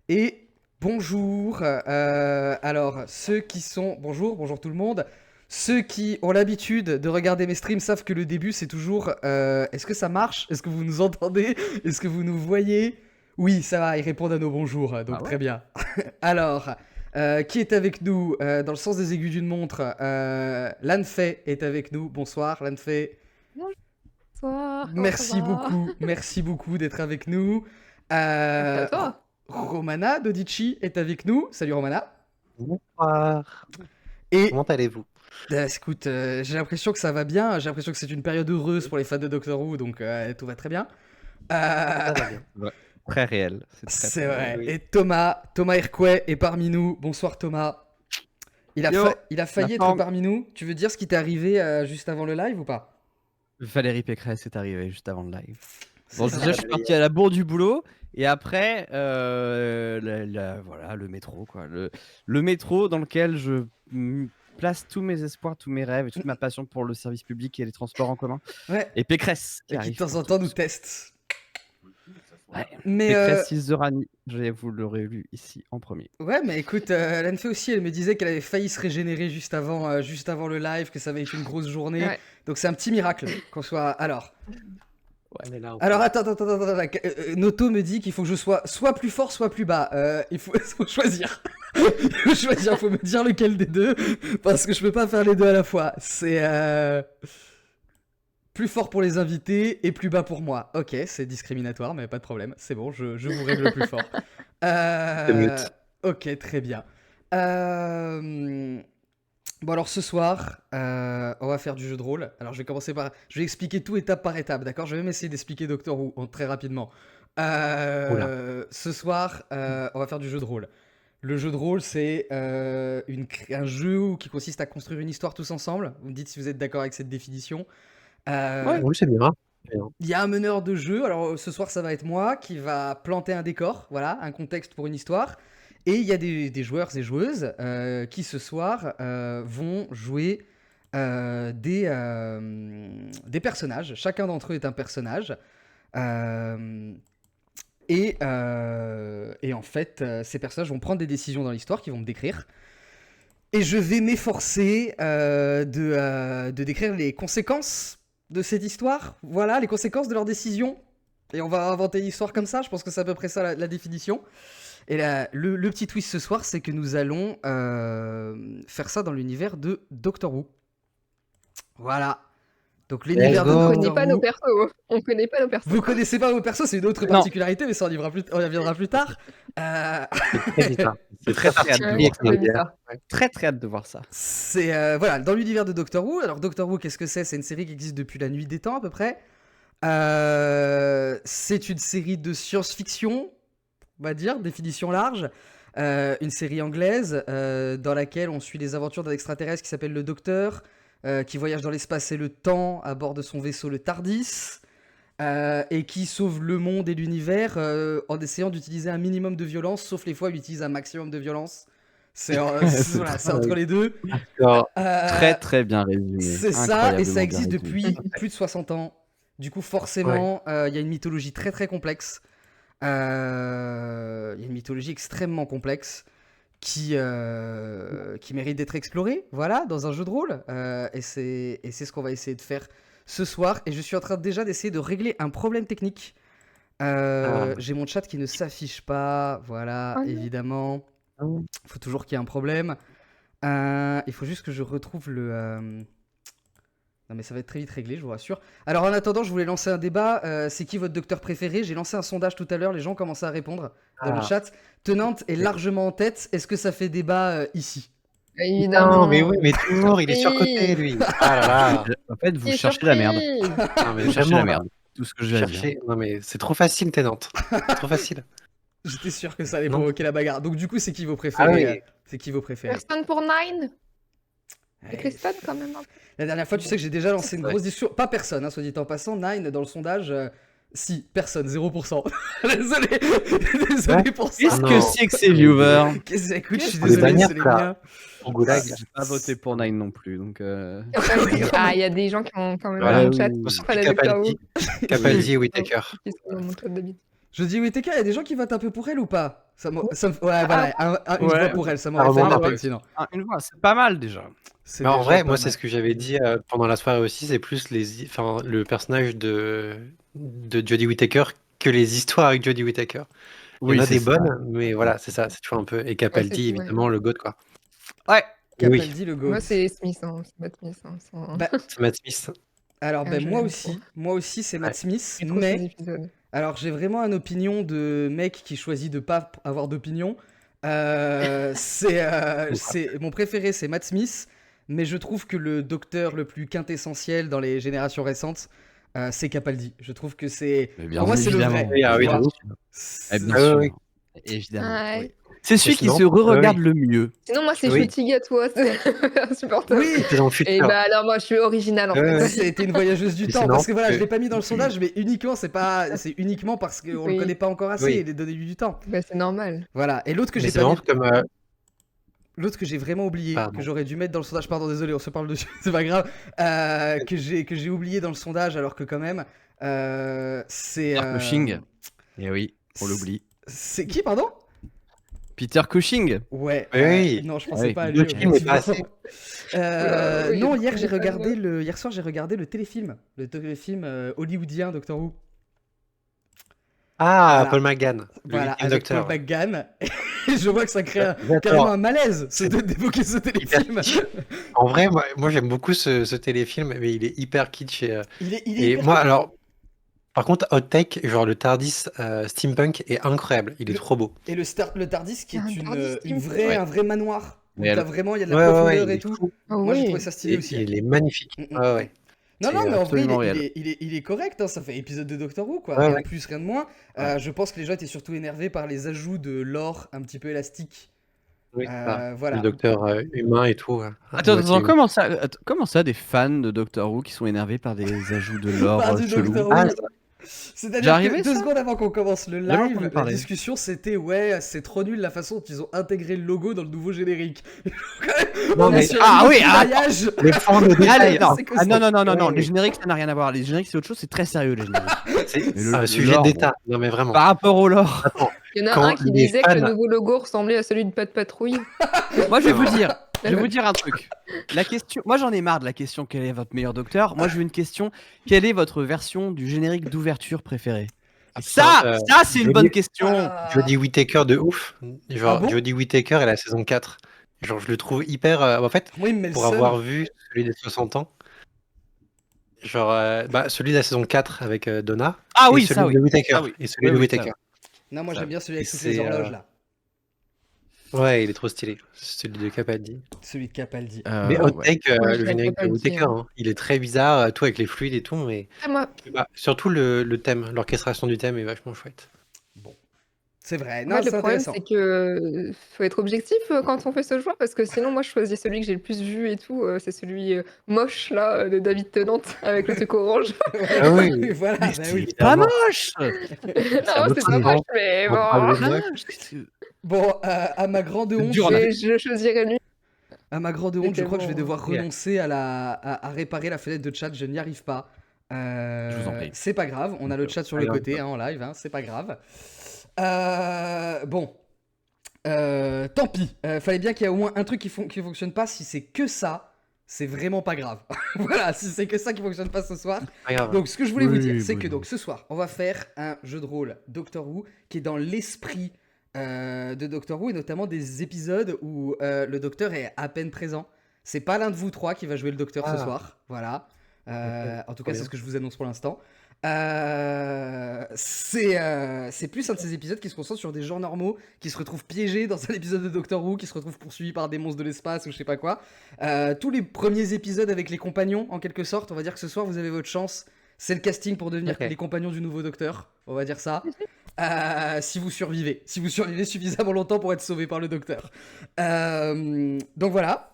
Et bonjour. Alors, ceux qui sont... Bonjour tout le monde. Ceux qui ont l'habitude de regarder mes streams savent que le début, c'est toujours... Est-ce que ça marche? Est-ce que vous nous entendez? Est-ce que vous nous voyez? Oui, ça va, ils répondent à nos bonjours, donc Ah ouais? très bien. Alors, qui est avec nous dans le sens des aiguilles d'une montre? Lanfei est avec nous. Bonsoir, Lanfei. Bonsoir, comment ça va? Merci beaucoup d'être avec nous. Merci à Euh, toi. Romana Dodici est avec nous. Salut Romana. Bonsoir. Et Comment allez-vous? écoute, j'ai l'impression que ça va bien. J'ai l'impression que c'est une période heureuse pour les fans de Doctor Who, donc tout va très bien. Ça va bien. Ouais. Très réel. C'est très, C'est très vrai. réel. Oui. Et Thomas Hercouet est parmi nous. Bonsoir Thomas. Il a Yo, failli la être forme. parmi nous. Tu veux dire ce qui t'est arrivé juste avant le live ou pas? Valérie Pécresse est arrivée juste avant le live. C'est Bon, ça. déjà, je suis parti à la bourre du boulot. Et après, voilà, le métro, quoi. Le métro dans lequel je place tous mes espoirs, tous mes rêves et toute ma passion pour le service public et les transports en commun. Ouais. Et Pécresse qui Et qui arrive de temps pour en temps tout. nous teste. Ouais. Mais Pécresse Iszorani, vous l'aurez lu ici en premier. ouais, mais écoute, Lanfei aussi, elle me disait qu'elle avait failli se régénérer juste avant le live, que ça avait été une grosse journée. Ouais. Donc c'est un petit miracle qu'on soit. Alors, On est là. attends. Noto me dit qu'il faut que je sois soit plus fort, soit plus bas. Il faut choisir. Il faut me dire lequel des deux, parce que je peux pas faire les deux à la fois. C'est plus fort pour les invités et plus bas pour moi. Ok, c'est discriminatoire, mais pas de problème. C'est bon, je vous règle plus fort. mute. Ok, très bien. Bon alors ce soir, on va faire du jeu de rôle. Alors je vais commencer par... Je vais expliquer tout étape par étape, d'accord? Je vais même essayer d'expliquer Doctor Who très rapidement. Ce soir, on va faire du jeu de rôle. Le jeu de rôle, c'est un jeu qui consiste à construire une histoire tous ensemble. Vous me dites si vous êtes d'accord avec cette définition. Oui, c'est bien. Il y a un meneur de jeu, alors ce soir ça va être moi qui va planter un décor, voilà, un contexte pour une histoire. Et il y a des joueurs et joueuses qui ce soir vont jouer des personnages. Chacun d'entre eux est un personnage. Et en fait, ces personnages vont prendre des décisions dans l'histoire qui vont me décrire. Et je vais m'efforcer de décrire les conséquences de cette histoire. Voilà, les conséquences de leurs décisions. Et on va inventer une histoire comme ça, je pense que c'est à peu près ça la définition. Et là, le petit twist ce soir, c'est que nous allons faire ça dans l'univers de Doctor Who. Voilà. Donc l'univers de Let's go. On Doctor connaît pas Who. nos persos. On connaît pas nos persos. Vous connaissez pas vos persos, c'est une autre Non. particularité, mais ça on y reviendra plus tard. Très vite. C'est très très hâte de Ouais, voir ça. c'est bizarre. Très très hâte de voir ça. C'est voilà, dans l'univers de Doctor Who. Alors Doctor Who, qu'est-ce que c'est? C'est une série qui existe depuis la nuit des temps à peu près. C'est une série de science-fiction, on va dire, définition large. Une série anglaise dans laquelle on suit les aventures d'un extraterrestre qui s'appelle le Docteur, qui voyage dans l'espace et le temps à bord de son vaisseau le TARDIS, et qui sauve le monde et l'univers en essayant d'utiliser un minimum de violence, sauf les fois où il utilise un maximum de violence. C'est voilà, c'est entre les deux. D'accord. Très très bien résumé. C'est ça, et Incroyablement ça bien existe résumé. depuis plus de 60 ans. Du coup, forcément, il y a une mythologie très très complexe. Il y a une mythologie extrêmement complexe qui mérite d'être explorée, voilà, dans un jeu de rôle. Et c'est ce qu'on va essayer de faire ce soir. Et je suis en train déjà d'essayer de régler un problème technique. J'ai mon chat qui ne s'affiche pas, voilà, Oh non. évidemment. Il faut toujours qu'il y ait un problème. Il faut juste que je retrouve le... Non mais ça va être très vite réglé, je vous rassure. Alors en attendant, je voulais lancer un débat. C'est qui votre docteur préféré? J'ai lancé un sondage tout à l'heure, les gens commençaient à répondre dans le chat. Tenante est largement en tête. Est-ce que ça fait débat ici? Évidemment. Non, mais oui, mais toujours, il est surcoté, lui. Ah là là. En fait, vous Il est cherchez la merde. surpris. Non, mais Vous cherchez vraiment, la merde. Tout ce que j'ai à dire. chercher. Non, mais c'est trop facile, Ténante. Trop facile. J'étais sûr que ça allait Non. provoquer la bagarre. Donc du coup, c'est qui vos préférés? Ah oui. C'est qui vos préférés? Personne pour Nine. Et Ouais. Kristen quand même. Hein. La dernière fois, tu sais que j'ai déjà lancé une Ouais. grosse discussion. Pas personne, hein, soit dit en passant. Nine, dans le sondage, si, personne, 0%. Désolé pour ça. Qu'est-ce non. que c'est que ces viewers? Écoute, je suis Pour les désolé, bannir, c'est les là. miens. Au goulag. J'ai pas voté pour Nine non plus, donc. Ah, il y a des gens qui ont quand même Voilà, dans le chat. oui. Pas la Doctor Who. Capaldi et Whittaker. Qui sont dans mon chat d'habitude. Je dis oui, TK, il y a des gens qui votent un peu pour elle ou pas? Ouais, voilà, une Ouais. voix pour elle, ça m'aurait remonte fait de la un peu. peine sinon. Une voix, c'est pas mal déjà. C'est Mais en déjà vrai, pas moi, c'est mal. ce que j'avais dit pendant la soirée aussi. C'est plus enfin, le personnage de Jodie Whittaker que les histoires avec Jodie Whittaker. Il y Oui, en a c'est des ça. bonnes, mais voilà, c'est ça. C'est toujours un peu. Et Ouais, Capaldi, ouais. évidemment, le GOAT, quoi. Ouais. Oui, Capaldi le Moi, GOAT. c'est Smith, hein, c'est Matt Smith. Hein, Bah, c'est Matt Smith. alors, Ah, je moi l'aime aussi. trop. Moi aussi, c'est Matt Ouais. Smith. J'ai trop ces Mais, épisodes. alors, j'ai vraiment une opinion de mec qui choisit de pas avoir d'opinion. Mon préféré, c'est Matt Smith. Mais je trouve que le docteur le plus quintessentiel dans les générations récentes, c'est Capaldi. Je trouve que c'est. Mais bien Pour moi, c'est le évidemment. vrai. Oui, ah oui, tu vois. de ouf. Eh bien Ah sûr. oui, Évidemment. Ouais. Oui. C'est celui qui sinon, se re-regarde oui. le mieux. Sinon, moi, c'est Oui. Shooting à toi. C'est insupportable. Oui, C'était dans le Et futur. bah, alors, moi, je suis originale en Ouais, fait. ouais. c'était une voyageuse du Mais temps. c'est Parce que marrant voilà, je que- l'ai pas mis dans le sondage, mais uniquement, c'est uniquement parce qu'on le Oui. connaît pas encore assez. Oui. Il est donné du temps. Bah, c'est normal. Voilà. Et l'autre que Mais j'ai c'est pas marrant mis. comme. L'autre que j'ai vraiment oublié, Pardon. que j'aurais dû mettre dans le sondage, pardon, désolé, on se parle dessus, c'est pas grave, que j'ai oublié dans le sondage, alors que quand même, c'est. Peter Cushing. Eh oui, on l'oublie. C'est qui, pardon? Peter Cushing. Ouais. Oui. Non, je pensais Oui. pas à Le lui. film est pas assez. Oui, Non, il y a beaucoup de fans. hier soir, j'ai regardé le téléfilm hollywoodien Doctor Who. Ah, Voilà. Paul McGann, le Voilà, huitième avec docteur. Paul McGann. Et je vois que ça crée J'adore. carrément un malaise C'est d'évoquer ce téléfilm. En vrai, moi j'aime beaucoup ce téléfilm, mais il est hyper kitsch. Il est Et hyper moi, cool. alors, par contre, Hot Take, genre le TARDIS steampunk est incroyable. Il est Le- trop beau. Et le TARDIS qui est Un TARDIS un Ouais. vrai manoir. Où Réel. t'as vraiment, il y a de la Ouais, ouais, profondeur il et est tout. fou. Ah Moi, j'ai oui. trouvé ça stylé Et aussi. il est magnifique. Mm, mm. Ouais, ouais. Non, non, C'est, mais en vrai, absolument il est correct, hein, ça fait épisode de Doctor Who, quoi. Ouais, Rien ouais. de plus, rien de moins. Je pense que les gens étaient surtout énervés par les ajouts de lore un petit peu élastique. Oui, c'est ça. Voilà. Le docteur humain et tout. Attends, moitié humain. comment ça, des fans de Doctor Who qui sont énervés par des ajouts de lore Par du chelou? Doctor Ah, Who. ça- C'est-à-dire que J'arrivais, 2 ça secondes avant qu'on commence le Jamais live, entendu la parler. discussion c'était ouais, c'est trop nul la façon dont ils ont intégré le logo dans le nouveau générique. Non, On est mais sur ah un oui, ah, mariage. les fans de Allez, détail. non. c'est que Ah, ça. non, Ouais, les oui. génériques ça n'a rien à voir. Les génériques c'est autre chose, c'est très sérieux les génériques. C'est Mais un le sujet lore, d'état. Non, mais vraiment. Par rapport au lore. Attends, Il y en a quand un qui les disait que le fans- nouveau logo ressemblait à celui de Pat Patrouille. Moi je vais vous dire un truc. La question, moi j'en ai marre de la question quel est votre meilleur docteur. Moi je veux une question, quelle est votre version du générique d'ouverture préférée? Ça c'est une Jodie- bonne question. Ah. Jodie Whittaker de ouf. Genre, Ah bon Jodie Whittaker est la saison 4. Genre, je le trouve hyper. En fait, Moi, il me met le pour seum. avoir vu celui des 60 ans, genre, celui de la saison 4 avec Donna. Ah et oui, celui ça oui. de Whittaker. Ça, oui. Et celui Oui, de oui, Whittaker. Non, moi Ça, j'aime bien celui avec et toutes les c'est, horloges là. Ouais, il est trop stylé. Celui de Capaldi. Celui de Capaldi. Mais ouais. Hot Take, Ouais, le je générique de Capaldi, Whittaker, hein. hein, il est très bizarre, tout avec les fluides et tout, mais Ah, moi, surtout le thème, l'orchestration du thème est vachement chouette. C'est vrai. en Non, fait, c'est le problème, intéressant. c'est que faut être objectif quand on fait ce choix, parce que sinon, moi, je choisis celui que j'ai le plus vu et tout. C'est celui moche, là, de David Tennant, avec le truc orange. Ah oui. Voilà, bah oui. C'est Pas évidemment- moche. Non, un autre c'est pas niveau. moche, mais On bon. parle de Pas moche. moche. Bon, à ma grande honte, dur, là. Je choisirais lui. à ma grande honte, je crois que je vais devoir Yeah. renoncer à réparer la fenêtre de chat. Je n'y arrive pas. Je vous en prie. C'est pas grave. On a le chat sur le Pas grave. côté hein, en live. Hein, c'est pas grave. Bon. Tant pis. Fallait bien qu'il y ait au moins un truc qui fonctionne pas. Si c'est que ça, c'est vraiment pas grave. Voilà, si c'est que ça qui fonctionne pas ce soir. Pas grave. Donc, ce que je voulais vous Oui, dire, c'est bon, que non. donc ce soir, on va faire un jeu de rôle Doctor Who qui est dans l'esprit de Doctor Who et notamment des épisodes où le Docteur est à peine présent. C'est pas l'un de vous trois qui va jouer le Docteur ce Ah. soir. Voilà. En tout Trop cas, c'est bien. ce que je vous annonce pour l'instant. C'est plus un de ces épisodes qui se concentre sur des gens normaux qui se retrouvent piégés dans un épisode de Doctor Who, qui se retrouvent poursuivis par des monstres de l'espace ou je sais pas quoi. Tous les premiers épisodes avec les compagnons, en quelque sorte, on va dire que ce soir vous avez votre chance. C'est le casting pour devenir Ok. les compagnons du nouveau Docteur, on va dire ça. Si vous survivez suffisamment longtemps pour être sauvé par le Docteur. Donc voilà.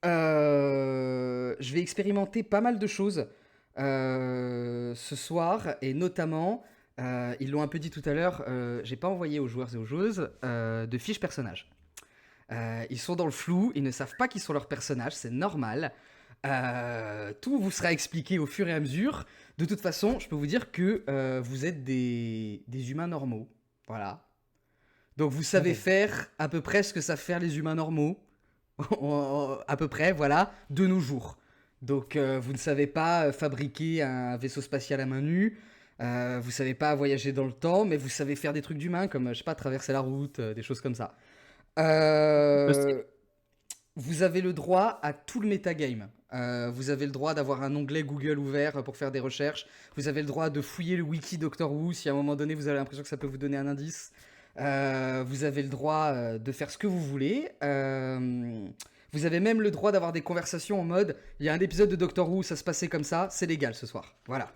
Je vais expérimenter pas mal de choses ce soir et notamment, ils l'ont un peu dit tout à l'heure, j'ai pas envoyé aux joueurs et aux joueuses de fiches personnages. Ils sont dans le flou, ils ne savent pas qui sont leurs personnages, c'est normal. Tout vous sera expliqué au fur et à mesure. De toute façon, je peux vous dire que vous êtes des humains normaux. Voilà. Donc vous savez Ok. faire à peu près ce que savent faire les humains normaux, à peu près, voilà, de nos jours. Donc vous ne savez pas fabriquer un vaisseau spatial à main nue, vous savez pas voyager dans le temps, mais vous savez faire des trucs d'humains comme, je sais pas, traverser la route, des choses comme ça. Possible. Vous avez le droit à tout le metagame. Vous avez le droit d'avoir un onglet Google ouvert pour faire des recherches. Vous avez le droit de fouiller le wiki Doctor Who si à un moment donné vous avez l'impression que ça peut vous donner un indice. Vous avez le droit de faire ce que vous voulez. Vous avez même le droit d'avoir des conversations en mode il y a un épisode de Doctor Who, ça se passait comme ça, c'est légal ce soir. Voilà.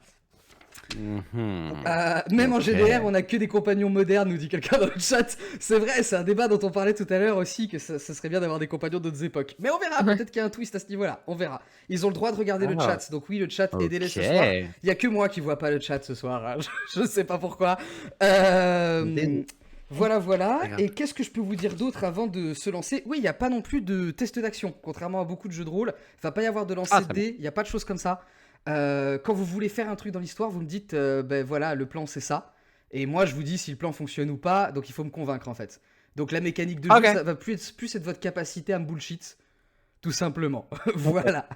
Mhm. Même en Ok. GDR, on a que des compagnons modernes, nous dit quelqu'un dans le chat. C'est vrai, c'est un débat dont on parlait tout à l'heure aussi, que ça serait bien d'avoir des compagnons d'autres époques. Mais on verra, Ouais. peut-être qu'il y a un twist à ce niveau-là, on verra. Ils ont le droit de regarder le Ah. chat, donc oui, le chat, aidez-les Ok. ce soir. Il y a que moi qui vois pas le chat ce soir, hein. Je sais pas pourquoi. Euh, voilà. Regarde. Et qu'est-ce que je peux vous dire d'autre avant de se lancer? Oui, il n'y a pas non plus de test d'action, contrairement à beaucoup de jeux de rôle. Il va pas y avoir de lancer Ah, de très dés, il n'y a pas de choses comme ça. Quand vous voulez faire un truc dans l'histoire, vous me dites, ben voilà, le plan c'est ça. Et moi, je vous dis si le plan fonctionne ou pas, donc il faut me convaincre en fait. Donc la mécanique de Ok. jeu, ça va plus être votre capacité à me bullshit, tout simplement. Voilà.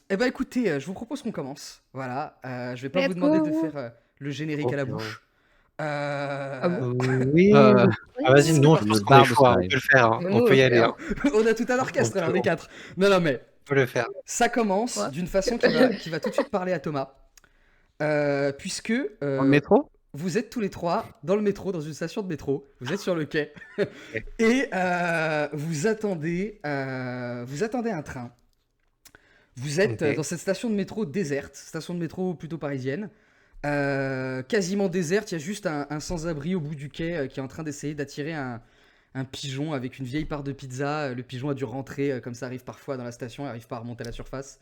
Eh ben écoutez, je vous propose qu'on commence. Voilà. Je vais pas vous Let's demander de go. faire le générique à la Ok, ouais. bouche. Ah bon Oui. Euh, Ah, vas-y, c'est nous, parti. je pense Le qu'on a le barde, choix, ça on arrive. peut le faire, hein. Mais On nous, peut y on aller, fait, hein. On a tout un orchestre là, on est 4. Non, mais On peut le faire. ça commence Ouais. d'une façon qui va tout de suite parler à Thomas. Puisque Dans le métro? vous êtes tous les trois dans le métro, dans une station de métro, vous êtes sur le quai, et vous attendez un train. Vous êtes Ok. dans cette station de métro déserte, station de métro plutôt parisienne, quasiment déserte, il y a juste un sans-abri au bout du quai qui est en train d'essayer d'attirer un pigeon avec une vieille part de pizza. Le pigeon a dû rentrer, comme ça arrive parfois dans la station, il n'arrive pas à remonter à la surface.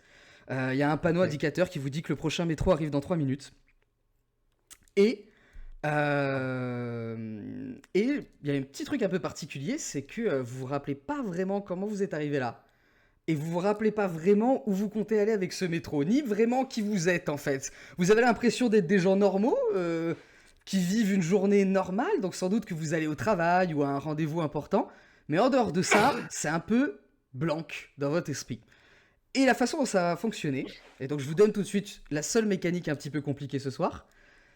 Il y a un panneau Ok. indicateur qui vous dit que le prochain métro arrive dans 3 minutes. Et il y a un petit truc un peu particulier, c'est que vous vous rappelez pas vraiment comment vous êtes arrivé là. Et vous vous rappelez pas vraiment où vous comptez aller avec ce métro, ni vraiment qui vous êtes en fait. Vous avez l'impression d'être des gens normaux, qui vivent une journée normale, donc sans doute que vous allez au travail ou à un rendez-vous important. Mais en dehors de ça, c'est un peu blanc dans votre esprit. Et la façon dont ça va fonctionner, et donc je vous donne tout de suite la seule mécanique un petit peu compliquée ce soir,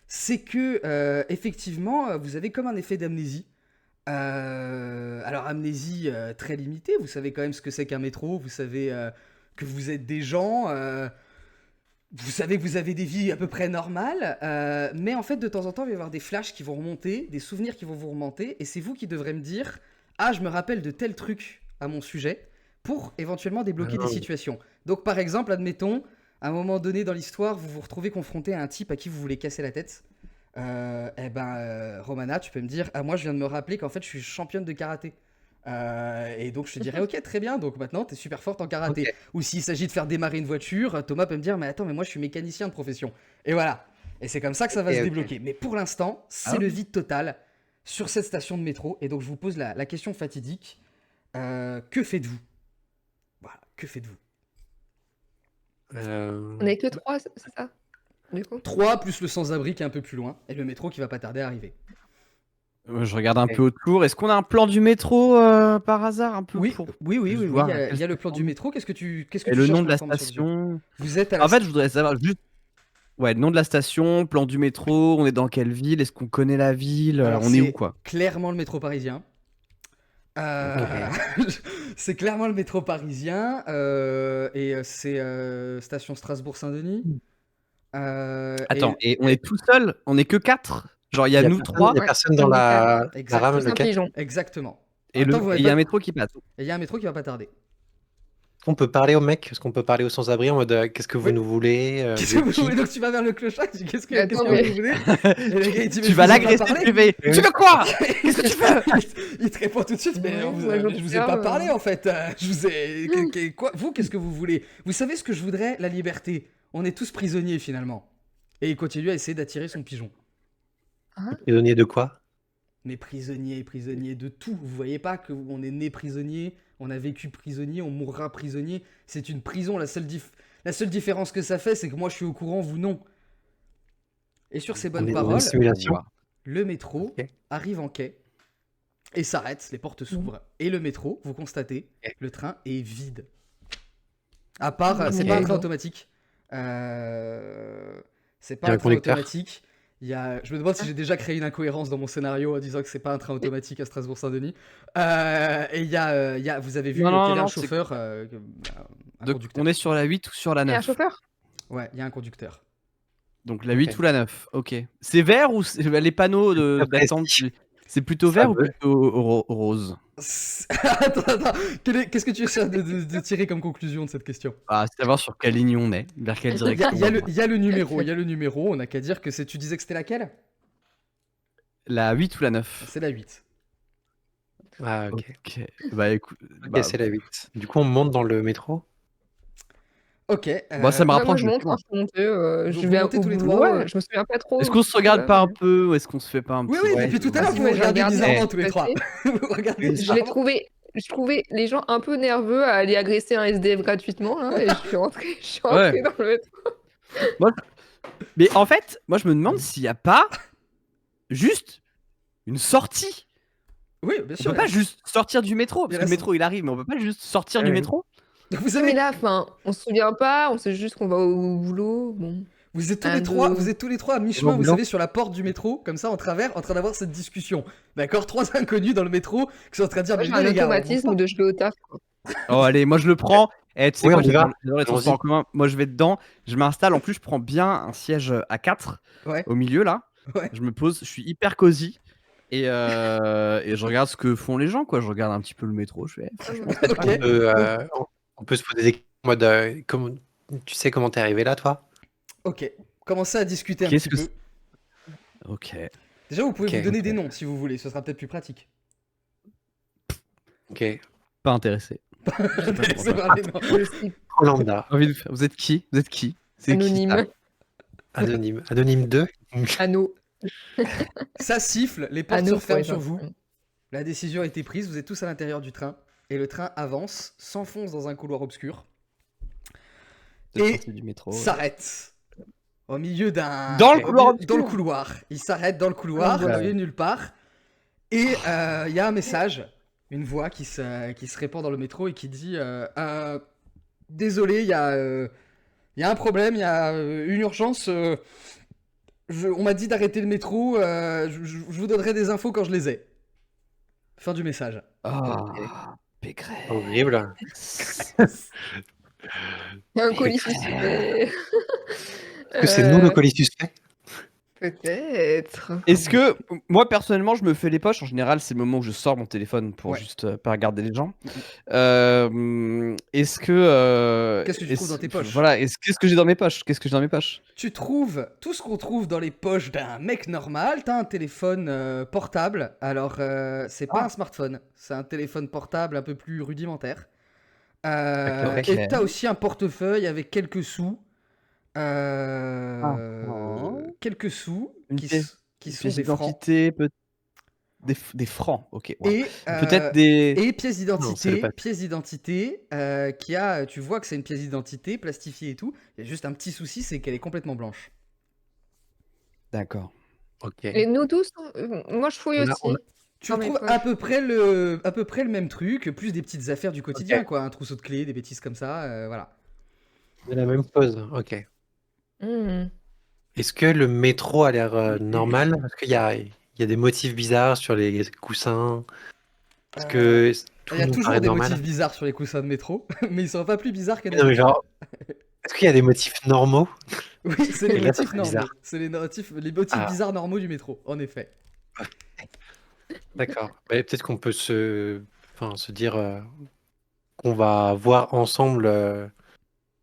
c'est que effectivement, vous avez comme un effet d'amnésie. Alors amnésie très limitée, vous savez quand même ce que c'est qu'un métro, vous savez que vous êtes des gens, vous savez que vous avez des vies à peu près normales, mais en fait de temps en temps il va y avoir des flashs qui vont remonter, des souvenirs qui vont vous remonter, et c'est vous qui devrez me dire « Ah, je me rappelle de tel truc à mon sujet », pour éventuellement débloquer des Ah. situations. Donc par exemple, admettons, à un moment donné dans l'histoire, vous vous retrouvez confronté à un type à qui vous voulez casser la tête. Romana, tu peux me dire, ah moi je viens de me rappeler qu'en fait je suis championne de karaté. Et donc je te dirais, ok, très bien, donc maintenant t'es super forte en karaté. Ok. Ou s'il s'agit de faire démarrer une voiture, Thomas peut me dire, mais attends, mais moi je suis mécanicien de profession. Et voilà. Et c'est comme ça que ça va Ok, se ok. débloquer. Mais pour l'instant, c'est Ah. le vide total sur cette station de métro. Et donc je vous pose la question fatidique. Que faites-vous? Voilà, que faites-vous? On est que 3, c'est ça? Du coup. 3 plus le sans-abri qui est un peu plus loin, et le métro qui va pas tarder à arriver. Je regarde un Ok. peu autour. Est-ce qu'on a un plan du métro par hasard un peu Oui, pour oui, juste il voir y à a, quelle il y a le plan station du on est métro. Qu'est-ce que tu Et le cherches nom comme de la information dessus? station. Vous êtes à la En fait, je voudrais savoir juste. Ouais, le nom de la station, plan du métro, on est dans quelle ville? Est-ce qu'on connaît la ville? Alors, On est où c'est quoi? clairement le métro parisien. C'est clairement le métro parisien. C'est station Strasbourg-Saint-Denis. Attends, et on est tout seul? On est que 4? Genre il y a nous personne, 3 y a personne dans la rame, Exactement. C'est un ok. pigeon. Exactement. et Attends, il y a un métro qui passe. il y a un métro qui va pas tarder. On peut parler au mec, est-ce qu'on peut parler au sans-abri en mode qu'est-ce que vous Oui. nous voulez Qu'est-ce vous que vous êtes qui voulez? Donc tu vas vers le clochard, tu dis qu'est-ce que Attends, vous mais- voulez? Et le gars, il dit, mais Tu je vas vous ai pas l'agresser, parlé. tu fais. Tu veux quoi? Qu'est-ce que tu veux? Il te répond tout de suite, mais Ouais, vous, moi, je vous ai j'observe, pas parlé en fait. Je vous ai. Quoi Vous, qu'est-ce que vous voulez? Vous savez ce que je voudrais? La liberté. On est tous prisonniers finalement. Et il continue à essayer d'attirer son pigeon. prisonnier de quoi? Mais prisonnier de tout. Vous voyez pas qu'on est né prisonnier, on a vécu prisonnier, on mourra prisonnier. C'est une prison. La seule différence que ça fait, c'est que moi je suis au courant, vous non. Et sur ces bonnes est dans une paroles, simulation. le métro Ok. arrive en quai et s'arrête, les portes s'ouvrent. Et le métro, vous constatez, Ok. le train est vide. À part, c'est Ok. pas un train automatique. C'est Il y pas a un un train conducteur. automatique. Je me demande si j'ai déjà créé une incohérence dans mon scénario en disant que c'est pas un train automatique à Strasbourg-Saint-Denis. Et vous avez vu Non, qu'il y non, avait un non, c'est- chauffeur, un Donc, conducteur. on est sur la 8 ou sur la Et un 9? chauffeur? Ouais, il y a un conducteur. Donc la 8 Ok. ou la 9, ok. C'est vert ou les panneaux Très d'attente, précis. c'est plutôt Ça vert ou veut- plutôt rose? Attends. Qu'est-ce que tu essaies de tirer comme conclusion de cette question? Ah, savoir sur quelle ligne on est, vers quelle Il y direction. il y a le numéro, on n'a qu'à dire que c'est. Tu disais que c'était laquelle? La 8 ou la 9? C'est la 8. Ah, ok. Ok, bah écoute, Ok, c'est la 8. Du coup, on monte dans le métro. Ok. Moi, ça me Ouais, moi rapproche je de monte toi. quand je suis montée, Vous je vais montez au tous les boulot, trois, ouais, je me souviens pas trop. Est-ce qu'on se regarde Ouais, pas un ouais. peu ou est-ce qu'on se fait pas un Oui, petit... oui, Ouais, depuis tout à ouais. l'heure, Si, vous moi, me j'ai regardez regardé bizarrement ce tous les qui trois. passait. Vous regardez Je bizarrement. Je trouvais les gens un peu nerveux à aller agresser un SDF gratuitement, là, et je suis rentrée Ouais. dans le métro. Mais en fait, moi je me demande s'il n'y a pas juste une sortie. Oui, bien On sûr. peut pas juste sortir du métro, Il y parce a que le la métro il arrive, mais on peut pas juste sortir du Ouais. métro. Vous Oui, savez, mais là, enfin, on se souvient pas, on sait juste qu'on va au boulot, bon. vous êtes tous Un, les trois, deux. vous êtes tous les trois à mi-chemin, vous boulot. savez, sur la porte du métro, comme ça, en travers, en train d'avoir cette discussion. D'accord, trois inconnus dans le métro qui sont en train de dire, Moi, mais j'ai venez un les gars, on automatisme monte de je vais au taf, quoi. Oh allez, moi je le prends. Et tu sais Oui, quoi, on y va. j'adore les transports en commun. Moi je vais dedans, je m'installe. En plus, je prends bien un siège à 4 pas. Ouais, au milieu là. ouais. Je me pose, je suis hyper cosy. Et je regarde ce que font les gens, quoi. Je regarde un petit peu le métro. Je fais, franchement, c'est Ok. pas mal. On peut se poser des questions en mode tu sais comment t'es arrivé là, toi? Ok. Commencez à discuter un Qu'est-ce petit que peu. Ok. Déjà, vous pouvez Ok, vous donner ok. des noms si vous voulez, ce sera peut-être plus pratique. Ok. Pas intéressé. C'est pas les noms. Je suis Trop lambda. Envie de faire- Vous êtes qui? Vous êtes qui? C'est qui, ça anonyme. Anonyme. Anonyme 2. Anneau. Ça siffle, les portes se Anneau, referment ouais, sur non. vous. La décision a été prise, vous êtes tous à l'intérieur du train. Et le train avance, s'enfonce dans un couloir obscur, Vous êtes Et sorti du métro. s'arrête. Au milieu d'un. Dans le au couloir milieu- obscur. Dans le couloir. Il s'arrête dans le couloir, Ouais. au milieu de nulle part. Et il y a un message, une voix qui se répand dans le métro et qui dit désolé, il y a un problème, il y a une urgence. On m'a dit d'arrêter le métro. Je vous donnerai des infos quand je les ai. Fin du message. Ah, Pécresse. Horrible. Il y a un colis suspect. Est-ce que c'est nous le colis suspect? Peut-être. Est-ce que, moi personnellement, je me fais les poches. En général, c'est le moment où je sors mon téléphone pour Ouais. juste pas regarder les gens. Est-ce que. Qu'est-ce que tu trouves dans tes poches? Voilà, qu'est-ce que j'ai dans mes poches? Qu'est-ce que j'ai dans mes poches? Tu trouves tout ce qu'on trouve dans les poches d'un mec normal. T'as un téléphone portable. Alors, c'est pas un smartphone. C'est un téléphone portable un peu plus rudimentaire. D'accord, ok. Et t'as aussi un portefeuille avec quelques sous. Quelques sous Une qui, pièce- qui Une sont pièce des francs. d'identité, des francs, ok. Wow. Et, Peut-être des. et pièce Non, c'est le d'identité, papier. qui a, tu vois que c'est une pièce d'identité plastifiée et tout. Il y a juste un petit souci, c'est qu'elle est complètement blanche. D'accord. Ok. Et nous tous, moi je fouille On a- aussi. on a- Tu Dans mes retrouves poches. à peu près le même truc, plus des petites affaires du quotidien, quoi, un trousseau de clés, des bêtises comme ça, voilà. On a la même chose. Ok. Hmm. Est-ce que le métro a l'air normal? Est-ce qu'il y a des motifs bizarres sur les coussins? Est-ce que tout Il y a nous toujours paraît des normal? motifs bizarres sur les coussins de métro, mais ils sont pas plus bizarres que Non, mais d'habitude. genre, est-ce qu'il y a des motifs normaux? Oui, c'est les Et là, motifs c'est normaux. bizarre. C'est les motifs Ah. bizarres normaux du métro, en effet. D'accord. Ouais, peut-être qu'on peut se dire qu'on va voir ensemble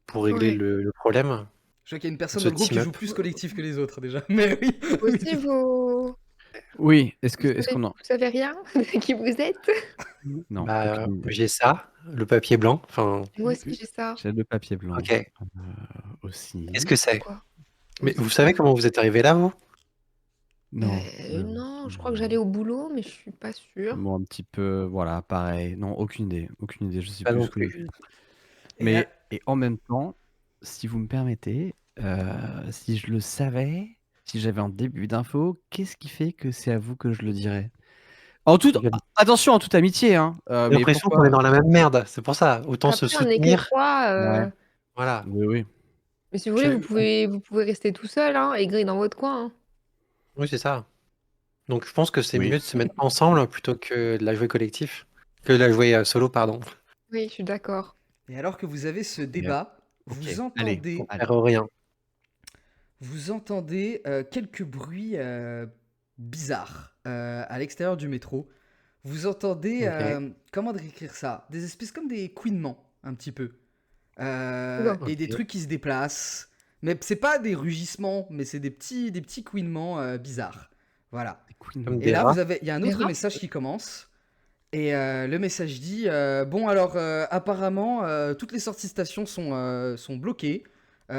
pour régler Ouais. le problème. Je vois qu'il y a une personne Se dans le groupe qui team joue up. plus collectif que les autres, déjà. Mais oui. Aussi, vous Oui, est-ce qu'on en. vous savez rien de qui vous êtes? Non, Bah, aucune idée. j'ai ça, le papier blanc. Enfin, Moi aussi j'ai ça. J'ai le papier blanc ok. aussi. Qu'est-ce que c'est? Quoi? Mais vous savez comment vous êtes arrivé là, vous? Non. Non, je crois que j'allais au boulot, mais je suis pas sûre. Bon, un petit peu, voilà, pareil. Non, aucune idée. Aucune idée, je sais Pas plus non ce que. plus. Mais là- et en même temps, si vous me permettez, si je le savais, Si j'avais un début d'info, qu'est-ce qui fait que c'est à vous que je le dirais? J'ai Attention, en toute amitié, hein. Mais l'impression qu'on pourquoi? est dans la même merde, c'est pour ça. Autant se Après, on est que soutenir. 3, Ouais. Voilà. Oui, oui. mais si vous voulez, vous pouvez rester tout seul, hein, aigri dans votre coin, hein. Oui, c'est ça. Donc je pense que c'est Oui. mieux de se mettre ensemble plutôt que de la jouer collectif. Que de la jouer solo, pardon. Oui, je suis d'accord. Et alors que vous avez ce débat, Ok, vous allez, entendez, allez. Faire rien. quelques bruits bizarres à l'extérieur du métro. Vous entendez, Ok. comment décrire ça? Des espèces comme des couinements, un petit peu. Oula. Et des Ok. trucs qui se déplacent. Mais c'est pas des rugissements, mais c'est des petits couinements bizarres. Voilà. Comme Et des là, rats. il y a un Des autre rats? message qui commence. Et le message dit bon, alors, apparemment, toutes les sorties de station sont bloquées. Il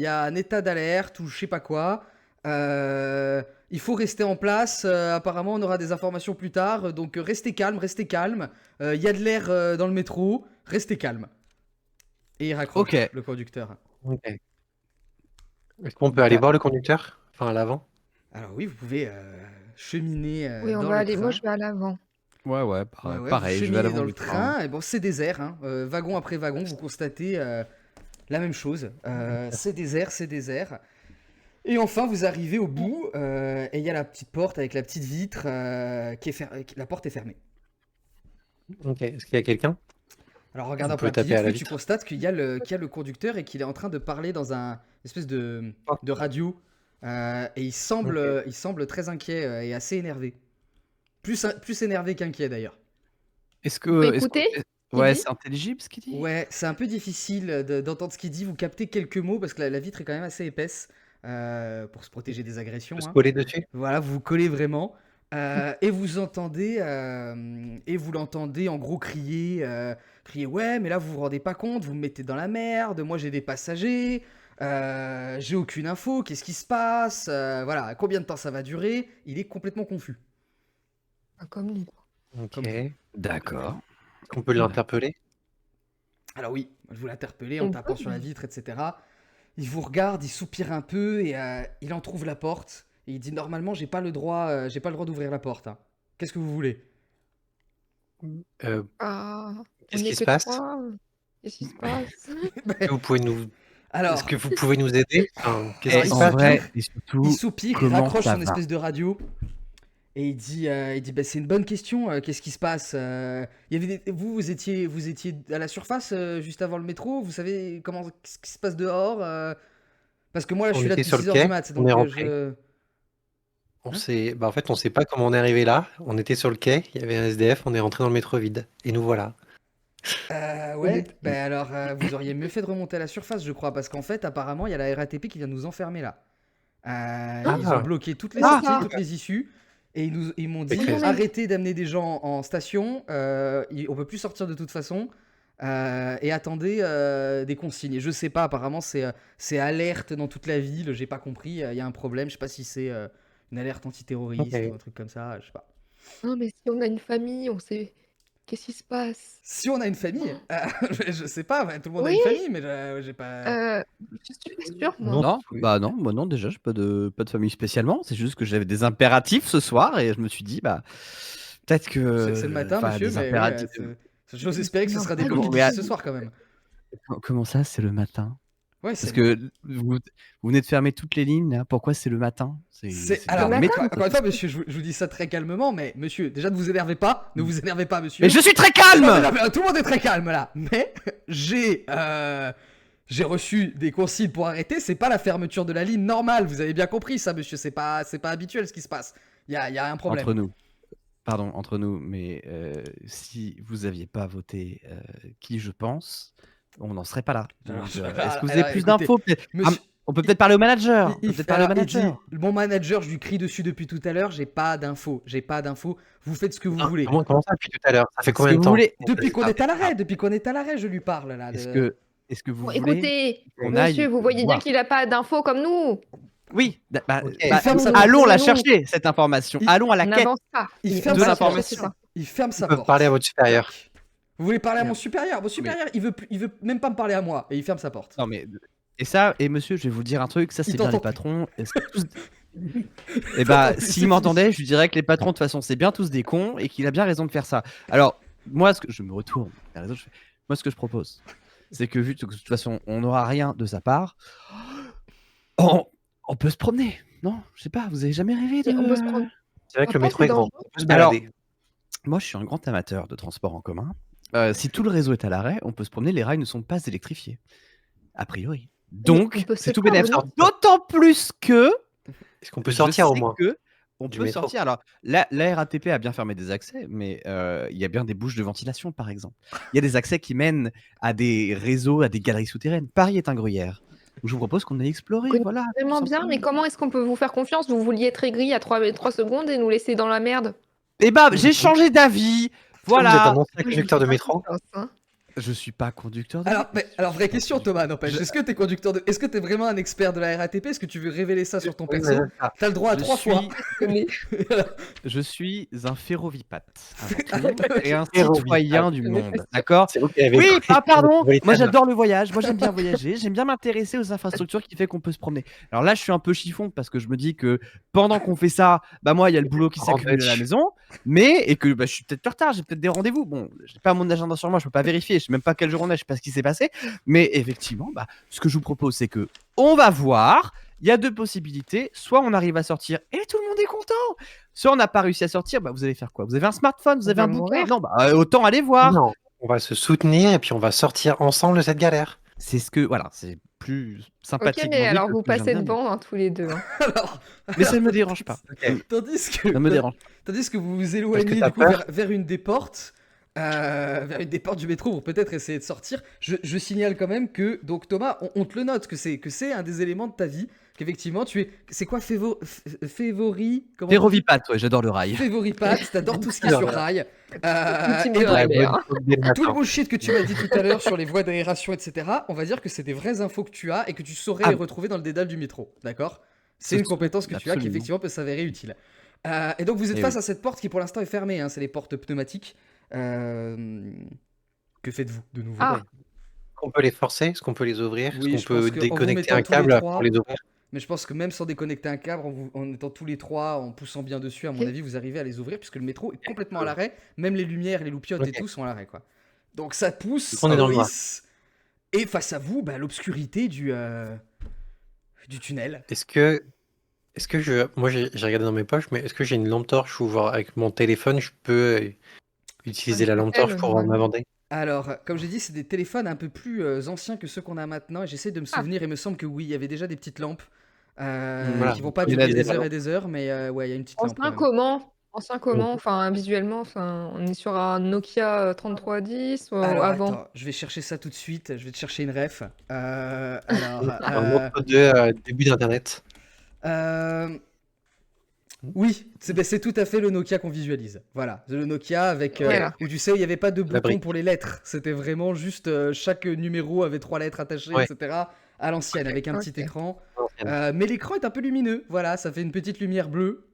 y a un état d'alerte ou je sais pas quoi. Il faut rester en place. Apparemment, on aura des informations plus tard. Donc, restez calme, restez calme. Il y a de l'air dans le métro. Restez calme. Et il raccroche, Ok. le conducteur. Ok. Est-ce qu'on peut aller Da- voir le conducteur? Enfin, à l'avant. Alors, oui, vous pouvez cheminer Oui, on dans va le aller. Moi, train. je vais à l'avant. Ouais, Ouais, pareil, ouais, pareil, vous je vais à cheminez l'avant dans le du train. train. Et bon, c'est désert, hein. Wagon après wagon, vous constatez la même chose. C'est désert, c'est désert. Et enfin, vous arrivez au bout, et il y a la petite porte avec la petite vitre qui est la porte est fermée. Ok. Est-ce qu'il y a quelqu'un? Alors, regarde On un peu la peut petite taper à vitre, la oui, tu vitre. constates qu'il y a le conducteur et qu'il est en train de parler dans un espèce de radio. Et il semble très inquiet et assez énervé. Plus énervé qu'inquiet d'ailleurs. Est-ce On peut que, écouter ce qu'il ouais, dit? c'est intelligible ce qu'il dit? Ouais, c'est un peu difficile d'entendre ce qu'il dit. Vous captez quelques mots parce que la vitre est quand même assez épaisse pour se protéger des On agressions, peut se hein. coller dessus? Voilà, vous vous collez vraiment. Et vous entendez, et vous l'entendez en gros crier ouais, mais là vous vous rendez pas compte, vous me mettez dans la merde, moi j'ai des passagers, j'ai aucune info, qu'est-ce qui se passe, voilà, combien de temps ça va durer, il est complètement confus. Ah, comme nous. Ok. Comme vous. Est-ce D'accord. qu'on peut l'interpeller? Alors oui, vous l'interpellez en On tapant peut, sur la mais- vitre, etc. Il vous regarde, il soupire un peu et il entrouvre la porte. Et il dit normalement j'ai pas le droit d'ouvrir la porte, hein. Qu'est-ce que vous voulez? Euh, Ah, on Qu'est-ce est qui se que passe? 3. Qu'est-ce qui se passe? Est-ce que vous pouvez nous... Est-ce Alors, que vous pouvez nous aider? Enfin, qu'est-ce alors qui il se En passe? vrai, soupire, et il surtout, soupire, il comment raccroche ça son va? espèce de radio et il dit bah, c'est une bonne question. Qu'est-ce qui se passe? Il y avait vous étiez à la surface juste avant le métro. Vous savez ce qui se passe dehors? Parce que moi là, je On suis là était depuis sur le 6 heures du quai, mat, on est donc rentré. je. Hein. Bah, en fait, on sait pas comment on est arrivé là. On était sur le quai, il y avait un SDF, on est rentré dans le métro vide. Et nous voilà. Ouais, bah alors vous auriez mieux fait de remonter à la surface, je crois, parce qu'en fait, apparemment, il y a la RATP qui vient nous enfermer là. Ils ont Ah, bloqué toutes les Ah. sorties, toutes les issues, et ils m'ont dit crazy. arrêtez d'amener des gens en station, on peut plus sortir de toute façon, et attendez des consignes. Et je sais pas, apparemment, c'est alerte dans toute la ville, j'ai pas compris, il y a un problème, je sais pas si c'est une alerte antiterroriste Ok. ou un truc comme ça, je sais pas. Non, mais si on a une famille, on sait. Qu'est-ce qui se passe? Si on a une famille, je sais pas, tout le monde a Oui. une famille, mais j'ai pas. Je suis pas sûre, moi. Non. Non, Oui. bah non, moi non, déjà, j'ai pas de famille spécialement. C'est juste que j'avais des impératifs ce soir et je me suis dit, bah, peut-être que. C'est le matin, enfin, monsieur, des mais impératifs. j'ose espérer que ce Non, sera pas débloqué du d'ici tout. ce soir quand même. Comment ça, c'est le matin? Ouais, Parce que vous venez de fermer toutes les lignes, là. Pourquoi c'est le matin? Alors, le mais matin. encore une fois, monsieur, je vous dis ça très calmement, mais monsieur, déjà ne vous énervez pas, monsieur. Mais je suis très Non, calme! non, mais tout le monde est très calme là. Mais j'ai reçu des consignes pour arrêter. C'est pas la fermeture de la ligne normale. Vous avez bien compris ça, monsieur. C'est pas habituel ce qui se passe. Il y a un problème. Entre nous. Pardon, entre nous, mais si vous aviez pas voté qui je pense, on n'en serait pas là. Donc, est-ce que vous avez alors, plus écoutez, d'infos? Peut-être- monsieur- on peut peut-être parler au manager. On peut Il peut-être parler au alors, il dit, manager. mon manager, je lui crie dessus depuis tout à l'heure. J'ai pas d'infos. Vous faites ce que vous voulez. Comment ça depuis tout à l'heure? Ça fait Est-ce combien que de vous temps? voulez- Depuis qu'on est à l'arrêt, je lui parle là. Est-ce que vous Bon, voulez écoutez, qu'on monsieur, aille vous voyez bien voir? qu'il a pas d'infos comme nous. Oui, Ok. Il ferme sa porte. allons la Non. chercher, cette information. Allons à la On quête. n'avance pas. Il Et ferme on va sa chercher, porte. c'est ça. Il ferme sa Ils peuvent porte. parler à votre supérieur. Vous voulez parler à mon supérieur? Mon supérieur, il veut même pas me parler à moi et il ferme sa porte. Non mais et ça, et monsieur, je vais vous dire un truc, ça Il c'est bien les t'entend plus. patrons. Et bah, C'est s'il fini. m'entendait, je lui dirais que les patrons, de toute façon, c'est bien tous des cons et qu'il a bien raison de faire ça. Alors, moi, je me retourne vers les autres, moi, ce que je propose, c'est que vu que de toute façon, on n'aura rien de sa part, on, on peut se promener. Non, je sais pas, vous avez jamais rêvé Mais on peut se de. promener. C'est vrai que le Papa, métro c'est est grand, dangereux. on peut se Alors, balader. moi, je suis un grand amateur de transport en commun. Si tout le réseau est à l'arrêt, on peut se promener, les rails ne sont pas électrifiés. A priori. Mais on Donc, peut se c'est tout perdre, bénef. non? D'autant plus que Est-ce qu'on peut je sortir au sais moins que on du peut métro? sortir. Alors, la RATP a bien fermé des accès, mais il y a bien des bouches de ventilation, par exemple. Il y a des accès qui mènent à des réseaux, à des galeries souterraines. Paris est un gruyère. Donc, je vous propose qu'on aille explorer, Connais voilà, tout vraiment bien, mais simplement. comment est-ce qu'on peut vous faire confiance? Vous vouliez être aigri à 3 secondes et nous laisser dans la merde? Eh ben, Vous j'ai êtes un changé d'avis. vous êtes un Voilà. ancien Moi, je vous conducteur fais de pas métro? confiance, hein. Je suis pas conducteur de Alors, bus. alors, vraie Je suis pas question, conducteur. Thomas, n'empêche. Je- Est-ce que t'es conducteur de. Est-ce que t'es vraiment un expert de la RATP? Est-ce que tu veux révéler ça sur ton Oui, perso? c'est ça. T'as le droit à Je 3 fois. suis, Mais je suis un ferrovipate Ah, avant tout et un Ferrovipate. citoyen du Je connais pas monde, ça. d'accord? C'est vous qui avez Oui, pris ah pardon, moi métropolitaine. j'adore le voyage, moi j'aime bien voyager, j'aime bien m'intéresser aux infrastructures qui fait qu'on peut se promener. Alors là, je suis un peu chiffon parce que je me dis que pendant qu'on fait ça, bah moi il y a le boulot qui Grand s'accumule à la Dutch. maison, mais et que bah, je suis peut-être en retard, j'ai peut-être des rendez-vous. Bon, j'ai pas mon agenda sur moi, je peux pas vérifier, je sais même pas quel jour on est, je sais pas ce qui s'est passé, mais effectivement, bah ce que je vous propose c'est que on va voir. Il y a deux possibilités, soit on arrive à sortir et tout le monde est content, soit on n'a pas réussi à sortir, bah vous allez faire quoi? Vous avez un smartphone, vous On avez va un bouquin? mourir. Non, bah autant aller voir. Non, on va se soutenir et puis on va sortir ensemble de cette galère. C'est ce que voilà, c'est plus Ok, sympathiquement mais dit alors que vous ce que je viens de passez dire, devant hein, tous les deux, hein. Alors, mais ça ne me alors, dérange pas. Tandis que, Ça me dérange pas. tandis que vous vous Est-ce que éloignez t'as du coup peur? vers une des portes, vers une des portes du métro pour peut-être essayer de sortir, je signale quand même que, donc Thomas, on te le note, que c'est un des éléments de ta vie, qu'effectivement tu es. C'est quoi favori. Comment on dit Ferrovipate, ouais, j'adore le rail. Favoripat, t'adores tout ce qui est sur rail. Tout type Et de donc, rail, bonne d'ailleurs. faute dès le tout le matin. bullshit que tu m'as dit tout à l'heure sur les voies d'aération, etc., on va dire que c'est des vraies infos que tu as et que tu saurais Ah. les retrouver dans le dédale du métro, d'accord? C'est une compétence que tu as qui Absolument. effectivement peut s'avérer utile. Et donc vous êtes Eh face oui. à cette porte qui pour l'instant est fermée, hein, c'est les portes pneumatiques. Que faites-vous de nouveau? Ah, Est-ce qu'on peut les forcer? Est-ce qu'on peut les ouvrir? Oui, Est-ce je qu'on pense peut que en vous déconnecter mettant un tous les câble trois- pour les ouvrir? Mais je pense que même sans déconnecter un câble, en étant tous les trois, en poussant bien dessus, à mon Ok. avis, vous arrivez à les ouvrir puisque le métro est complètement à l'arrêt. Même les lumières, les loupiottes et Ok. tout sont à l'arrêt, quoi. Donc ça pousse On est dans le noir. Loïs, et face à vous, bah, l'obscurité du tunnel. Est-ce que moi j'ai regardé dans mes poches, mais est-ce que j'ai une lampe torche ou genre avec mon téléphone je peux utiliser Avec la le lampe tel, torche pour normalement. m'inventer? Alors, comme j'ai dit, c'est des téléphones un peu plus anciens que ceux qu'on a maintenant, et j'essaie de me Ah. souvenir, il me semble que oui, il y avait déjà des petites lampes Voilà. qui vont pas Il y en durer a des des heures et des heures, mais ouais, il y a une petite lampe. quand Ancien même. comment, enfin visuellement, enfin on est sur un Nokia 3310 ou Alors, avant. attends, je vais chercher ça tout de suite, je vais te chercher une ref. Un Alors, entre-deux début d'internet. oui, c'est tout à fait le Nokia qu'on visualise. Voilà, le Nokia avec Voilà. où tu sais, il n'y avait pas de bouton brique. pour les lettres. C'était vraiment juste chaque numéro avait 3 lettres attachées, Ouais. etc. À l'ancienne, avec un petit Ok. écran. Mais l'écran est un peu lumineux. Voilà, ça fait une petite lumière bleue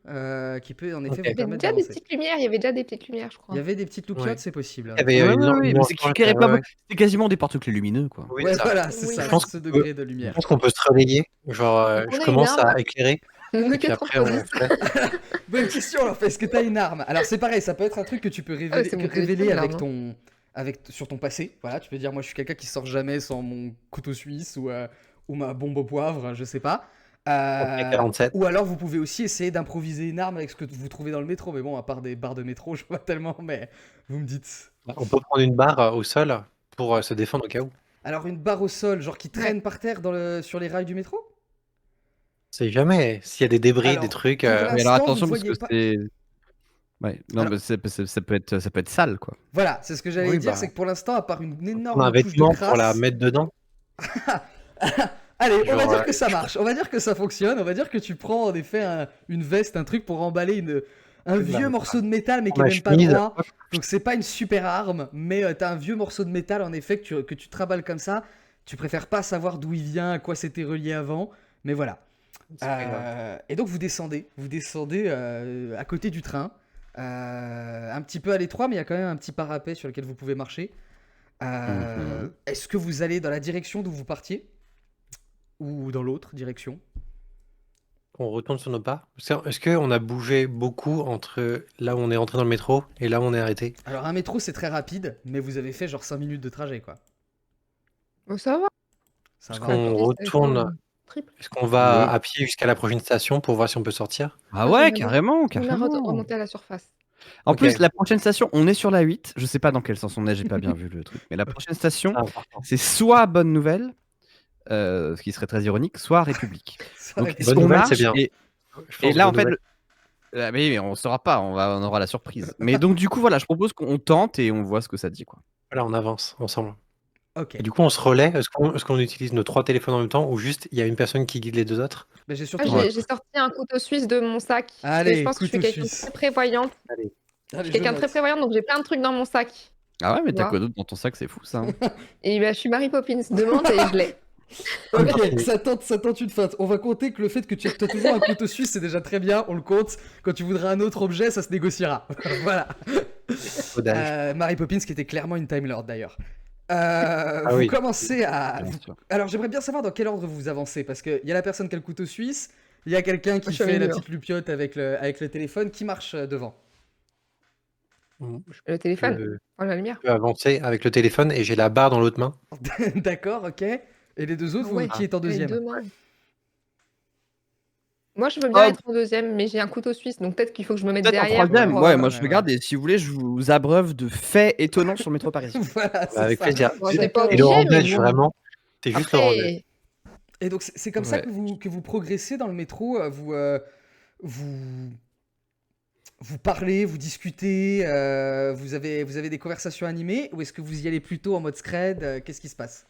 qui peut en effet Ok. vous Il y avait permettre déjà des d'avancer. petites lumières, il y avait déjà des petites lumières, je Il crois. y avait des petites loupiottes, Ouais. c'est possible. Il y avait Ouais, une ouais, lampe- ouais, une mais lampe c'est torche, éclairé pas ouais. beaucoup. C'est quasiment des porte-clés lumineux, quoi. Oui, Ouais, c'est ça. voilà, c'est Oui. ça, Je pense ce qu'on degré de Je lumière. pense qu'on peut se relayer. Genre, Donc, on je a commence une arme. à éclairer Le et puis Nokia après on 3310. laisse. Bonne question, alors, est-ce que t'as une arme? Alors, c'est pareil, ça peut être un truc que tu peux révéler, c'est mon révéler téléphone, avec l'arme, sur ton passé. Voilà, tu peux dire, moi, je suis quelqu'un qui sort jamais sans mon couteau suisse ou ma bombe au poivre, je sais pas. Ok, 47. Ou alors, vous pouvez aussi essayer d'improviser une arme avec ce que vous trouvez dans le métro. Mais bon, à part des barres de métro, je vois pas tellement, mais vous me dites. On peut prendre une barre au sol pour se défendre au cas où. Alors, une barre au sol, genre qui traîne par terre sur les rails du métro? C'est jamais. S'il y a des débris, Alors, des trucs. pour Mais alors l'instant, attention vous parce que voyez pas. c'est. Ouais, non, Alors- mais ça peut être sale, quoi. Voilà, c'est ce que j'allais Oui, dire, bah, c'est que pour l'instant, à part une prendre un énorme couche de vêtement pour la crasse. mettre dedans. Allez, on va Genre, dire que ça marche, on va dire que ça fonctionne, on va dire que tu prends en effet une veste, un truc pour emballer un vieux morceau de métal mais qui est ma même pas chemise. droit. Donc c'est pas une super arme, mais t'as un vieux morceau de métal en effet que tu travailles comme ça. Tu préfères pas savoir d'où il vient, à quoi c'était relié avant, mais voilà. C'est pas grave. Et donc vous descendez à côté du train, un petit peu à l'étroit, mais il y a quand même un petit parapet sur lequel vous pouvez marcher. Est-ce que vous allez dans la direction d'où vous partiez ou dans l'autre direction? qu'on retourne sur nos pas? Est-ce qu'on a bougé beaucoup entre là où on est entré dans le métro et là où on est arrêté? Alors un métro c'est très rapide, mais vous avez fait genre 5 minutes de trajet quoi. Bon, ça va. Ça Est-ce va. qu'on retourne? Triple. Est-ce qu'on va Ouais. à pied jusqu'à la prochaine station pour voir si on peut sortir? Ah Moi, ouais, j'aimerais bien carrément, remonter à la surface. En Ok. plus, la prochaine station, on est sur la 8. Je sais pas dans quel sens on est, j'ai pas bien vu le truc. Mais la prochaine station, C'est important. c'est soit Bonne Nouvelle, ce qui serait très ironique, soit République. Ça Donc, va être- est-ce Bonne qu'on nouvelle, marche c'est bien. et Je Et pense là, en bonne fait, nouvelle. mais on saura pas, on aura la surprise. Mais donc, du coup, voilà, je propose qu'on tente et on voit ce que ça dit, quoi. Voilà, on avance ensemble. Ok. Et du coup, on se relaie. Est-ce qu'on utilise nos 3 téléphones en même temps ou juste il y a une personne qui guide les 2 autres? Bah, j'ai Moi, surtout. Ouais. j'ai sorti un couteau suisse de mon sac. Parce que je Allez, pense que je suis couteau quelqu'un de suisse. très prévoyante. Allez. Je Allez, suis je quelqu'un de très note. prévoyante, donc j'ai plein de trucs dans mon sac. Ah ouais, mais Tu t'as vois. quoi d'autre dans ton sac, c'est fou, ça. Hein. Et bah, je suis Mary Poppins. Demande et je l'ai. Ok, ça tente une feinte. On va compter que le fait que tu as toujours un couteau suisse, c'est déjà très bien. On le compte. Quand tu voudras un autre objet, ça se négociera. Voilà. Codage. Mary Poppins, qui était clairement une Time Lord d'ailleurs. Ah Vous oui. commencez à. Bien sûr. Alors, j'aimerais bien savoir dans quel ordre vous avancez. Parce qu'il y a la personne qui a le couteau suisse. Il y a quelqu'un qui Je suis au fait la milieu. petite lupiote avec le téléphone. Qui marche devant? Le téléphone. Je Oh, la lumière. peux avancer avec le téléphone et j'ai la barre dans l'autre main. D'accord, ok. Et les deux autres, Ouais. qui est en Les deuxième? deux mains. Moi, je veux bien Oh. être en deuxième, mais j'ai un couteau suisse, donc peut-être qu'il faut que je me mette Peut-être en derrière. troisième. pour, Ouais, moi je ouais, regarde et si vous voulez, je vous abreuve de faits étonnants sur le métro parisien. Voilà, c'est Avec ça. plaisir. Bon, c'est pas Et le obligé, mais randage, bon. vraiment. C'est juste le randage. Après, Et donc c'est comme ça Ouais. que vous progressez dans le métro, vous parlez, vous discutez, vous avez des conversations animées, ou est-ce que vous y allez plutôt en mode scred, qu'est-ce qui se passe?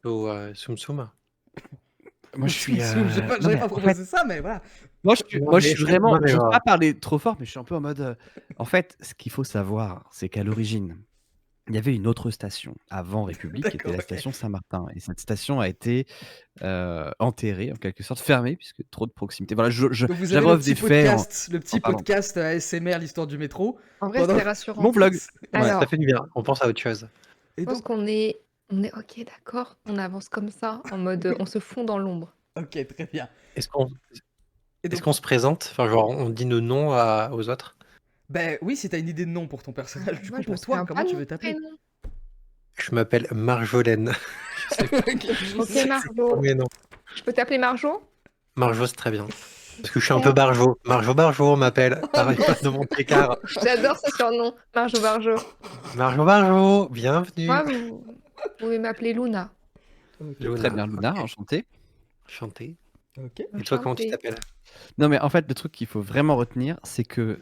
Au Soum Soum. Moi je suis. J'avais non, pas mais en proposé fait, ça, mais voilà. moi je Non, mais suis je- vraiment. non, mais Je veux voilà. pas parler trop fort, mais je suis un peu en mode. En fait, ce qu'il faut savoir, c'est qu'à l'origine, il y avait une autre station avant République qui était D'accord, la ok. station Saint-Martin. Et cette station a été enterrée, en quelque sorte, fermée, puisque trop de proximité. Voilà, Donc vous avez le j'abreuve petit des faits en. parlant. podcast ASMR, l'histoire du métro. en vrai, Pendant- c'est rassurant. Mon vlog. Ouais. Alors, Ça fait du bien. On pense à autre chose. Et je pense donc, qu'on est ok, d'accord. On avance comme ça, en mode on se fond dans l'ombre. ok, très bien. Est-ce qu'on Et est-ce donc, qu'on se présente? Enfin, genre, on dit nos noms aux autres? ben oui, si t'as une idée de nom pour ton personnage, du Moi, coup, je me pour toi, souviens comment pas tu de veux mon t'appeler? prénom. Je m'appelle Marjolaine. Ok, Marjo. Mais non. Je peux t'appeler Marjo? Marjo, c'est très bien. Parce que je suis un peu barjo. Marjo, on m'appelle. Arrête pas de mon écart. J'adore ce surnom, Marjo Barjo. Marjo, bienvenue. Moi, vous pouvez m'appeler Luna. Luna. Très bien, Luna, enchanté. Enchanté. Ok. Et toi, comment tu Enchantée. t'appelles? Non, mais en fait, le truc qu'il faut vraiment retenir, c'est que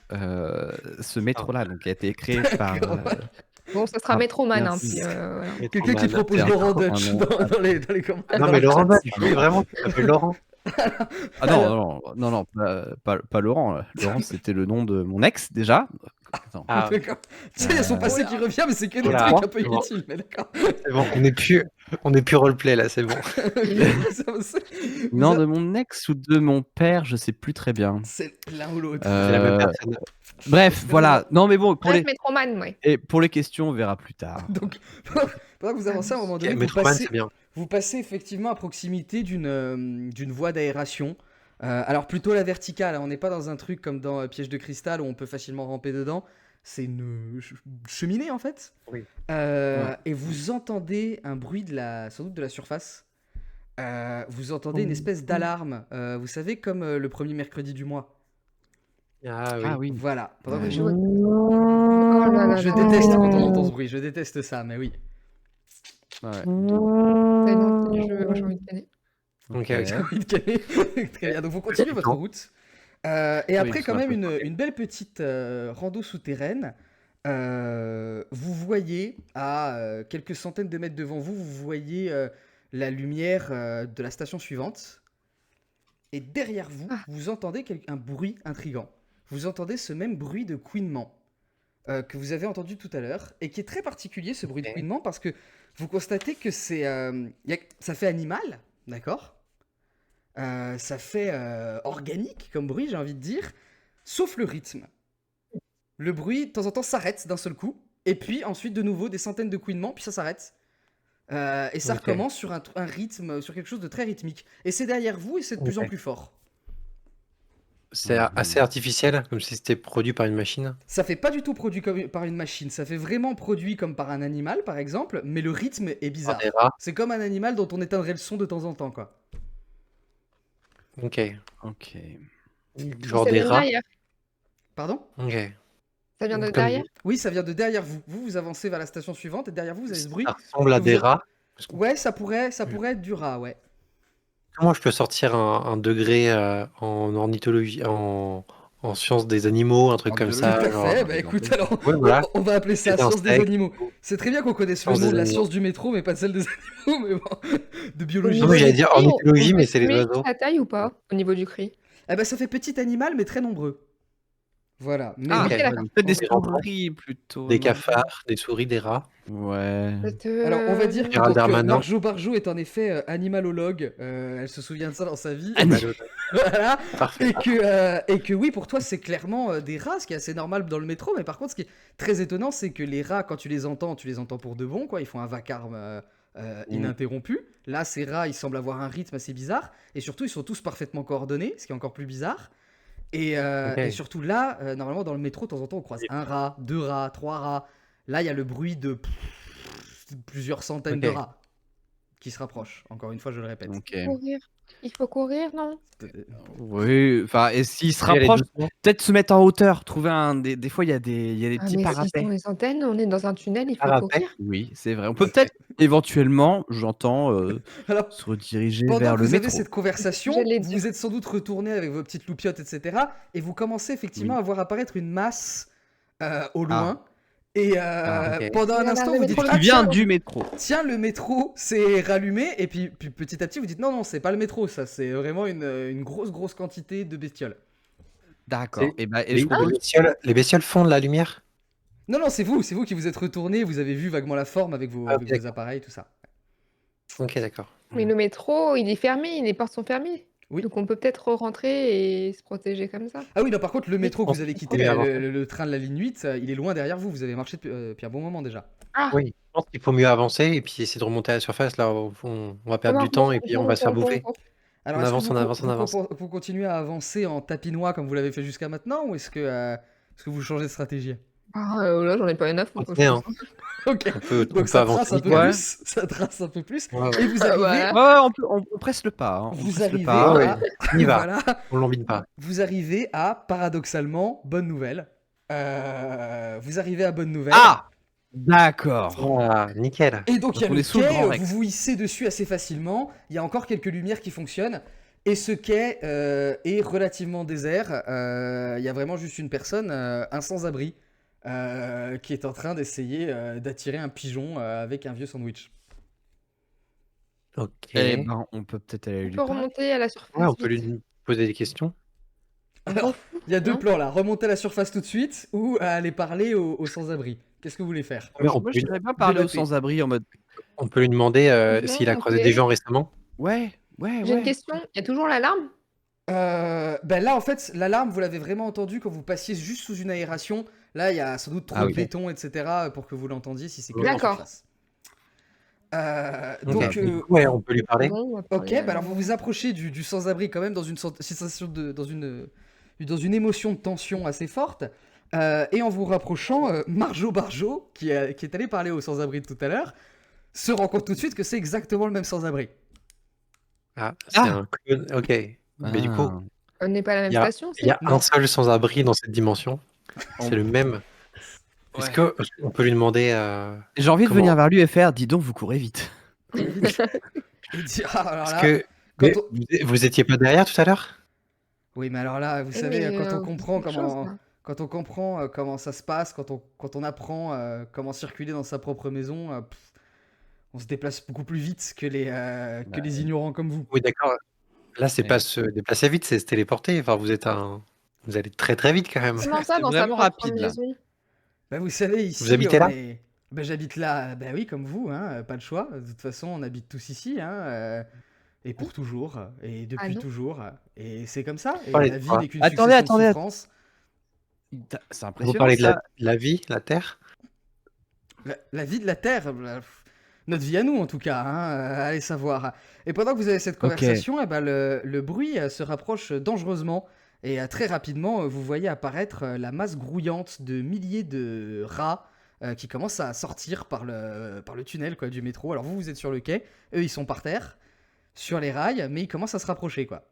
ce métro-là, donc, qui a été créé par. Bon, ça sera Ah, Metroman, hein, merci. puis voilà. Quelqu'un qui propose C'est Laurent un Dutch nom. dans les commentaires. Non, mais Laurent, tu voulais vraiment tu t'appelles Laurent? Ah non, pas Laurent. Laurent, c'était le nom de mon ex, déjà. Attends. Ah, D'accord. Tu sais, il y a son passé qui revient, mais c'est que des Voilà. trucs un peu C'est bon. inutiles, mais d'accord. c'est bon. On n'est plus roleplay là, c'est bon. Non, de mon ex ou de mon père, je sais plus très bien. C'est l'un ou l'autre. C'est la même personne. Bref, voilà. Non, mais bon, Bref, Metroman, ouais. pour les questions, on verra plus tard. Donc, pendant que vous avancez, à un moment donné, Metroman, c'est bien. vous passez effectivement à proximité d'une voie d'aération. Alors plutôt la verticale, hein, on n'est pas dans un truc comme dans Piège de cristal où on peut facilement ramper dedans. C'est une cheminée en fait. Oui. Et vous entendez un bruit sans doute de la surface. Vous entendez une espèce d'alarme. Vous savez, comme le premier mercredi du mois. Ah oui. Ah oui. Voilà. Pendant que Ouais. je Oh là là je là. déteste quand on entend ce bruit. Je déteste ça, mais oui. Ouais. Allez, non, moi, j'ai envie de gagner. Ok, J'ai envie de caler. Très bien. Donc vous continuez votre route. Et Oui, après, parce quand qu'on a même, un peu une belle petite rando souterraine. Vous voyez, à quelques centaines de mètres devant vous, vous voyez la lumière de la station suivante. Et derrière vous, vous entendez un bruit intrigant. Vous entendez ce même bruit de couinement que vous avez entendu tout à l'heure et qui est très particulier, ce bruit de couinement, parce que vous constatez que ça fait animal, d'accord? Ça fait organique comme bruit, j'ai envie de dire, sauf le rythme. Le bruit, de temps en temps, s'arrête d'un seul coup, et puis ensuite, de nouveau, des centaines de couinements, puis ça s'arrête. Et ça Ok. recommence sur un rythme, sur quelque chose de très rythmique. Et c'est derrière vous et c'est de plus en Ok. plus fort. C'est assez artificiel, comme si c'était produit par une machine. Ça fait pas du tout produit par une machine, ça fait vraiment produit comme par un animal par exemple, mais le rythme est Par bizarre. des rats. C'est comme un animal dont on éteindrait le son de temps en temps, quoi. Ok. Ok. Genre Ça des vient de rats. derrière. Pardon? Ok. Ça vient de Comme derrière. Oui, ça vient de derrière vous. Vous avancez vers la station suivante et derrière vous, vous avez ce bruit. Ça ressemble à Vous des êtes- rats. Ouais, ça pourrait être du rat, ouais. Comment je peux sortir un degré en ornithologie, en sciences des animaux, un truc En comme Tout biologie, ça, à genre fait, par bah exemple. écoute, alors Ouais, voilà. on va appeler ça Des science des insectes. animaux. C'est très bien qu'on connaisse le Science nom des de la animaux. science du métro, mais pas celle des animaux, mais bon, de Au biologie. Non, niveau mais j'allais du dire cri, ornithologie, on mais peut c'est les estimer oiseaux. sa taille ou pas au niveau du cri? Eh ben ça fait petit animal, mais très nombreux. Voilà, mais Ah, oui. Ok, ouais, d'accord. donc peut-être des Des enfants. souris plutôt. Des non cafards, des souris, des rats. Ouais. Alors, on va dire que Gérald donc, Darmanin. Marjo Barjo est en effet animalologue. Elle se souvient de ça dans sa vie. Animalologue. Voilà. Parfait. Et que oui, pour toi, c'est clairement des rats, ce qui est assez normal dans le métro. Mais par contre, ce qui est très étonnant, c'est que les rats, quand tu les entends pour de bon, quoi. Ils font un vacarme ininterrompu. Là, ces rats, ils semblent avoir un rythme assez bizarre. Et surtout, ils sont tous parfaitement coordonnés, ce qui est encore plus bizarre. Ok. Et surtout là, normalement, dans le métro, de temps en temps, on croise un rat, deux rats, trois rats. Là, il y a le bruit de plusieurs centaines de Ok. rats qui se rapprochent. Encore une fois, je le répète. Ok. Courir. Il faut courir, non? Oui, enfin, et s'ils se Faut y aller rapprochent, doucement. peut-être se mettre en hauteur, trouver un. Des fois, il y a des Ah, petits mais s'ils parapets. sont des centaines, on est dans un tunnel, il faut Parapet. courir. Oui, c'est vrai. On peut Ok. peut-être éventuellement, j'entends, Alors, se rediriger pendant vers que le vous avez métro. cette conversation, J'allais vous dire. vous êtes sans doute retourné avec vos petites loupiottes, etc. Et vous commencez effectivement Oui. à voir apparaître une masse au Ah. loin. Et ok. pendant un Regarde, instant, le vous dites métro, ah, Qui vient tiens, du métro. tiens, le métro s'est rallumé. Et puis petit à petit, vous dites non, non, c'est pas le métro, ça, c'est vraiment une grosse quantité de bestioles. D'accord. C'est- Et ben, et Les, je propose. les bestioles font de la lumière? Non, non, c'est vous qui vous êtes retourné, vous avez vu vaguement la forme avec Ah, ok, vos d'accord. appareils, tout ça. Ok, d'accord. Mais le métro, il est fermé, les portes sont fermées. Oui. Donc on peut peut-être rentrer et se protéger comme ça. Ah oui, non, par contre, le métro que vous avez quitté, Oui, avant. le train de la ligne 8, il est loin derrière vous, vous avez marché depuis un bon moment déjà. Ah, Oui, je pense qu'il faut mieux avancer et puis essayer de remonter à la surface. Là, on va perdre du temps et puis on va se faire bouffer. Alors, On est-ce que avance, on avance, on avance. vous continuez à avancer en tapinois comme vous l'avez fait jusqu'à maintenant, ou est-ce que vous changez de stratégie? Ah, là, j'en ai pas une à foutre, Continuez, je hein. pense. Ok, On peut donc ça avancer trace un peu vite. Ouais. plus, ça trace un peu plus, Ouais, et vous Ah, arrivez, voilà. Ouais, on presse le pas. Hein. On vous presse le arrivez pas. Ouais, à, on y va. voilà, On l'embine pas. vous arrivez à, paradoxalement, bonne nouvelle. Vous arrivez à bonne nouvelle. Ah, d'accord. Ah, nickel. Et donc il y a Donc on le est sous le quai, Grand Rex. vous vous hissez dessus assez facilement, il y a encore quelques lumières qui fonctionnent, et ce quai est relativement désert, il y a vraiment juste une personne, un sans-abri, qui est en train d'essayer d'attirer un pigeon avec un vieux sandwich. Ok. Eh ben, on peut peut-être aller On lui peut parler. remonter à la surface. Ouais, on peut vite. lui poser des questions. Alors, il y a deux non plans là, remonter à la surface tout de suite, ou aller parler aux sans-abri. Qu'est-ce que vous voulez faire? Ouais, on Moi, peut, je voudrais bien parler aux débattre. sans-abri en mode. on peut lui demander Non, s'il a on croisé peut y des aller. gens récemment. Ouais. J'ai une question, il y a toujours l'alarme? Ben là, en fait, l'alarme, vous l'avez vraiment entendu quand vous passiez juste sous une aération. Là, il y a sans doute trop Ah de oui. béton, etc. pour que vous l'entendiez si c'est que en D'accord. surface. Ok. Donc, Ouais, on peut lui parler. Bon, on va ok, parler, bah alors vous vous approchez du sans-abri quand même dans une sensation dans une émotion de tension assez forte. Et en vous rapprochant, Marjo Barjo, qui est allé parler au sans-abri tout à l'heure, se rend compte tout de suite que c'est exactement le même sans-abri. Ah, c'est Ah. un clone. Ok. Mais du coup, On n'est pas à la même il y a- station, il y a Non. un seul sans-abri dans cette dimension. On- C'est le même. Est-ce Ouais. qu'on peut lui demander J'ai envie de Comment- venir vers lui et faire. Dis donc, vous courez vite. Il dit, ah, alors Est-ce là, que quand mais on- vous étiez pas derrière tout à l'heure? Oui, mais alors là, vous Eh, savez, mais, quand on on comprend fait quelque chose, comment, là. quand on comprend comment ça se passe, quand on apprend comment circuler dans sa propre maison, on se déplace beaucoup plus vite que les ignorants comme vous. Oui, d'accord. Là, c'est Ouais. pas se déplacer vite, c'est se téléporter. Enfin, vous allez très très vite quand même. Comment ça, C'est dans sa vraiment propre rapide, là. maison? Bah, vous savez, ici, Vous habitez on là est- Bah, j'habite là, bah oui, comme vous, hein, pas le choix. De toute façon, on habite tous ici, hein, et pour toujours, et depuis non. toujours. Et c'est comme ça. Et Parlez la de vie quoi n'est qu'une Attendez, succession de attendez. souffrances. C'est Vous impressionnant. parlez de ça. la vie, la Terre? La vie de la Terre, Notre vie à nous, en tout cas, hein, allez savoir. Et pendant que vous avez cette Ok. conversation, eh ben, le bruit se rapproche dangereusement. Et très rapidement, vous voyez apparaître la masse grouillante de milliers de rats qui commencent à sortir par le tunnel quoi, du métro. Alors vous, vous êtes sur le quai, eux, ils sont par terre, sur les rails, mais ils commencent à se rapprocher, quoi.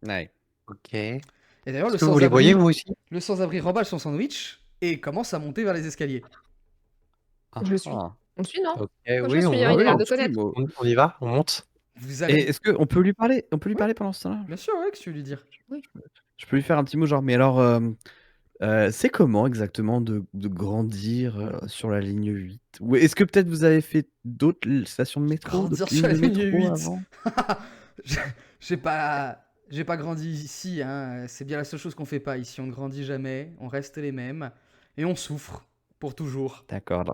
Ouais. Ok. Et d'ailleurs, Est-ce que vous les voyez, vous aussi? le sans-abri remballe son sandwich et commence à monter vers les escaliers. Je le suis. Ah. On le suit, non? Ok, Moi, je oui, le suis, hein, Ah il oui, a l'air on de suit, connaître. moi. on y va, on monte. Vous Et allez... est-ce qu'on peut lui parler? On peut lui Oui. parler pendant ce temps-là? Bien sûr, ouais, que tu veux lui dire. Je peux lui faire un petit mot genre, mais alors, c'est comment exactement de grandir sur la ligne 8? Ou est-ce que peut-être vous avez fait d'autres stations de métro, Grandir d'autres sur la lignes de ligne métro 8. avant? J'ai j'ai pas... J'ai pas grandi ici, hein. C'est bien la seule chose qu'on fait pas ici. On ne grandit jamais, on reste les mêmes et on souffre pour toujours. D'accord,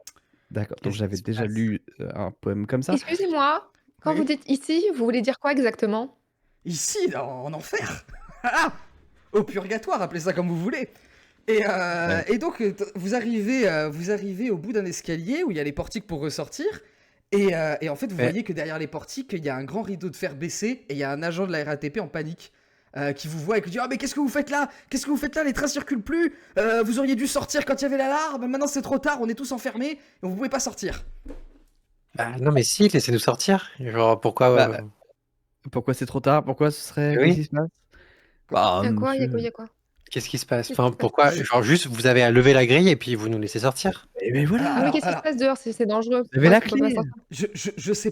d'accord. Donc Qu'est-ce qui j'avais se déjà passe? lu un poème comme ça. Excusez-moi, quand vous Oui. dites ici, vous voulez dire quoi exactement? Ici, en enfer. Ah, au purgatoire, appelez ça comme vous voulez. Ouais. Et donc, vous arrivez au bout d'un escalier où il y a les portiques pour ressortir. Et en fait, vous Ouais. voyez que derrière les portiques, il y a un grand rideau de fer baissé et il y a un agent de la RATP en panique qui vous voit et qui dit: Ah, mais qu'est-ce que vous faites là? Qu'est-ce que vous faites là? Les trains circulent plus. Vous auriez dû sortir quand il y avait l'alarme. Maintenant, c'est trop tard. On est tous enfermés et vous pouvez pas sortir. Bah, non, mais si, laissez-nous sortir. Genre, pourquoi Bah, pourquoi c'est trop tard? Pourquoi ce serait... oui. Qu'est-ce qui se passe? Bah, Il y a quoi? Il y a quoi? Il monsieur. y a quoi? Qu'est-ce qui se passe? Qu'est-ce qui Enfin, se passe? pourquoi? Genre, juste, vous avez à lever la grille et puis vous nous laissez sortir. Mais voilà. Ah, mais qu'est-ce qui se Alors, passe dehors? C'est dangereux. Vous avez la Pourquoi on peut pas clé. sortir? je sais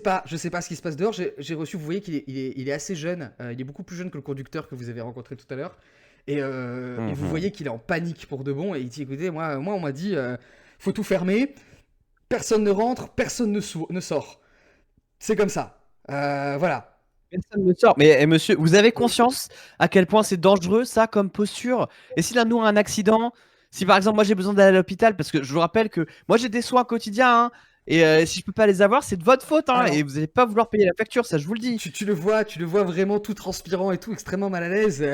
pas ce qui se passe dehors. J'ai reçu, vous voyez qu'il est, il est assez jeune. Il est beaucoup plus jeune que le conducteur que vous avez rencontré tout à l'heure. Et vous Mhm. voyez qu'il est en panique pour de bon. Et il dit: Écoutez, moi on m'a dit, faut tout fermer. Personne ne rentre, personne ne sort. C'est comme ça. Voilà. Personne ne sort. Mais monsieur, vous avez conscience à quel point c'est dangereux ça comme posture? Et si l'un de nous a un accident, si par exemple moi j'ai besoin d'aller à l'hôpital, parce que je vous rappelle que moi j'ai des soins quotidiens, hein, et si je peux pas les avoir, c'est de votre faute, hein, Alors- et vous n'allez pas vouloir payer la facture, ça je vous le dis. Tu le vois vraiment tout transpirant et tout, extrêmement mal à l'aise.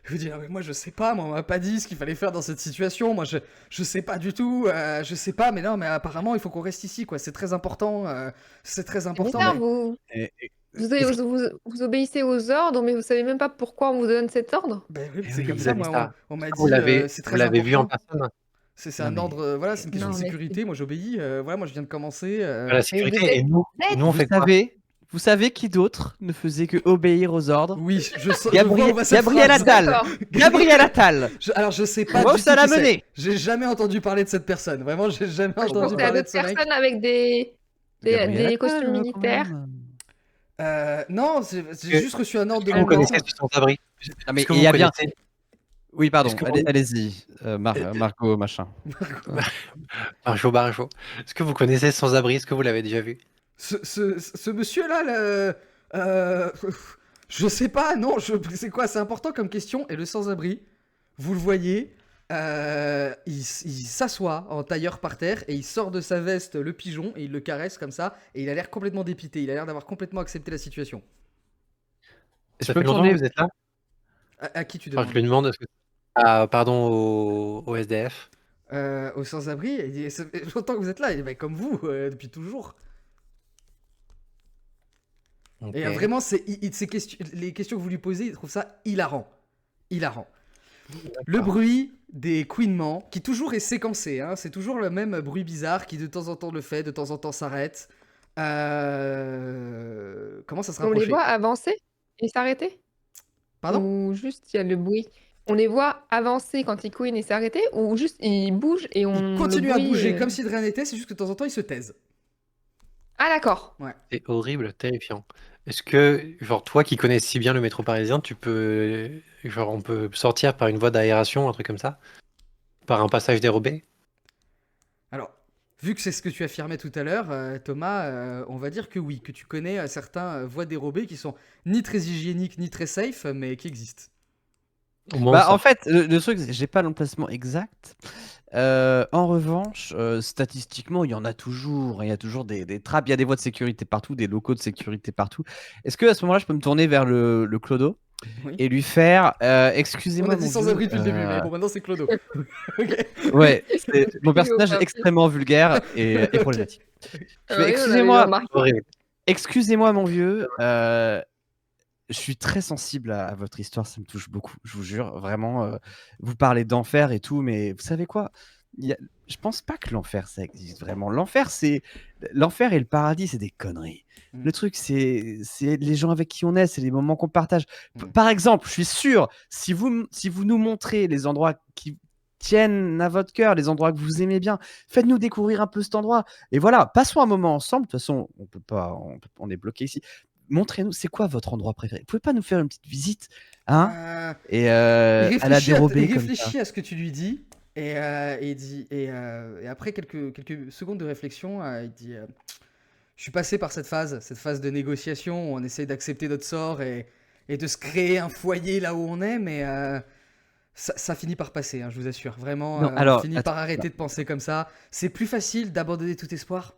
Je vous dis: Ah, mais moi je sais pas, moi on m'a pas dit ce qu'il fallait faire dans cette situation. Moi je sais pas du tout, je sais pas, mais non, mais apparemment il faut qu'on reste ici, quoi. C'est très important. C'est très C'est important. bizarre, mais- vous obéissez aux ordres, mais vous savez même pas pourquoi on vous donne cet ordre? Ben oui, Eh c'est oui, comme vous ça, avez moi, ça. on m'a dit, Vous l'avez c'est vous très l'avez vu en important. personne. C'est Non, un mais- ordre, voilà, c'est une question Non, de mais sécurité. Moi, j'obéis. Voilà, moi, je viens de commencer. La sécurité. Et nous on Vous fait quoi? vous savez qui d'autre ne faisait que obéir aux ordres? Oui, je vois où va cette Gabriel phrase. Attal. D'accord. Gabriel Attal. Alors, je sais pas Où du ça tout l'a qui c'est. mené? J'ai jamais entendu parler de cette personne. Vraiment, j'ai jamais Je entendu pensais à parler de d'autres ce mec. personnes avec des Gabriel Attal, costumes quand militaires. même. Non, j'ai juste reçu un ordre de Est-ce que vous mon connaissez patron. ce sans-abri? Ah, mais Est-ce que il vous y a bien. connaissez Oui, pardon, Est-ce que allez- vous- allez-y, Marco, machin. Barjo? Est-ce que vous connaissez ce sans-abri? Est-ce que vous l'avez déjà vu? Ce monsieur-là, je sais pas, non, c'est quoi? C'est important comme question. Et le sans-abri, vous le voyez, il s'assoit en tailleur par terre et il sort de sa veste le pigeon et il le caresse comme ça. Et il a l'air complètement dépité. Il a l'air d'avoir complètement accepté la situation. Je Ça peux fait me longtemps tourner- que vous êtes là? À qui tu Enfin, demandes? je lui demande. Ah, pardon, au SDF. Au sans-abri, il dit: Ça fait longtemps que vous êtes là. Il dit: Bah, comme vous, depuis toujours. Ok. Et vraiment, les questions que vous lui posez, il trouve ça hilarant. Hilarant. Le bruit des couinements, qui toujours est séquencé, hein, c'est toujours le même bruit bizarre qui de temps en temps le fait, de temps en temps s'arrête. Comment ça se On les rapprocher? voit avancer et s'arrêter? Pardon? Ou juste il y a le bruit? On les voit avancer quand ils couinent et s'arrêter? Ou juste ils bougent et on Ils continuent à le bruit, bouger comme si de rien n'était, c'est juste que de temps en temps ils se taisent. Ah d'accord. C'est horrible, terrifiant. Est-ce que, genre, toi qui connais si bien le métro parisien, tu peux. Genre, on peut sortir par une voie d'aération, un truc comme ça? Par un passage dérobé? Alors, vu que c'est ce que tu affirmais tout à l'heure, Thomas, on va dire que oui, que tu connais certains voies dérobées qui sont ni très hygiéniques ni très safe, mais qui existent. Au moins, Bah, ça- en fait, le truc, c'est que j'ai pas l'emplacement exact. En revanche, statistiquement, il y en a toujours. Il y a toujours des trappes, il y a des voies de sécurité partout, des locaux de sécurité partout. Est-ce que à ce moment-là, je peux me tourner vers le clodo Oui. et lui faire On excusez-moi a dit mon sans vieux, abri depuis le début, mais bon, maintenant c'est Clodo. Ok. ouais, mon personnage est Merci. extrêmement vulgaire et Ok. problématique. Je Ah fais oui, on avait excusez-moi, remarqué. Horrible. excusez-moi mon vieux, je suis très sensible à votre histoire, ça me touche beaucoup, je vous jure, vraiment. Vous parlez d'enfer et tout, mais vous savez quoi? Je pense pas que l'enfer, ça existe vraiment. L'enfer et le paradis, c'est des conneries. Mm. Le truc, c'est les gens avec qui on est, c'est les moments qu'on partage. Mm. Par exemple, je suis sûr, si vous nous montrez les endroits qui tiennent à votre cœur, les endroits que vous aimez bien, faites-nous découvrir un peu cet endroit. Et voilà, passons un moment ensemble. De toute façon, on est bloqué ici. Montrez-nous, c'est quoi votre endroit préféré? Vous pouvez pas nous faire une petite visite, hein? Et à la dérobée Il comme ça. réfléchit à ce que tu lui dis et après quelques secondes de réflexion, il dit je suis passé par cette phase de négociation où on essaye d'accepter notre sort et de se créer un foyer là où on est, mais ça finit par passer, hein, je vous assure. Vraiment, Non, on alors, finit par arrêter de penser comme ça. C'est plus facile d'abandonner tout espoir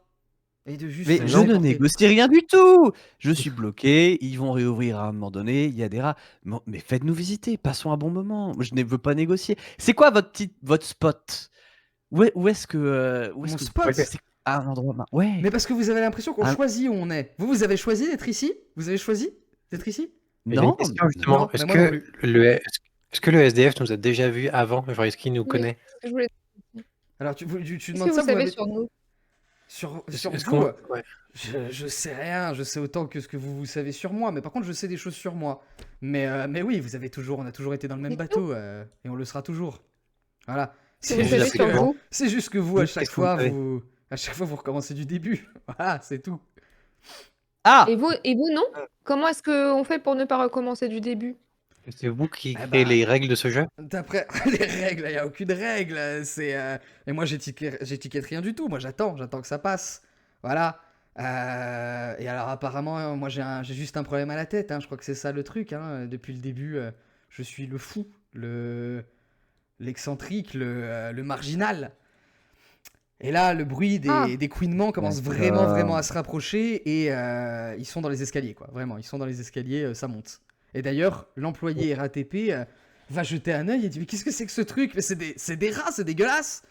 et de juste Mais se je ne laisser porter. négocie rien du tout. Je suis bloqué. Ils vont réouvrir à un moment donné. Il y a des rats. Mais faites-nous visiter. Passons un bon moment. Je ne veux pas négocier. C'est quoi votre spot? Où est-ce que Mon spot? c'est un endroit ouais. Mais parce que vous avez l'impression qu'on Ah. choisit où on est. Vous avez choisi d'être ici? Vous avez choisi d'être ici? Mais j'ai une Non. question justement. Non, mais moi non plus. Est-ce que le SDF nous a déjà vu avant? Genre, est-ce qu'il nous Oui, connaît? c'est ce que je voulais. Alors tu Qu'est-ce demandes que ça, vous vous savez m'avez... sur nous? Sur Est-ce vous, qu'on- ouais. je sais rien, je sais autant que ce que vous savez sur moi, mais par contre je sais des choses sur moi. Mais oui, on a toujours été dans le même Dites-nous. bateau, et on le sera toujours. Voilà. Ce que vous juste savez après sur que- vous? C'est juste que vous, à Oui, chaque qu'est-ce que vous fois, savez vous recommencez du début. Voilà, c'est tout. Ah. Et vous non? Comment est-ce qu'on fait pour ne pas recommencer du début? C'est vous qui Ah créez bah. les règles de ce jeu? D'après les règles, il n'y a aucune règle. Et moi, j'étiquette rien du tout. Moi, j'attends que ça passe. Voilà. Et alors, apparemment, moi, j'ai juste un problème à la tête, hein. Je crois que c'est ça le truc, hein. Depuis le début, je suis le fou, l'excentrique, le marginal. Et là, le bruit des couinements commence D'accord. vraiment à se rapprocher et ils sont dans les escaliers, quoi. Vraiment, ils sont dans les escaliers, ça monte. Et d'ailleurs, l'employé RATP va jeter un œil et dit mais qu'est-ce que c'est que ce truc? Mais c'est des rats, c'est dégueulasse.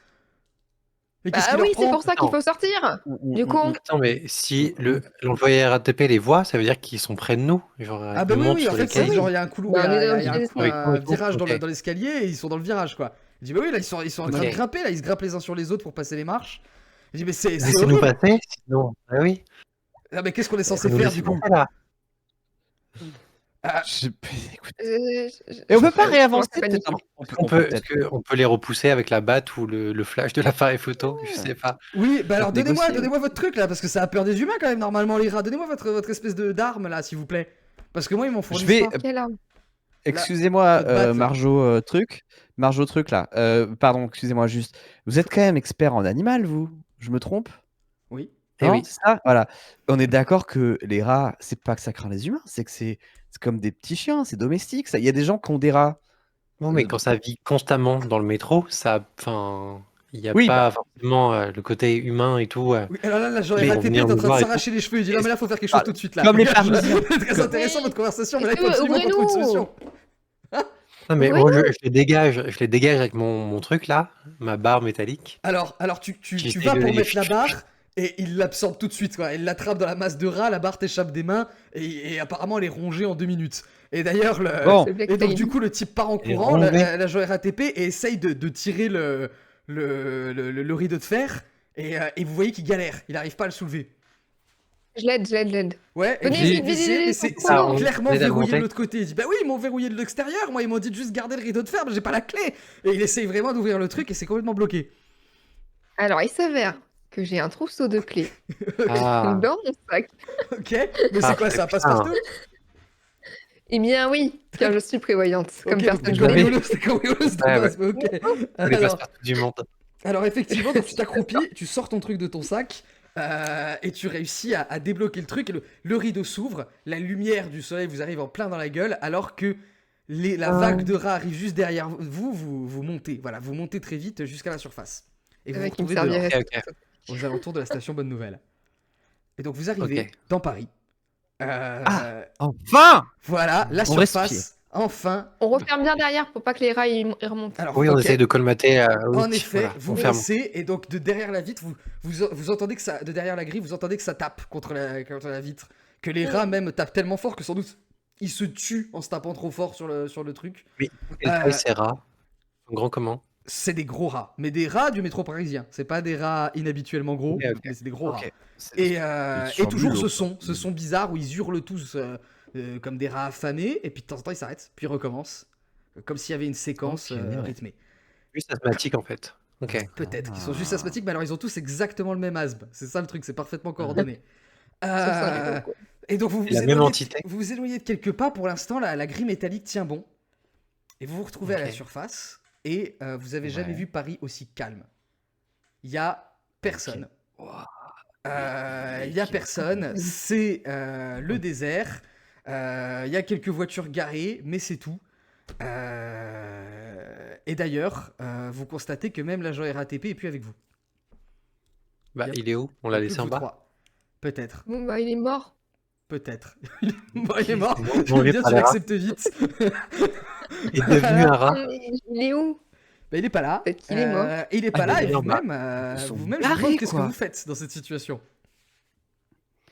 Mais qu'est-ce Bah qui leur oui, c'est prend? pour ça qu'il faut sortir. Du coup, Attends, mais si l'employé RATP les voit, ça veut dire qu'ils sont près de nous. Genre, Ah ils bah oui, montent oui, sur en les fait, c'est cailles. genre il y a un couloir, Bah, il y a, on est il y a dans le un, pied. virage Ok. dans l'escalier et ils sont dans le virage, quoi. Il dit bah oui, là ils sont en train de Ok. grimper, là ils se grimpent les uns sur les autres pour passer les marches. Il dit mais c'est Laissez-nous horrible. passer, sinon. Ah oui. Ah, mais qu'est-ce qu'on est censé Nous faire laissez du coup? passer, là. Écoute. euh, Et on peut pas je réavancer commence à peut-être paniquer. On peut les repousser avec la batte ou le flash de l'appareil photo? Je sais pas. Oui, bah alors Négocier. donnez-moi votre truc là, parce que ça a peur des humains quand même normalement les rats. Donnez-moi votre espèce d'arme là, s'il vous plaît. Parce que moi ils m'en fournissent vais- pas. Quelle arme? Excusez-moi, votre batte. Marjo truc là. Pardon, excusez-moi juste. Vous êtes quand même expert en animal, vous? Je me trompe? Oui. Eh Non, oui. c'est ça, voilà. On est d'accord que les rats, c'est pas que ça craint les humains, c'est que c'est comme des petits chiens, c'est domestique. Ça. Il y a des gens qui ont des rats. Bon, mais quand ça vit constamment dans le métro, enfin, il n'y a Oui, pas forcément le côté humain et tout. Oui, alors là, j'aurais Mais ils vont RATP, t'es venir en nous train de voir et s'arracher les cheveux. Il dit non, mais là, faut faire quelque chose tout de suite là. Comme les Regarde, Parisiens. Très intéressant votre conversation, mais là, il faut Est-ce que- absolument qu'on trouve une ouvrez-nous. solution. Non, mais Oui, moi, je les dégage avec mon truc là, ma barre métallique. Alors tu J'essaie vas de pour les- mettre la barre et il l'absorbe tout de suite, quoi. Il l'attrape dans la masse de rats, la barre t'échappe des mains et apparemment elle est rongée en 2 minutes. Et d'ailleurs, Bon. C'est Black et donc Time. du coup, le type part en Elle est courant, rongée. l'agent RATP, et essaye de tirer le rideau de fer. Et vous voyez qu'il galère, il arrive pas à le soulever. Je l'aide. Ouais, et Venez, puis- vite, mais vite, c'est- vite, c'est vite, c'est vite. clairement On aide à verrouillé de monter. l'autre côté. Il dit bah oui, ils m'ont verrouillé de l'extérieur, moi ils m'ont dit de juste garder le rideau de fer, mais j'ai pas la clé. Et il essaye vraiment d'ouvrir le truc et c'est complètement bloqué. Alors, il s'avère que j'ai un trousseau de clés Ah, dans mon sac. Ok, mais c'est Ah, quoi ça, passe putain. partout? Eh bien oui, car je suis prévoyante, comme Ok, personne donc ne l'est. c'était cambrioleuse de Ouais, base, mais ok. tous les passe-partout du monde. Alors effectivement, donc tu t'accroupis, tu sors ton truc de ton sac et tu réussis à débloquer le truc et le rideau s'ouvre, la lumière du soleil vous arrive en plein dans la gueule alors que la vague de rats arrive juste derrière vous montez, voilà, vous montez très vite jusqu'à la surface. Et vous vous Avec une retrouvez dehors, serviette. Ok. aux alentours de la station Bonne Nouvelle. Et donc vous arrivez Ok. dans Paris. Enfin! Voilà, la On surface. respire. enfin, On referme bien derrière pour pas que les rats ils remontent. alors, Oui, on ok. essaye de colmater. Oui, En effet, voilà, vous on ferme. passez et donc de derrière la vitre, vous entendez que ça, de derrière la grille, vous entendez que ça tape contre la vitre, que les rats même tapent tellement fort que sans doute ils se tuent en se tapant trop fort sur le truc. Mais quelle Euh, taille ces rats? Grand comment? C'est des gros rats, mais des rats du métro parisien. C'est pas des rats inhabituellement gros, Ok, ok. mais c'est des gros rats. Ok. C'est- Et, sur et toujours mulot, ce quoi. son bizarre où ils hurlent tous comme des rats affamés, et puis de temps en temps ils s'arrêtent, puis ils recommencent, comme s'il y avait une séquence Ok. rythmée. Juste asthmatique en fait. Ok. Peut-être qu'ils sont juste Ah. asthmatiques, mais alors ils ont tous exactement le même asthme. C'est ça le truc, c'est parfaitement coordonné. Ils sont cinglés, quoi. Et donc C'est la même entité. vous vous éloignez de quelques pas. Pour l'instant, la grille métallique tient bon. Et vous vous retrouvez à la Ok. surface. Et vous avez jamais Ouais. vu Paris aussi calme. Il y a personne. Il y a personne. C'est le désert. Il y a quelques voitures garées, mais c'est tout. Et d'ailleurs, vous constatez que même l'agent RATP est plus avec vous. Bah, Yep. il est où? On l'a Il y a laissé plus en que vous bas? trois. Peut-être. Bon, bah, il est mort. Peut-être. Bon, il est mort. Bon, J'aime j'ai bien, pas tu l'air. l'acceptes vite. Il est devenu un rat. Il est où? Bah, il est pas là. Peut-être qu'il est mort. Il est pas Ah, là il est et en bas. vous-même, Ils sont vous-même, je vous barrés, demande qu'est-ce que quoi. vous faites dans cette situation.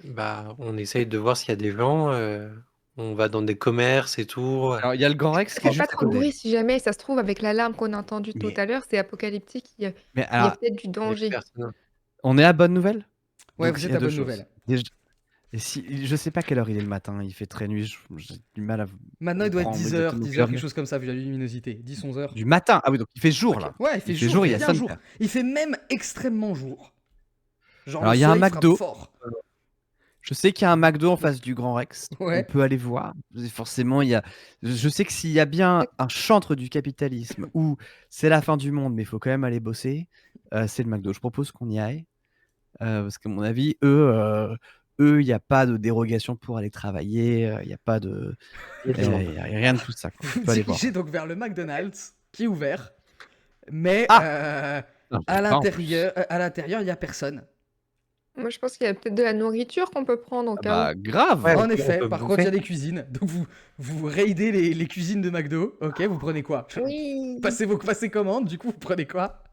Bah, on essaye de voir s'il y a des gens. On va dans des commerces et tout. Alors, il y a le Grand Rex qui est Faites pas juste à trop de côté. bruit si jamais, ça se trouve, avec l'alarme qu'on a entendue tout Mais- à l'heure, c'est apocalyptique. Mais Il y a alors, peut-être du Il y a danger. personne. on est à bonne nouvelle? Ouais, Donc, vous il y êtes a à deux bonne choses. nouvelle. Déjà- Et si, je sais pas quelle heure il est le matin, il fait très nuit, j'ai du mal à Maintenant, il doit être comprendre 10h, exactement 10h, quelle heure. quelque chose comme ça, vu la luminosité. 10, 11h. Du matin. Ah oui, donc il fait jour Ok. là. Ouais, il fait jour, jour, il il y fait a bien sun. jour. Il fait même extrêmement jour. Genre, Alors, le il y a un soleil frappe McDo. fort. Je sais qu'il y a un McDo en face du Grand Rex. Ouais. On peut aller voir. Forcément, il y a. Je sais que s'il y a bien un chantre du capitalisme où c'est la fin du monde, mais il faut quand même aller bosser, c'est le McDo. Je propose qu'on y aille. Parce qu'à mon avis, eux, il n'y a pas de dérogation pour aller travailler. Il n'y a pas de. Il y a du monde. Il y a rien de tout ça, quoi. Vous On peut aller voir. dirigez donc vers le McDonald's, qui est ouvert. Mais Non, à pas en l'intérieur, il n'y a personne. Moi, je pense qu'il y a peut-être de la nourriture qu'on peut prendre au Ah cas bah, grave. Ouais. En on effet, peut par bouffer. contre, il y a des cuisines. Donc, vous raidez les cuisines de McDo. Ok, vous prenez quoi? où. Oui. Passez commandes, du coup, vous prenez quoi?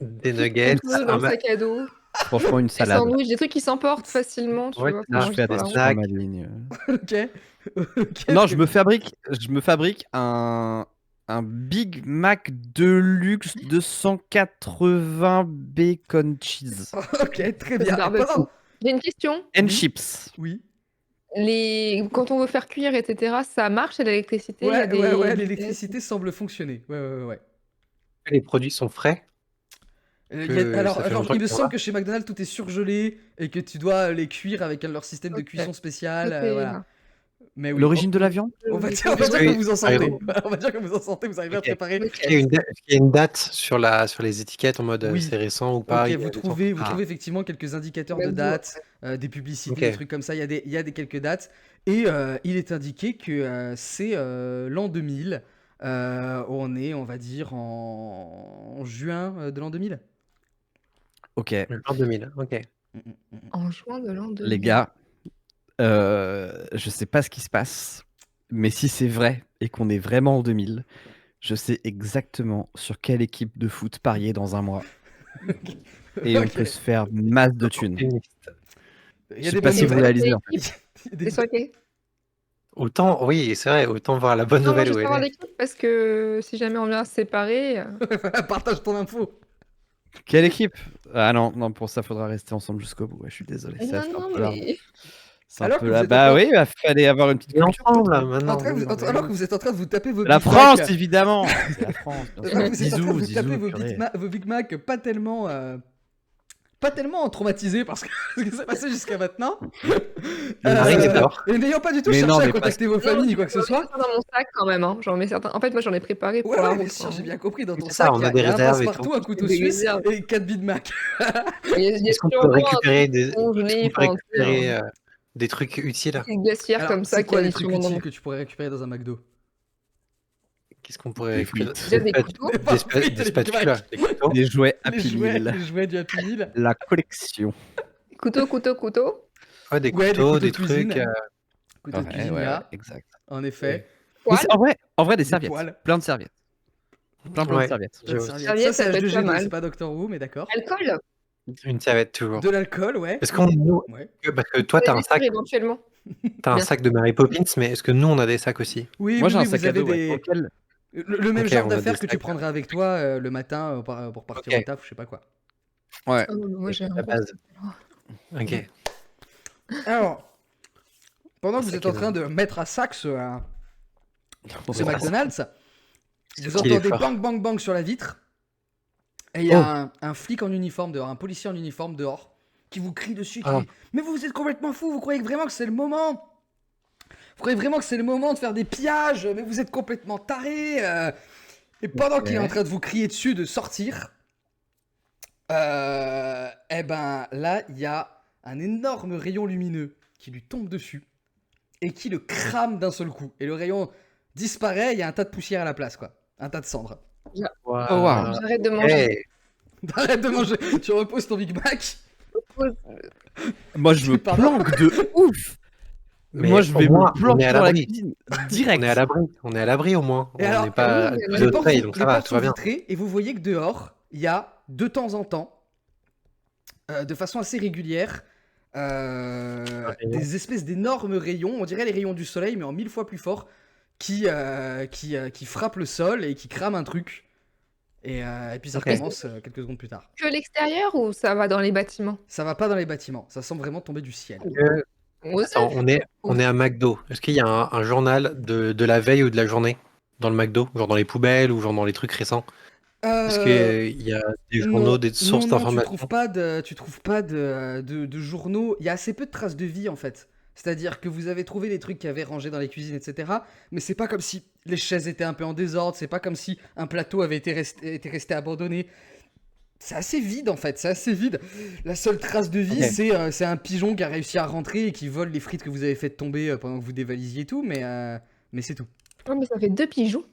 Des nuggets. Des œufs dans le sac à dos. Franchement, une Des salade. sandwichs, des trucs qui s'emportent facilement, tu Ouais, vois. c'est pour ça. Je manger fais sur des la trucs route. sur snack. ma ligne. Ok. Ok, Non, très je me fabrique un Big Mac Deluxe 280 bacon cheese Ok, très bien. barbecue. Apparemment- J'ai une question. and Oui. chips. Oui. Quand on veut faire cuire, etc., ça marche à l'électricité? Il y a Ouais, des... l'électricité semble fonctionner. Ouais. Les produits sont frais. Alors, ça fait longtemps il me qu'on semble va. que chez McDonald's, tout est surgelé et que tu dois les cuire avec leur système de Ok. cuisson spécial. Tout est Voilà. là. Mais oui. L'origine de la viande? On va Oui, dire, oui, que vous en Par sentez. exemple. On va dire que vous en sentez, vous arrivez à Ok. préparer. Ok. Il y a une date sur les étiquettes en mode Oui. c'est récent ou pas. Ok, il y a vous du temps. trouvez Ah. effectivement quelques indicateurs de McDo, dates, des publicités, Ok. des trucs comme ça. Il y a des quelques dates. Et il est indiqué que c'est l'an 2000. On est, on va dire, en juin de l'an 2000. Ok, Le jour 2000. Ok. En juin de l'an 2000. les gars, je sais pas ce qui se passe, mais si c'est vrai et qu'on est vraiment en 2000, je sais exactement sur quelle équipe de foot parier dans un mois. Et on Ok. peut se faire masse de thunes. Il y Je a sais des pas bonnes si vous voulez nouvelles. réaliser en fait. Il y a des- C'est sur quel? Autant, oui, c'est vrai, autant voir la bonne Non, moi, nouvelle je où veux elle savoir est. l'équipe parce que si jamais on vient se séparer... Partage ton info. Quelle équipe? Ah non, pour ça, faudra rester ensemble jusqu'au bout. Ouais, je suis désolé. ça va faire un peu large. mais... C'est un Alors peu que là. vous êtes Bah encore- oui, il fallait avoir une petite Et culture. ensemble, là, maintenant. Alors que vous êtes en train de vous taper vos La Big France, Mac. évidemment. C'est la France. bien sûr. Alors que vous êtes en train de vous taper Zizou, vos purée. vos Big Mac pas tellement traumatisés parce que ce qui s'est passé jusqu'à maintenant. Marie est mort. Et n'ayant pas du tout Mais cherché non, à mais contacter vos familles ni quoi que ce soit. Dans mon sac quand même, hein. J'en mets certains. En fait, moi j'en ai préparé pour Ouais, la ouais, bien route. sûr, hein. j'ai bien compris. Dans ton C'est ça, sac, on il y a a des un réserves et passe-partout, un couteau Des suisse réserves. et 4 Big Mac. Il y a Est-ce qu'on peut sûrement récupérer des, congelé, est-ce qu'on peut enfin, récupérer des trucs utiles? une glacière Alors, comme ça c'est qui quoi a les mis trucs sûrement dans utiles mon... que tu pourrais récupérer dans un McDo? Qu'est-ce qu'on pourrait Des récupérer? frites. Déjà des couteaux. Des frites, Des des spatules, Big Mac. des couteaux. Les jouets Les Happy jouets, Meal. les jouets du Happy Meal. La collection. Couteau. Ouais, des Ouais, des couteaux, couteaux des de cuisine. trucs. Couteau de Ouais, cuisine, ouais, il y a, exact. en effet. Mais c'est- en vrai, des Des serviettes. poils. Plein de serviettes. Plein de Ouais. serviettes. Plein de Je- serviettes. Serviette, Ça, ça peut c'est être pas H2G2, mal. c'est pas Doctor Who, mais d'accord. Alcool. Une serviette toujours. De l'alcool, ouais. Est-ce qu'on nous- Ouais. parce que toi, t'as un sac, éventuellement. t'as un Bien sac de Mary Poppins, mais est-ce que nous, on a des sacs aussi? Oui, Moi, oui, j'ai un oui, sac vous à avez dos, ouais, des... auquel- Le même Ok, genre on a d'affaires des que tu sacs. prendrais avec toi le matin pour partir Ok. au taf ou je sais pas quoi. Ouais. Ah non, mais moi j'ai un La gros base. sac. Ok. Alors, pendant que vous Sac êtes en à train dos. de mettre à sac ce Ouais. McDonald's, vous qu'il est entendez fort. bang bang bang sur la vitre. Et il y a un flic en uniforme dehors, un policier en uniforme dehors, qui vous crie dessus, qui Ah. dit « Mais vous êtes complètement fou, vous croyez vraiment que c'est le moment ? Vous croyez vraiment que c'est le moment de faire des pillages ? Mais vous êtes complètement tarés !» Et pendant qu'il est en train de vous crier dessus de sortir, eh ben là, il y a un énorme rayon lumineux qui lui tombe dessus et qui le crame d'un seul coup. Et le rayon disparaît, il y a un tas de poussière à la place, quoi. Un tas de cendres. Oh, wow. J'arrête de manger. Hey, Arrête de manger, tu reposes ton Big Mac. Moi, je me Pardon. planque de ouf. mais Moi, je au vais moins, me planquer on est à dans la l'abri. cuisine On direct. est à l'abri. On est à l'abri au moins. Et on alors, n'est pas oui, plus Les de portes, près, sont, donc les ça va, portes tout sont va bien. vitrées et vous voyez que dehors, il y a de temps en temps, de façon assez régulière, rayon. des espèces d'énormes rayons, on dirait les rayons du soleil, mais en 1000 fois plus forts, qui frappent le sol et qui crament un truc. Et puis ça Ok. recommence quelques secondes plus tard. Que l'extérieur ou ça va dans les bâtiments? Ça va pas dans les bâtiments, ça semble vraiment tomber du ciel. Attends, on est à McDo. Est-ce qu'il y a un journal de la veille ou de la journée dans le McDo? Genre dans les poubelles ou genre dans les trucs récents? Est-ce qu'il y a des journaux, des sources tu d'informations? trouves pas de journaux. Il y a assez peu de traces de vie en fait. C'est-à-dire que vous avez trouvé des trucs qui avaient rangé dans les cuisines, etc. Mais c'est pas comme si les chaises étaient un peu en désordre. C'est pas comme si un plateau avait été resté abandonné. C'est assez vide en fait. C'est assez vide. La seule trace de vie, Ok. c'est un pigeon qui a réussi à rentrer et qui vole les frites que vous avez fait tomber pendant que vous dévalisiez et tout. Mais c'est tout. Oh, mais ça fait 2 pigeons.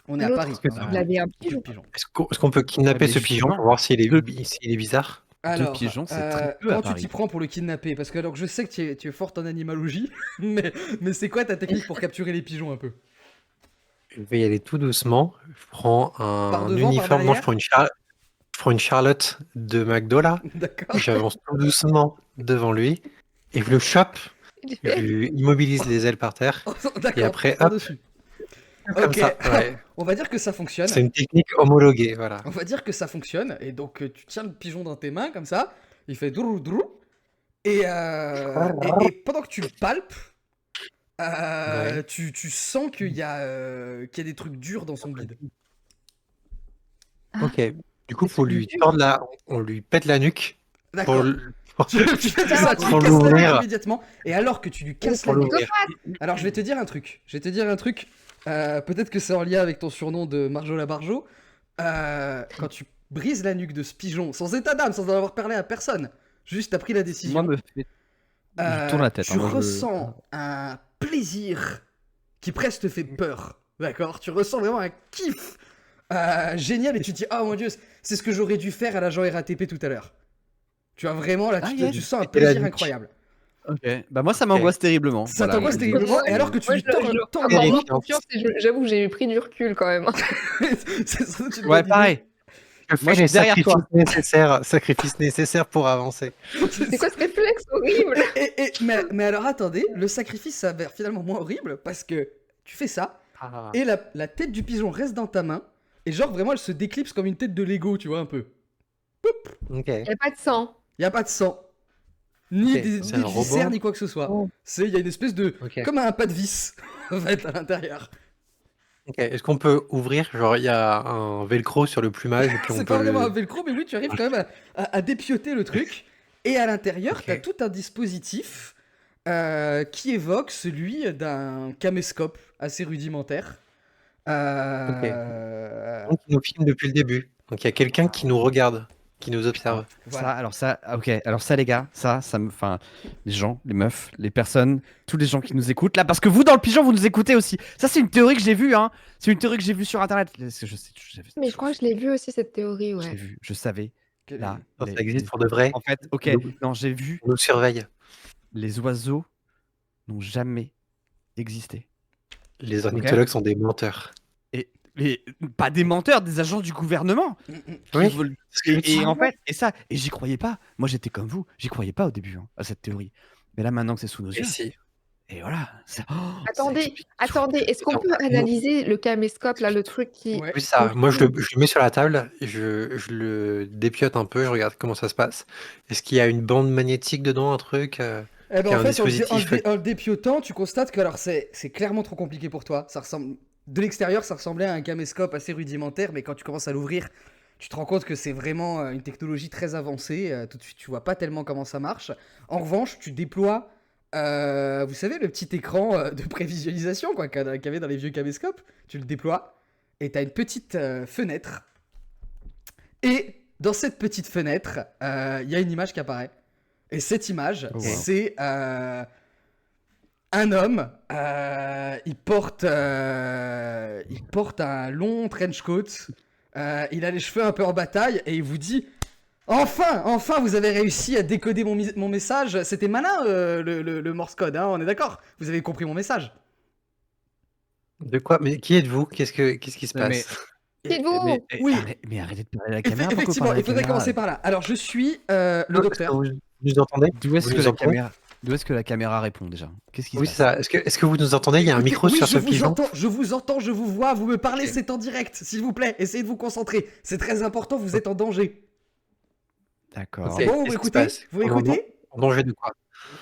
On est à L'autre, Paris. il avait un Beaucoup de pigeon. pigeons. Est-ce qu'on peut kidnapper Mais ce pigeon justement, pour voir s'il deux- est bizarre? Alors, pigeons, c'est très peu à comment tu Paris. t'y prends pour le kidnapper? Parce que alors je sais que tu es forte en animalogie, mais c'est quoi ta technique pour capturer les pigeons un peu? Je vais y aller tout doucement. Je prends Par un devant, par uniforme. Non, derrière? je prends une Charlotte de McDo là. D'accord. J'avance tout doucement devant lui et je le chope. Je lui immobilise les ailes par terre. Oh, d'accord, Et après, par hop, dessus. comme Ok, ça. Ouais. on va dire que ça fonctionne. C'est une technique homologuée, voilà. On va dire que ça fonctionne. Et donc tu tiens le pigeon dans tes mains comme ça, il fait drou drou. Et pendant que tu le palpes, Ouais. tu sens qu'il y a des trucs durs dans son bide. Ok. Du coup, Des faut trucs lui durs. tordre on lui pète la nuque pour D'accord. Tu fais ça, tu Pour lui casses la nuque l'ouvrir. immédiatement. Et alors que tu lui casses pour la nuque, l'ouvrir. alors je vais te dire un truc. Peut-être que c'est en lien avec ton surnom de Marjo la Barjo. Quand tu brises la nuque de ce pigeon, sans état d'âme, sans en avoir parlé à personne, juste t'as pris la décision. Moi, je tourne la tête. Tu hein, moi, je- ressens un plaisir qui presque te fait peur. D'accord? Tu ressens vraiment un kiff génial et tu te dis, oh mon dieu, c'est ce que j'aurais dû faire à l'agent RATP tout à l'heure. Tu as vraiment là, Ah, tu yes. sens un Et la plaisir nuque. incroyable. Ok. Bah moi, ça m'angoisse terriblement. Ça Voilà. t'angoisse terriblement. Et alors que tu Moi, lui je tends leur tends fais les vraiment terrifiant. confiance et j'avoue que j'ai pris du recul quand même. C'est surtout que tu te Ouais, donnes pareil. Je Moi, fais je les suis derrière sacrifices nécessaires pour avancer. l'idée. C'est quoi ce réflexe horrible? Mais alors attendez, le sacrifice s'avère finalement moins horrible parce que tu fais ça Ah. et la tête du pigeon reste dans ta main et genre vraiment elle se déclipse comme une tête de Lego, tu vois un peu. Ok. Il n'y a pas de sang. Il y a pas de sang, ni Ok, des c'est un robot. viscères ni quoi que ce soit. Oh. Il y a une espèce de Ok. comme un pas de vis en fait à l'intérieur. Ok. Est-ce qu'on peut ouvrir? Genre, il y a un velcro sur le plumage et puis on C'est peut pas vraiment un le. velcro, mais oui, tu arrives quand même à dépioter le truc. Et à l'intérieur, Ok. tu as tout un dispositif qui évoque celui d'un caméscope assez rudimentaire. Donc, il nous filme depuis le début. Donc, il y a quelqu'un qui nous regarde, qui nous observe. Voilà. Ok. Alors ça, les gars, ça me, enfin, les gens, les meufs, les personnes, tous les gens qui nous écoutent là, parce que vous dans le pigeon, vous nous écoutez aussi. Ça, c'est une théorie que j'ai vue, hein. C'est une théorie que j'ai vue sur internet. Mais je crois que je l'ai vu aussi cette théorie, Je l'ai ouais. vu, je savais. Là, Ça existe pour de vrai. En fait, ok. Nous- Non, j'ai vu. On nous surveille. Les oiseaux n'ont jamais existé. Les ornithologues sont des menteurs. Et pas des menteurs, des agents du gouvernement. Qui Oui, veulent- c'est ce que je dis. Et en fait, et j'y croyais pas. Moi, j'étais comme vous, j'y croyais pas au début à cette théorie. Mais là, maintenant que c'est sous nos Et yeux, si. et voilà, ça Attendez, explique tout. attendez, est-ce qu'on Attends, peut analyser le caméscope, là, le truc qui... Ouais. Oui, ça. Moi, je le mets sur la table, je le dépiote un peu, je regarde comment ça se passe. Est-ce qu'il y a une bande magnétique dedans, un truc Eh ben, qu'il y a en un fait, dispositif en le dépiotant, tu constates que alors c'est clairement trop compliqué pour toi. Ça ressemble de l'extérieur, ça ressemblait à un caméscope assez rudimentaire, mais quand tu commences à l'ouvrir, tu te rends compte que c'est vraiment une technologie très avancée. Tout de suite, tu vois pas tellement comment ça marche. En revanche, tu déploies, vous savez, le petit écran de prévisualisation quoi qu'il y avait dans les vieux caméscopes. Tu le déploies et t'as une petite fenêtre. Et dans cette petite fenêtre, il y a une image qui apparaît. Et cette image, Oh, wow. c'est un homme. Il porte un long trench coat. Il a les cheveux un peu en bataille et il vous dit enfin, vous avez réussi à décoder mon message. C'était malin le Morse code, hein, on est d'accord. Vous avez compris mon message. De quoi? Mais qui êtes-vous? Qu'est-ce qui se Non, mais- passe? Qui êtes-vous? Oui. Mais arrêtez de parler à la caméra. pourquoi Effectivement, parler à il faudrait la caméra commencer par là. Alors, je suis le Est-ce que docteur. vous nous entendez? D'où est-ce Vous que nous la entendez? caméra D'où est-ce que la caméra répond déjà? Qu'est-ce qui se Oui, passe? c'est ça. Est-ce que vous nous entendez? Il y a un Écoutez, micro oui, sur je ce vous pigeon. entends, je vous entends, je vous vois, vous me parlez, Ok. c'est en direct, s'il vous plaît, essayez de vous concentrer, c'est très important, vous êtes en danger. D'accord. C'est bon, vous Qu'est-ce qui se m'écoutez? passe? Vous On m'écoutez? En danger de quoi?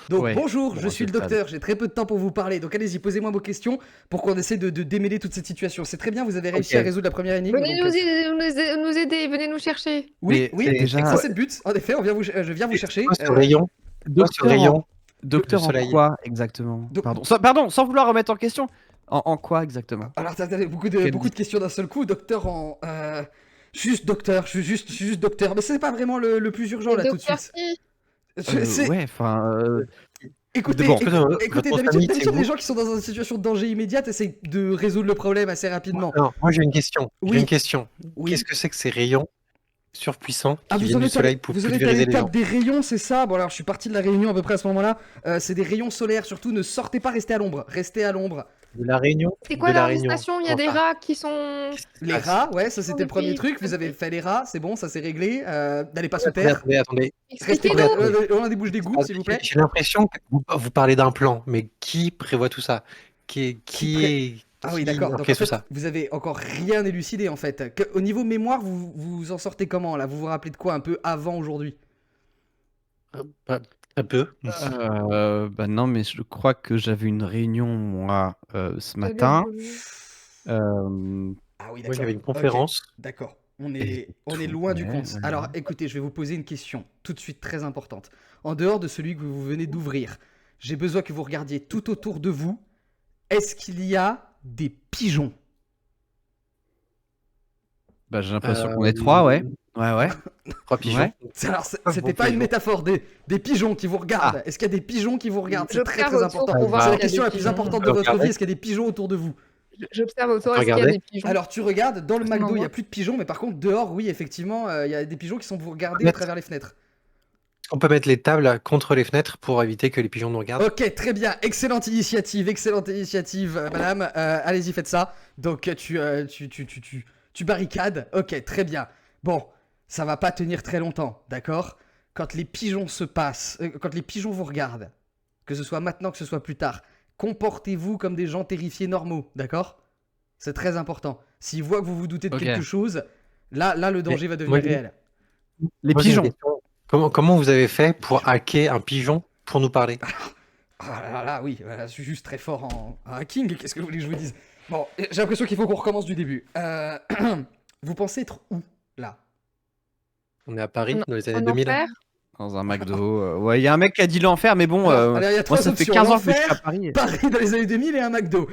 Donc Ouais, bonjour, bon, je suis le c'est le docteur, j'ai très peu de temps pour vous parler, donc allez-y, posez-moi vos questions pour qu'on essaie de démêler toute cette situation. C'est très bien, vous avez réussi Ok. à résoudre la première énigme. Venez donc, nous aider, venez nous chercher. Oui, Mais oui, déjà- c'est le but, en effet, je viens vous chercher. Quoi, ce rayon? Quoi, ce rayon? Docteur Le en soleil. quoi exactement? Do- Pardon, sans vouloir remettre en question. En quoi exactement? Alors, t'as beaucoup Quel de questions d'un seul coup, docteur en... Je suis juste docteur, je suis juste docteur, mais c'est pas vraiment le plus urgent là tout de Docteur suite. qui? Ouais, enfin. Écoutez, Bon. écoutez, Votre d'habitude, famille, c'est les vous? gens qui sont dans une situation de danger immédiate essayent de résoudre le problème assez rapidement. Non, moi j'ai une question. Oui. J'ai une question. Oui. Qu'est-ce que c'est que ces rayons surpuissants Ah, qui vous viennent en du êtes soleil allé, pour vous en êtes pulvériser allé les tape gens? des rayons, c'est ça? Bon, alors je suis parti de la réunion à peu près à ce moment-là. C'est des rayons solaires, surtout ne sortez pas, restez à l'ombre. Restez à l'ombre. De la Réunion? C'est quoi De la la Réunion. station? Il y a des Comment ça? rats qui sont... Qu'est-ce qui se Les passe? rats, ouais, ça c'était le premier Oui, truc. Vous avez fait les rats, c'est bon, ça c'est réglé. N'allez pas sous Attendez, terre. attendez. Restez Expliquez-nous. près. On a des bouches d'égout, s'il vous plaît. J'ai l'impression que vous parlez d'un plan, mais qui prévoit tout ça? Ah oui, d'accord. Donc en orchestre fait, tout ça? vous avez encore rien élucidé en fait. Au niveau mémoire, vous en sortez comment là? Vous vous rappelez de quoi un peu avant aujourd'hui? Un peu. Bah non, mais je crois que j'avais une réunion, moi, ce matin. Ah oui, Moi d'accord. j'avais une Ok, conférence. d'accord. On Et est tout, loin du ouais, compte. ouais. Alors écoutez, je vais vous poser une question tout de suite très importante. En dehors de celui que vous venez d'ouvrir, j'ai besoin que vous regardiez tout autour de vous. Est-ce qu'il y a des pigeons? Bah, j'ai l'impression qu'on est trois, ouais. Ouais. 3 pigeons. Ouais. Alors, Ah, c'était bon pas une pigeon. métaphore, des pigeons qui vous regardent. Est-ce qu'il y a des pigeons qui vous regardent? C'est très J'observe très autour important. pour voir C'est la s'il y a question des la plus pigeons. importante de Alors, votre vie. regardez. Est-ce qu'il y a des pigeons autour de vous? J'observe autour, est-ce qu'il y a Regardez. des pigeons? Alors tu regardes, dans le Devant McDo, il n'y moi. a plus de pigeons, mais par contre, dehors, oui, effectivement, il y a des pigeons qui sont vous regarder à Mettre- travers les fenêtres. On peut mettre les tables contre les fenêtres pour éviter que les pigeons nous regardent. Ok, très bien. Excellente initiative, madame. Allez-y, faites ça. Donc, tu barricades. Ok, très bien. Bon, ça va pas tenir très longtemps, d'accord? Quand les pigeons se passent, quand les pigeons vous regardent, que ce soit maintenant, que ce soit plus tard, comportez-vous comme des gens terrifiés normaux, d'accord? C'est très important. S'ils voient que vous vous doutez de Ok. quelque chose, là, le danger va devenir moi, réel. Les Moi, j'ai une pigeons. question. Comment vous avez fait pour hacker un pigeon pour nous parler? Ah là, oui, voilà, je suis juste très fort en hacking, qu'est-ce que vous voulez que je vous dise? Bon, j'ai l'impression qu'il faut qu'on recommence du début. Vous pensez être où, là? On est à Paris dans les années En 2000. enfer? Dans un McDo. Ouais, il y a un mec qui a dit l'enfer, mais bon, Alors, il y a moi, trois ça fait options, 15 ans que je suis à l'enfer, Paris. Paris dans les années 2000 et un McDo.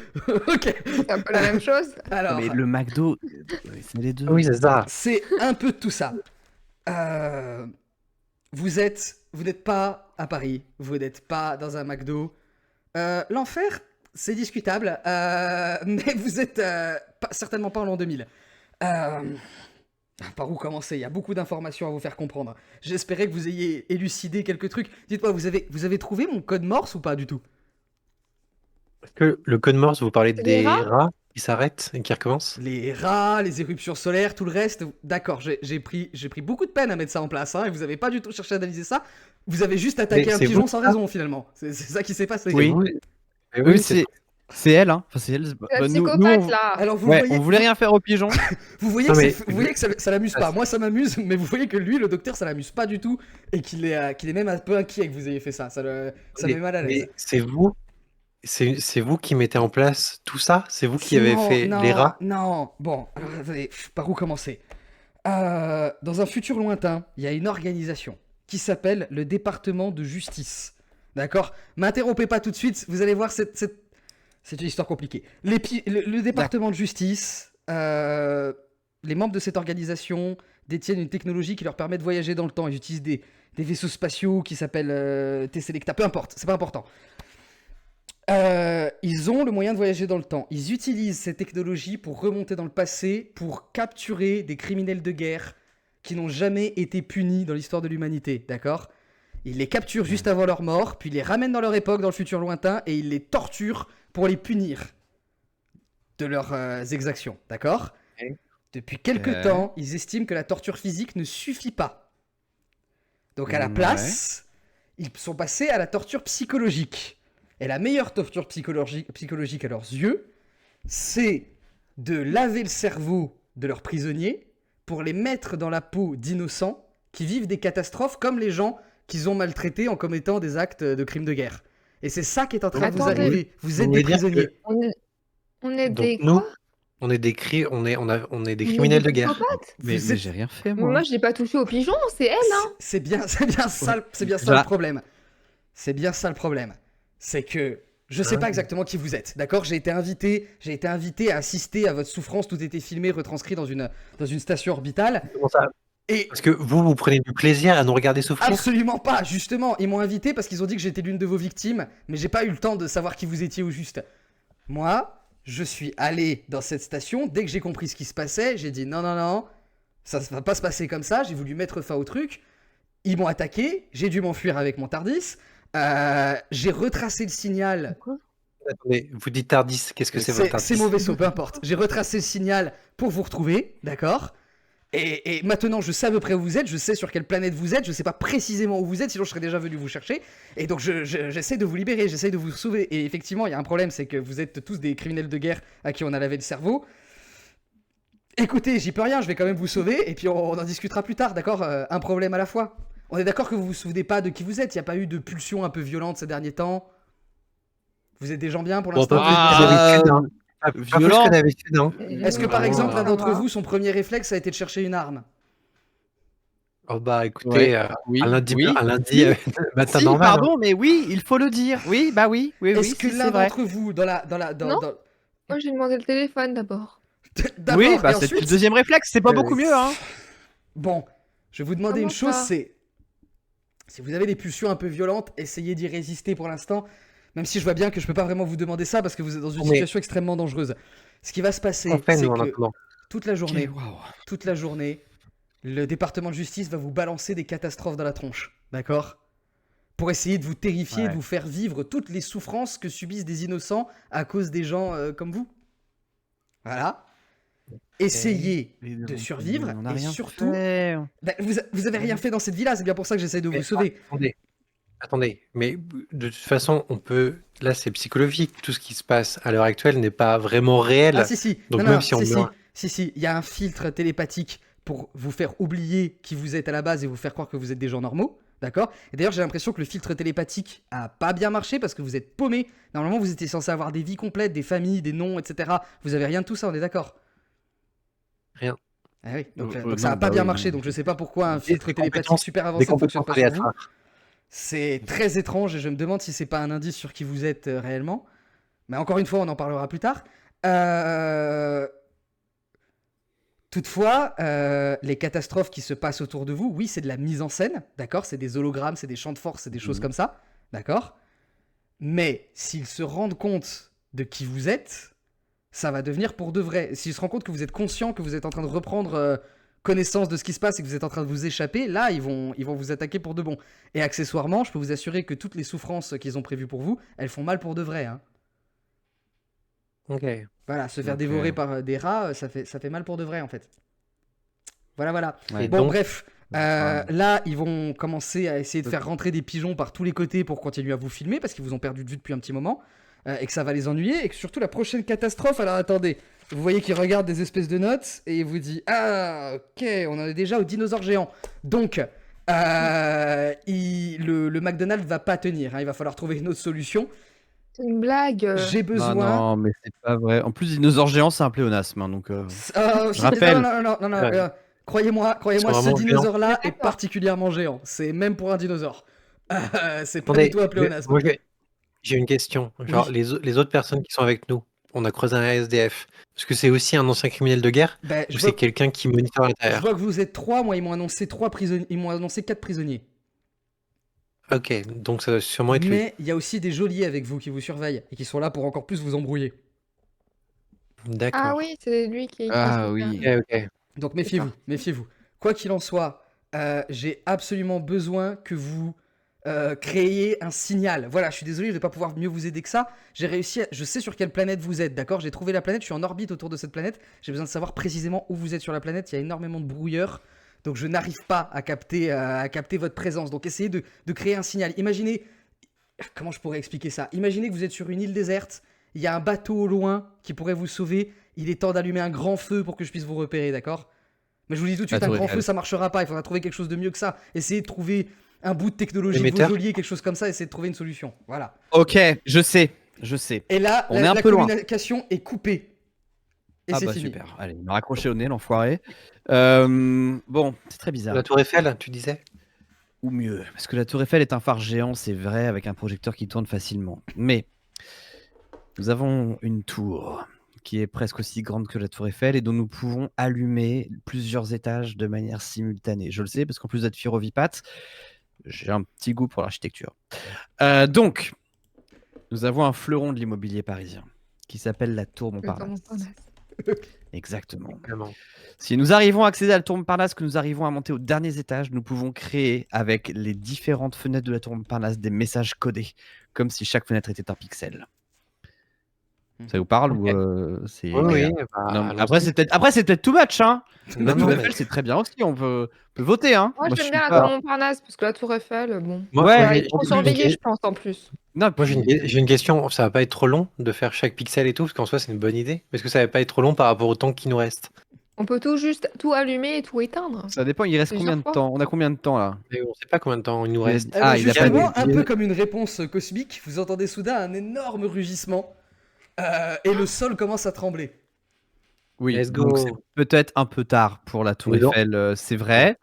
Ok, C'est un peu la même chose. alors, Mais le McDo, c'est les deux. Oui, c'est ça. c'est un peu de tout ça. Vous n'êtes pas à Paris, vous n'êtes pas dans un McDo. L'enfer, c'est discutable, mais vous êtes certainement pas en l'an 2000. Par où commencer? Il y a beaucoup d'informations à vous faire comprendre. J'espérais que vous ayez élucidé quelques trucs. Dites-moi, vous avez trouvé mon code Morse ou pas du tout? Est-ce que le code Morse, vous parlez C'est des des rats? rats qui s'arrêtent et qui recommencent? Les rats, les éruptions solaires, tout le reste. D'accord, j'ai pris beaucoup de peine à mettre ça en place, hein, et vous avez pas du tout cherché à analyser ça. Vous avez juste attaqué Mais un c'est pigeon vous sans ça? raison, finalement. C'est ça qui s'est passé. C'est Oui. vous? Mais Oui, oui, c'est elle, hein. Enfin, c'est elle. La Bah, psychopathe, là. Alors, vous Ouais, voyez, on voulait rien faire au pigeon. vous voyez Non, que, mais- vous voyez que ça l'amuse pas. Moi, ça m'amuse, mais vous voyez que lui, le docteur, ça l'amuse pas du tout, et qu'il est même un peu inquiet que vous ayez fait ça. Ça me met mal à l'aise. Mais c'est vous qui mettez en place tout ça? C'est vous qui avez Non, fait non, les rats? non. Bon, alors, attendez, par où commencer? Dans un futur lointain, il y a une organisation qui s'appelle le département de justice. D'accord? M'interrompez pas tout de suite, vous allez voir, c'est une histoire compliquée. Le département de justice, les membres de cette organisation détiennent une technologie qui leur permet de voyager dans le temps. Ils utilisent des vaisseaux spatiaux qui s'appellent T-Selecta, peu importe, c'est pas important. Ils ont le moyen de voyager dans le temps. Ils utilisent cette technologie pour remonter dans le passé, pour capturer des criminels de guerre qui n'ont jamais été punis dans l'histoire de l'humanité, d'accord? Ils les capturent juste avant leur mort, puis ils les ramènent dans leur époque, dans le futur lointain, et ils les torturent pour les punir de leurs exactions, d'accord? Ok. Depuis quelque Ok. temps, ils estiment que la torture physique ne suffit pas. Donc à la Ouais. place, ils sont passés à la torture psychologique. Et la meilleure torture psychologique à leurs yeux, c'est de laver le cerveau de leurs prisonniers pour les mettre dans la peau d'innocents qui vivent des catastrophes comme les gens qu'ils ont maltraités en commettant des actes de crimes de guerre. Et c'est ça qui est en train de vous Attendez. arriver. Vous êtes Vous des voulez dire prisonniers. On est Donc des nous, quoi? on est des on est On est criminels des de guerre. psychopathes? Mais Vous êtes- j'ai rien fait, Moi, moi. je l'ai pas touché au pigeon, c'est elle, hein. C'est bien ça, Là. le problème. C'est bien ça le problème. C'est que je sais pas exactement qui vous êtes, d'accord? J'ai été invité à assister à votre souffrance, tout était filmé, retranscrit dans une station orbitale. Comment ça? Et Parce que vous prenez du plaisir à nous regarder souffrir? absolument pas, justement, ils m'ont invité parce qu'ils ont dit que j'étais l'une de vos victimes, mais j'ai pas eu le temps de savoir qui vous étiez au juste. Moi, je suis allé dans cette station, dès que j'ai compris ce qui se passait, j'ai dit non, ça va pas se passer comme ça, j'ai voulu mettre fin au truc. Ils m'ont attaqué, j'ai dû m'enfuir avec mon Tardis, j'ai retracé le signal. Attendez, vous dites Tardis, qu'est-ce que c'est votre Tardis? C'est mon vaisseau, peu importe. J'ai retracé le signal pour vous retrouver, d'accord? Et maintenant, je sais à peu près où vous êtes, je sais sur quelle planète vous êtes, je sais pas précisément où vous êtes, sinon je serais déjà venu vous chercher. Et donc, j'essaie de vous libérer, j'essaie de vous sauver. Et effectivement, il y a un problème, c'est que vous êtes tous des criminels de guerre à qui on a lavé le cerveau. Écoutez, j'y peux rien, je vais quand même vous sauver, et puis on en discutera plus tard, d'accord? Un problème à la fois. On est d'accord que vous vous souvenez pas de qui vous êtes, il n'y a pas eu de pulsion un peu violente ces derniers temps? Vous êtes des gens bien pour Bon, l'instant? pas Ah, plus que d'habitude, hein. Pas plus violent. que d'habitude, hein. Est-ce que par Ah. exemple, l'un d'entre Ah. vous, son premier réflexe a été de chercher une arme? Oh bah écoutez, Ouais. Oui, un lundi, oui. matin Si, normal. hein. pardon, mais oui, il faut le dire. Oui, bah oui, oui, Est-ce oui, que si, l'un c'est vrai. d'entre vous, Non. Moi, j'ai demandé le téléphone d'abord. D'abord, Oui, et bah c'était ensuite... le deuxième réflexe, c'est pas beaucoup mieux, hein. Bon, je vais vous demander Comment une chose, ça? c'est... Si vous avez des pulsions un peu violentes, essayez d'y résister pour l'instant, même si je vois bien que je peux pas vraiment vous demander ça parce que vous êtes dans une Mais- situation extrêmement dangereuse. Ce qui va se passer, On fait, c'est nous, en que attendant. toute la journée, Ok, waouh. toute la journée, le département de justice va vous balancer des catastrophes dans la tronche, d'accord? Pour essayer de vous terrifier, Ouais. de vous faire vivre toutes les souffrances que subissent des innocents à cause des gens comme vous. Voilà. Essayez de survivre On a et rien surtout... fait. Bah, vous avez rien fait dans cette vie-là, c'est bien pour ça que j'essaie de vous Mais sauver. Attendez, mais de toute façon, on peut. Là, c'est psychologique. Tout ce qui se passe à l'heure actuelle n'est pas vraiment réel. Ah si, Donc non, même non, si on si, meurt- si, il y a un filtre télépathique pour vous faire oublier qui vous êtes à la base et vous faire croire que vous êtes des gens normaux, d'accord? Et d'ailleurs, j'ai l'impression que le filtre télépathique a pas bien marché parce que vous êtes paumé. Normalement, vous étiez censé avoir des vies complètes, des familles, des noms, etc. Vous avez rien de tout ça, on est d'accord? Rien. Ah oui, donc, Non, donc ça a pas bah bien oui, marché, non. donc je sais pas pourquoi un Des filtre télépathique compétences- super des avancé ne fonctionne compétences pas sur vous. aléatoires. C'est très étrange et je me demande si c'est pas un indice sur qui vous êtes réellement. Mais encore une fois, on en parlera plus tard. Toutefois, les catastrophes qui se passent autour de vous, oui, c'est de la mise en scène, d'accord? C'est des hologrammes, c'est des champs de force, c'est des choses comme ça, d'accord? Mais s'ils se rendent compte de qui vous êtes, ça va devenir pour de vrai. S'ils se rendent compte que vous êtes conscient, que vous êtes en train de reprendre connaissance de ce qui se passe et que vous êtes en train de vous échapper, là, ils vont vous attaquer pour de bon. Et accessoirement, je peux vous assurer que toutes les souffrances qu'ils ont prévues pour vous, elles font mal pour de vrai, hein. Ok. Voilà, se faire Donc, dévorer par des rats, ça fait mal pour de vrai en fait. Voilà. Ouais. Et Bon, donc, bref, Ouais. là, ils vont commencer à essayer de faire rentrer des pigeons par tous les côtés pour continuer à vous filmer parce qu'ils vous ont perdu de vue depuis un petit moment et que ça va les ennuyer et que surtout la prochaine catastrophe. Alors attendez, vous voyez qu'ils regardent des espèces de notes et il vous dit ah ok, on en est déjà au dinosaure géant. Donc le McDonald's va pas tenir, hein, il va falloir trouver une autre solution. C'est une blague. J'ai Non, besoin. non, mais c'est pas vrai. En plus, dinosaure géant, c'est un pléonasme. Hein, donc, Je rappelle. Non, Ouais. croyez-moi, Ils sont ce vraiment dinosaure-là est D'accord. particulièrement géant. C'est même pour un dinosaure. C'est pas du attendez, tout un pléonasme. moi j'ai une question. Genre, Oui. les autres personnes qui sont avec nous, on a creusé un SDF. Est-ce que c'est aussi un ancien criminel de guerre Ben, ou c'est quelqu'un qui monitore à je l'intérieur? vois que vous êtes 3. Moi, ils m'ont annoncé 3 prisonniers. Ils m'ont annoncé 4 prisonniers. Ok, donc ça doit sûrement être lui. Mais il y a aussi des geôliers avec vous qui vous surveillent et qui sont là pour encore plus vous embrouiller. Ah D'accord. oui, c'est lui qui Ah transmet oui. ça. Ok. Donc méfiez-vous, D'accord. méfiez-vous. Quoi qu'il en soit, j'ai absolument besoin que vous créiez un signal. Voilà, je suis désolé, je ne vais pas pouvoir mieux vous aider que ça. J'ai réussi, je sais sur quelle planète vous êtes, d'accord? J'ai trouvé la planète, je suis en orbite autour de cette planète. J'ai besoin de savoir précisément où vous êtes sur la planète. Il y a énormément de brouilleur, donc je n'arrive pas à capter votre présence. Donc essayez de créer un signal. Imaginez, comment je pourrais expliquer ça? Imaginez que vous êtes sur une île déserte, il y a un bateau au loin qui pourrait vous sauver. Il est temps d'allumer un grand feu pour que je puisse vous repérer, d'accord? Mais je vous dis tout de suite, La un tour grand Eiffel. feu, ça marchera pas. Il faudra trouver quelque chose de mieux que ça. Essayez de trouver un bout de technologie de vos Émetteur. geôliers, quelque chose comme ça. Essayez de trouver une solution. Voilà. Ok, je sais. Et là, On est un la peu loin. communication est coupée. Et Ah c'est bah fini. super. Allez, il m'a raccroché au nez, l'enfoiré. Bon, c'est très bizarre. La tour Eiffel, tu disais? Ou mieux, parce que la Tour Eiffel est un phare géant, c'est vrai, avec un projecteur qui tourne facilement. Mais nous avons une tour qui est presque aussi grande que la Tour Eiffel et dont nous pouvons allumer plusieurs étages de manière simultanée. Je le sais, parce qu'en plus d'être phyrovipate, j'ai un petit goût pour l'architecture. Donc, nous avons un fleuron de l'immobilier parisien qui s'appelle la Tour Le tour Montparnasse. Montparnasse. Exactement. Vraiment. Si nous arrivons à accéder à la tour Montparnasse, que nous arrivons à monter aux derniers étages, nous pouvons créer avec les différentes fenêtres de la tour Montparnasse des messages codés, comme si chaque fenêtre était un pixel. Ça vous parle ou c'est Oui, bizarre bah, Non, mais allons-y. après c'est peut-être too much, hein. Non, La tour non, Eiffel mais c'est très bien aussi, on peut voter, hein. Moi, je j'aime suis bien la pas- tour Montparnasse parce que la tour Eiffel, bon. moi, Ouais, Ça va mais être trop en plus, surveillé, j'ai- je pense, en plus. Non, Moi, puis- j'ai une question. Ça va pas être trop long de faire chaque pixel et tout, parce qu'en soi, c'est une bonne idée. Est-ce que ça va pas être trop long par rapport au temps qui nous reste? On peut tout juste tout allumer et tout éteindre. ça dépend, il reste Plusieurs combien de fois. temps? On a combien de temps là? Mais on sait pas combien de temps il nous Il a reste. dit- Ah, il a pas justement, dit. un peu comme une réponse cosmique, vous entendez soudain un énorme rugissement et le sol commence à trembler. Oui, Let's donc go. c'est peut-être un peu tard pour la tour Non. Eiffel, c'est vrai.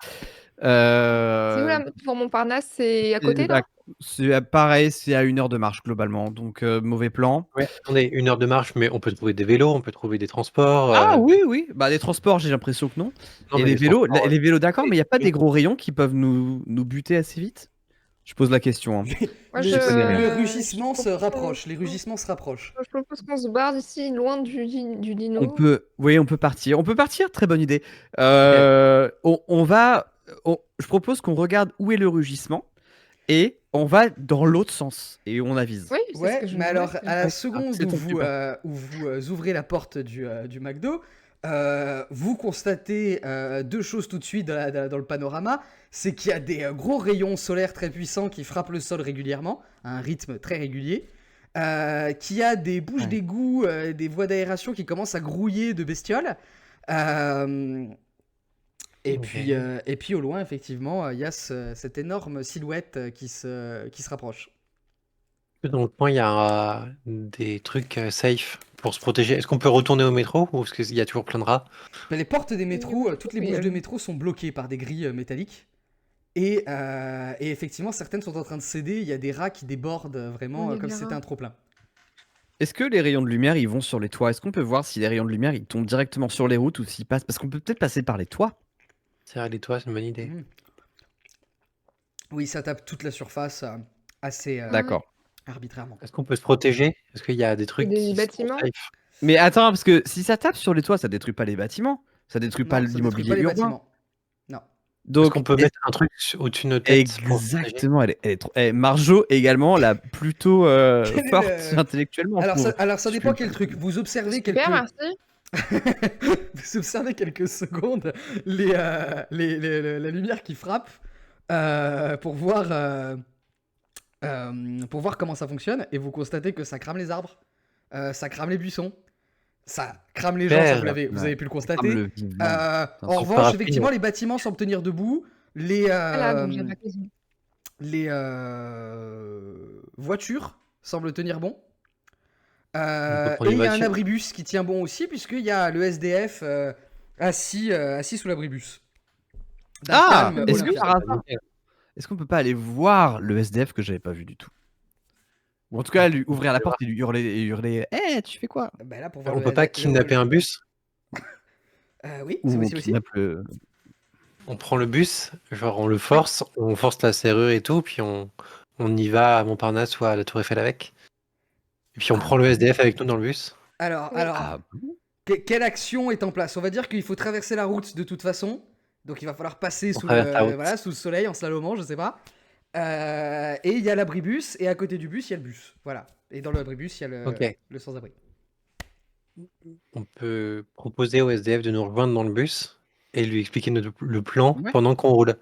C'est où la tour Montparnasse? C'est à côté, là? C'est pareil, c'est à 1 heure de marche globalement, donc mauvais plan. Ouais, attendez, 1 heure de marche, mais on peut trouver des vélos, on peut trouver des transports. Ah oui, bah des transports, j'ai l'impression que non. Non, Et mais les vélos, transports, les vélos d'accord, mais il n'y a pas oui. des gros rayons qui peuvent nous buter assez vite? Je pose la question. Hein. Moi, Le- connais rien. Le rugissement je se propose- rapproche. Les rugissements se rapprochent. Je propose qu'on se barre d'ici, loin du dino. On peut partir. On peut partir, très bonne idée. Je propose qu'on regarde où est le rugissement et on va dans l'autre sens et on avise. Oui, c'est ce Ouais, que je mais me alors disais. à la Ouais, seconde c'est où ton vous, super. ouvrez la porte du McDo, vous constatez deux choses tout de suite dans le panorama. C'est qu'il y a des gros rayons solaires très puissants qui frappent le sol régulièrement, à un rythme très régulier. Qu'il y a des bouches Ouais. d'égout, des voies d'aération qui commencent à grouiller de bestioles. Et puis au loin, effectivement, il y a cette énorme silhouette qui se rapproche. Dans le coin, il y a des trucs safe pour se protéger. Est-ce qu'on peut retourner au métro ou est-ce qu'il y a toujours plein de rats? Mais les portes des métros, toutes les Oui, bouches de oui. métro sont bloquées par des grilles métalliques. Et effectivement, certaines sont en train de céder. Il y a des rats qui débordent vraiment Oui, comme des si c'était rats. un trop-plein. Est-ce que les rayons de lumière, ils vont sur les toits? Est-ce qu'on peut voir si les rayons de lumière, ils tombent directement sur les routes ou s'ils passent? Parce qu'on peut peut-être passer par les toits. C'est vrai, les toits, c'est une bonne idée. Mhm. Oui, ça tape toute la surface assez D'accord. arbitrairement. Est-ce qu'on peut se protéger? Est-ce qu'il y a des trucs Des qui sont bâtiments? safe? Mais attends, parce que si ça tape sur les toits, ça détruit pas les bâtiments. Ça détruit pas Non, ça détruit l'immobilier pas les urbain. bâtiments. Non. Est-ce Donc, qu'on peut mettre un truc au-dessus de nos têtes pour se protéger? exactement, elle est trop. Marjo également, là, plutôt Quel est forte le- intellectuellement, je Alors trouve. ça dépend quel truc. Vous observez Super, merci. Vous observez quelques secondes la lumière qui frappe pour voir comment ça fonctionne et vous constatez que ça crame les arbres, ça crame les buissons, ça crame les gens, ça vous Super. avez pu le constater. Comme le vivant. En Super revanche, rapide. effectivement, les bâtiments semblent tenir debout, Voilà, donc j'ai ma question. les voitures semblent tenir bon. prendre Et une il y a un voiture. abribus qui tient bon aussi, puisqu'il y a le SDF assis sous l'abribus. D'un Ah, calme est-ce que olympien. par hasard, est-ce qu'on peut pas aller voir le SDF que j'avais pas vu du tout? Ou en tout cas, lui ouvrir la porte et lui hurler, hé, tu fais quoi? Bah là, pour voir On le peut pas SDF, kidnapper un bus? oui, Ou c'est on possible aussi. kidnappe le. On prend le bus, genre on le force, on force la serrure et tout, puis on y va à Montparnasse ou à la Tour Eiffel avec. Et puis on prend le SDF avec nous dans le bus. Alors, Oui. Ah bon? quelle action est en place? On va dire qu'il faut traverser la route de toute façon. Donc il va falloir passer On sous traverse la route. voilà, sous le soleil en slalomant, je sais pas. Et il y a l'abribus, et à côté du bus, il y a le bus. Voilà. Et dans l'abribus, il y a Ok. le sans-abri. On peut proposer au SDF de nous rejoindre dans le bus et lui expliquer le plan Ouais. pendant qu'on roule.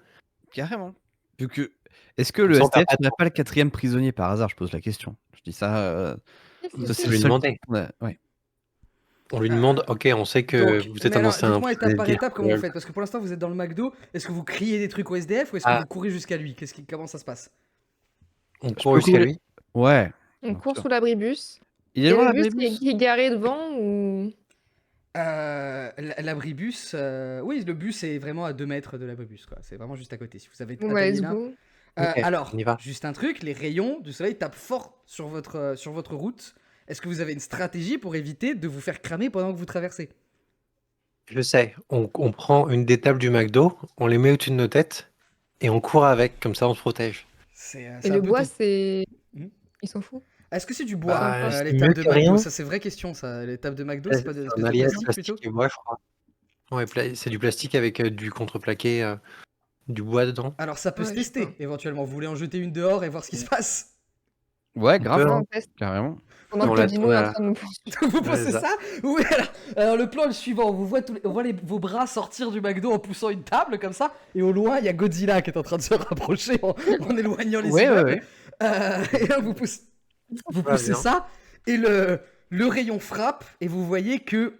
Carrément. Vu que. Est-ce que le Sans perdre SDF pas de serait temps. pas le 4e prisonnier par hasard? Je pose la question. Je dis ça. Si, Ça, si, c'est On le lui seul demandait. truc qu'on a- Ouais. On lui demande, ok, on sait que Donc, vous êtes mais alors, annoncé un dites-moi étape par prisonnier de étape guerre. comment vous faites, parce que pour l'instant vous êtes dans le McDo. Est-ce que vous criez des trucs au SDF ou est-ce que Ah. vous courez jusqu'à lui? Comment ça se passe? On Je court peux jusqu'à courir. lui. Ouais. On bien court sûr. sous l'abribus. Il Il est y a loin le bus l'abribus? qui est garé devant ou. L'abribus, oui, le bus est vraiment à 2 mètres de l'abribus, quoi. C'est vraiment juste à côté. Si vous avez Bon, bah, attendu let's là. go. Ok, Alors, on y va. juste un truc, les rayons du soleil tapent fort sur votre route. Est-ce que vous avez une stratégie pour éviter de vous faire cramer pendant que vous traversez? Je sais, on prend une des tables du McDo, on les met au-dessus de nos têtes et on court avec, comme ça on se protège. C'est Et un le peu bois, ton- c'est. Mhm. Ils s'en foutent. Est-ce que c'est du bois, Bah, les c'est tables mieux de que McDo? rien. Ça, c'est vraie question, ça. Les tables de McDo, c'est pas des C'est espèces un de alliage plastique plutôt? plastique et bois, je crois. Ouais, c'est du plastique avec du contreplaqué, du bois dedans. Alors, ça peut se Ouais, je sais tester, pas. éventuellement. Vous voulez en jeter une dehors et voir ce qui se passe? Ouais, On grave. peut, Ouais, hein. on teste. Carrément. Pendant On que l'a le dino tourné est à en la- train de nous poursuivre. Vous Ouais, pensez c'est ça? Oui, alors le plan est le suivant. On voit vos bras sortir du McDo en poussant une table comme ça. Et au loin, il y a Godzilla qui est en train de se rapprocher en éloignant les Ouais, immeubles. ouais. Et là, vous va poussez bien. ça. Et le rayon frappe. Et vous voyez que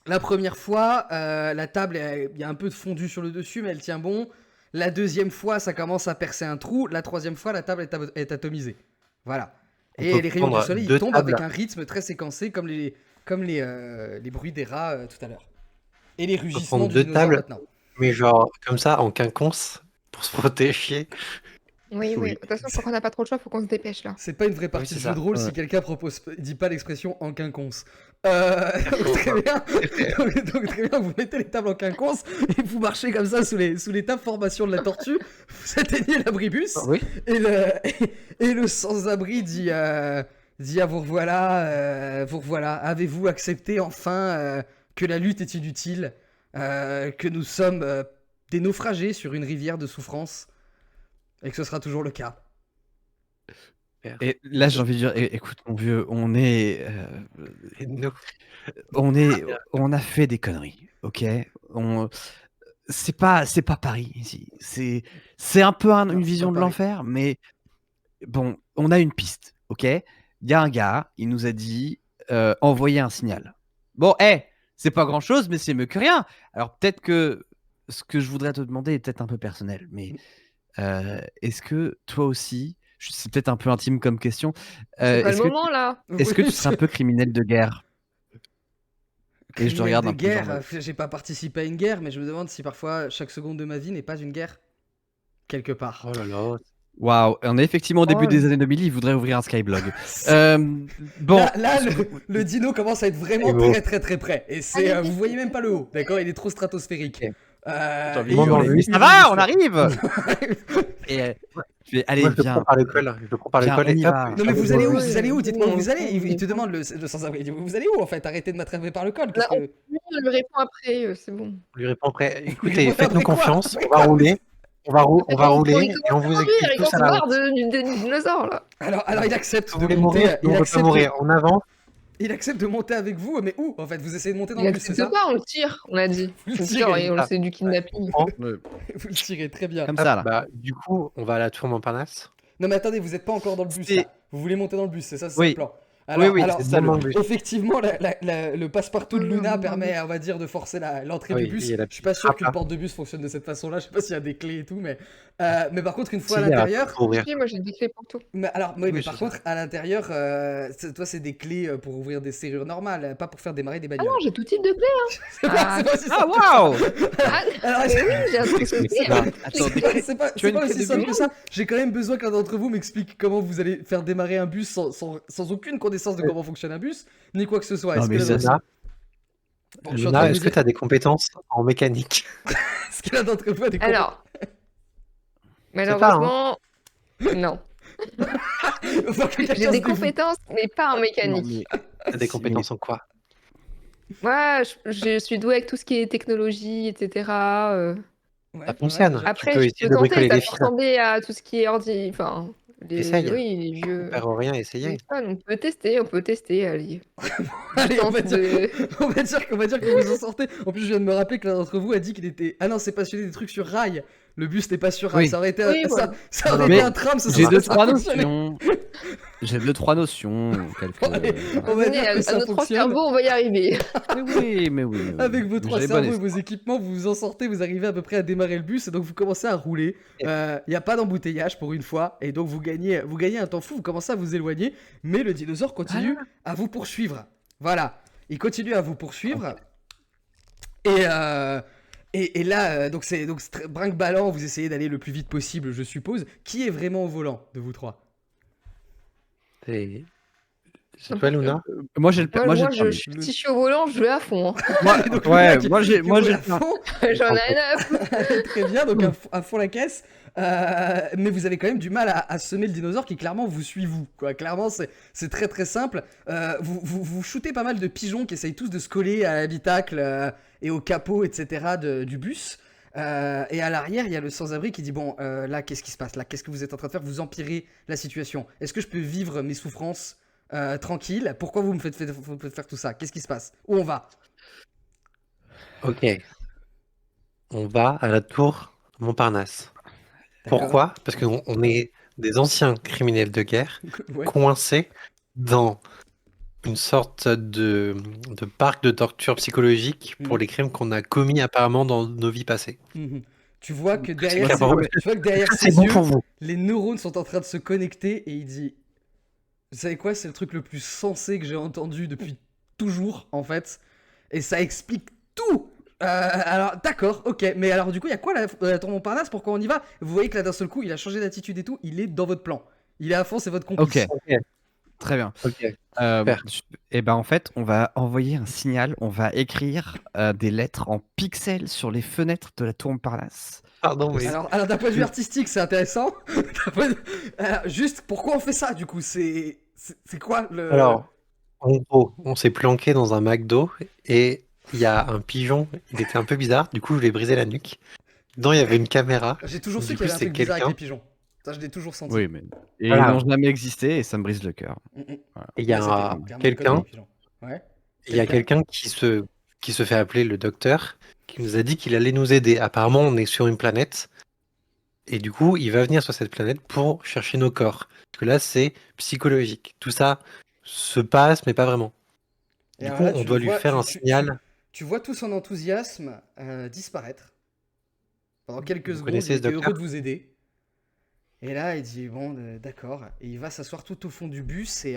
la première fois, la table, il y a un peu de fondu sur le dessus, mais elle tient bon. La deuxième fois, ça commence à percer un trou. La troisième fois, la table est atomisée. Voilà. On Et peut les rayons du prendre soleil, ils 2 tombent tables. avec un rythme très séquencé, comme les bruits des rats tout à l'heure. Et les On peut rugissements prendre du 2 dinosaure tables, maintenant. mais genre comme ça, en quinconce, pour se protéger. Oui, oui. Oui. De toute façon, je crois qu'on n'a pas trop le choix, faut qu'on se dépêche là. C'est pas une vraie partie c'est de ça. jeu de rôle Ouais. si quelqu'un dit pas l'expression en quinconce. Donc, très bien. Donc, très bien, vous mettez les tables en quinconce et vous marchez comme ça sous les tables formation de la tortue. Vous atteignez l'abribus. Oui. Et le sans-abri dit vous revoilà. Avez-vous accepté enfin que la lutte est inutile, que nous sommes des naufragés sur une rivière de souffrance, et que ce sera toujours le cas? Et là, j'ai envie de dire, écoute, mon vieux, on est. Et nous, On a fait des conneries, ok? C'est pas Paris ici. C'est un peu Non, une c'est vision pas de Paris. l'enfer, mais bon, on a une piste, ok? Il y a un gars, il nous a dit envoyer un signal. Bon, c'est pas grand chose, mais c'est mieux que rien. Alors peut-être que ce que je voudrais te demander est peut-être un peu personnel, mais est-ce que toi aussi, c'est peut-être un peu intime comme question, C'est pas le est-ce que moment là. est-ce que Oui, tu serais un peu criminel de guerre? Et je te criminel regarde de un peu genre guerre, j'ai pas participé à une guerre, mais je me demande si parfois chaque seconde de ma vie n'est pas une guerre. Quelque part. oh là là, Waouh, on est effectivement au début Oh. des années 2000, il voudrait ouvrir un Skyblog. Bon, Là, le dino commence à être vraiment C'est beau. très très très près. Et c'est, vous voyez même pas le haut, d'accord? Il est trop stratosphérique. Ok. j'ai envie Et de il hurler. hurle. Mais ça va, on arrive. Et je vais aller, moi je le viens. prends par le col, je le prends par le Viens, col on y et hop. va. Non mais vous allez où? Ouais, Vous allez où? Dites-moi où vous allez. ouais. Il te demande le sans-abri. Vous allez où en fait? Arrêtez de m'attraper par le col. Qu'est-ce Là, que... on lui répond après, c'est bon. On lui répond après. lui Écoutez, répond faites-nous après quoi? confiance, Après on va quoi? rouler. On va rouler et on commence vous à explique rire, tout on ça se à la barre route. du dinosaure, là. Alors il accepte Si vous de voulez monter. mourir, nous, on Il veut pas accepte, mourir. On avance. il accepte de monter avec vous, mais où en fait? Vous essayez de monter dans Il le bus, c'est accepte ça? pas, on le tire, on a dit. Vous le On le tirez, tire et on ça. c'est du kidnapping. Le- Vous le tirez, très bien. Comme Hop, ça, là. bah, du coup, on va à la tour Montparnasse. Non mais attendez, vous êtes pas encore dans le bus C'est- là. Vous voulez monter dans le bus, c'est ça, c'est Oui. le plan. Oui, Alors, c'est ça, Dans le le bus. effectivement, le passe-partout de Luna Non, permet, on va dire, de forcer l'entrée Oui, du bus. il y a la Je suis pas sûr que trappe, une porte de bus fonctionne de cette façon-là. Je sais pas s'il y a des clés et tout, mais par contre, une fois à Si, il y a la l'intérieur, trappe pour ouvrir. Si, moi j'ai des clés pour tout. mais Oui, par c'est contre, à l'intérieur, toi, c'est des clés pour ouvrir des serrures normales, pas pour faire démarrer des Ah bagnoles. non, j'ai tout type de clés. C'est pas- c'est pas aussi Ah, simple que waouh! Ah, Alors, mais oui, j'ai un truc Explique aussi. ça. Attends, c'est pas, Tu as une pas clé aussi de simple bus que ça. J'ai quand même besoin qu'un d'entre vous m'explique comment vous allez faire démarrer un bus sans aucune connaissance de comment fonctionne un bus, ni quoi que ce soit. Non, Est-ce mais que ça, Luna, Bon, je suis en train Luna, de est-ce me que dire- tu as des compétences en mécanique? est-ce qu'il y en a d'entre vous a des Alors, pas, malheureusement, non. Il faut que quelqu'un J'ai se des dévoue. compétences, mais pas en Non, mécanique. mais- T'as des compétences en quoi? Moi, je suis douée avec tout ce qui est technologie, etc. Ouais, Ça fonctionne. ouais, Après, peux je essayer peux de bricoler tenter, ça des peut fils. ressembler à tout ce qui est ordi. Enfin, Essaye. oui, les vieux. On perd rien, essayez. On peut tester, allez. Allez, on va Tente dire, de- on va dire que vous en sortez. En plus, je viens de me rappeler que l'un d'entre vous a dit qu'il était. Ah non, c'est passionné des trucs sur rail. Le bus n'est pas sur rail. Oui. Ça aurait été, Oui, ça, voilà. ça aurait Non, été mais un tram. Ça J'ai serait- deux, ça trois aurait fonctionné. notions. J'ai deux, trois notions. Quelques... On va Venez, dire que à ça nos trois fonctionne. cerveaux, on va y arriver. Mais oui. Avec vos trois J'ai bon cerveaux et vos espoir. équipements, vous vous en sortez, vous arrivez à peu près à démarrer le bus et donc vous commencez à rouler. Il n'y a pas d'embouteillage pour une fois et donc vous gagnez un temps fou, vous commencez à vous éloigner, mais le dinosaure continue à vous poursuivre. Voilà, il continue à vous poursuivre. Et là, donc c'est brinque-ballant, vous essayez d'aller le plus vite possible, je suppose. Qui est vraiment au volant de vous trois? C'est toi, Luna? Moi, j'ai le Moi, j'ai le permis. si je suis au volant, je vais à fond. Hein. Donc, Ouais, le mec, moi, j'ai qui roule le à fond. J'en ai un à foutre. Très bien, donc à fond la caisse. Mais vous avez quand même du mal à semer le dinosaure qui clairement vous suit vous. Quoi. Clairement, c'est très très simple. Vous shootez pas mal de pigeons qui essayent tous de se coller à l'habitacle et au capot, etc. du bus. Et à l'arrière, il y a le sans-abri qui dit bon, là, qu'est-ce qui se passe là? Qu'est-ce que vous êtes en train de faire? Vous empirez la situation. Est-ce que je peux vivre mes souffrances tranquille? Pourquoi vous me faites faire tout ça? Qu'est-ce qui se passe? Où on va? Ok. On va à la tour Montparnasse. D'accord. Pourquoi? Parce qu'on est des anciens criminels de guerre Ouais. coincés dans une sorte de parc de torture psychologique pour les crimes qu'on a commis apparemment dans nos vies passées. Mhm. Tu vois que C'est derrière, clair pour vous. tu vois que derrière C'est ses bon yeux, pour vous. les neurones sont en train de se connecter et il dit vous savez quoi, c'est le truc le plus sensé que j'ai entendu depuis toujours en fait et ça explique tout. Alors d'accord, ok, mais alors du coup il y a quoi la tour Montparnasse, pourquoi on y va? Vous voyez que là d'un seul coup il a changé d'attitude et tout, il est dans votre plan, il est à fond, c'est votre complice. Ok, très bien. Ok. Et ben en fait, on va envoyer un signal, on va écrire des lettres en pixels sur les fenêtres de la tour Montparnasse. Pardon, mais Alors d'un point de vue artistique c'est intéressant. Juste pourquoi on fait ça du coup, c'est quoi le... alors, en gros, on s'est planqué dans un McDo et il y a un pigeon, il était un peu bizarre, du coup je lui ai brisé la nuque. Dedans il y avait une caméra. J'ai toujours su Du qu'il y avait coup, un c'est truc bizarre avec quelqu'un. les pigeons. Ça, je l'ai toujours senti. Oui, mais et Voilà. ils n'ont jamais existé et ça me brise le cœur. Mhm. Voilà. Et il y Ouais, c'était a clairement une quelqu'un, connerie, les pigeons. Ouais. il y a quelqu'un qui se fait appeler le docteur, qui nous a dit qu'il allait nous aider. Apparemment, on est sur une planète, et du coup, il va venir sur cette planète pour chercher nos corps. Parce que là, c'est psychologique. Tout ça se passe, mais pas vraiment. Et Du alors coup, là, on tu doit lui vois- faire un tu- signal. Tu vois tout son enthousiasme disparaître. Pendant quelques Vous secondes, connaissez il ce était docteur heureux de vous aider. Et là, il dit bon, d'accord. Et il va s'asseoir tout au fond du bus et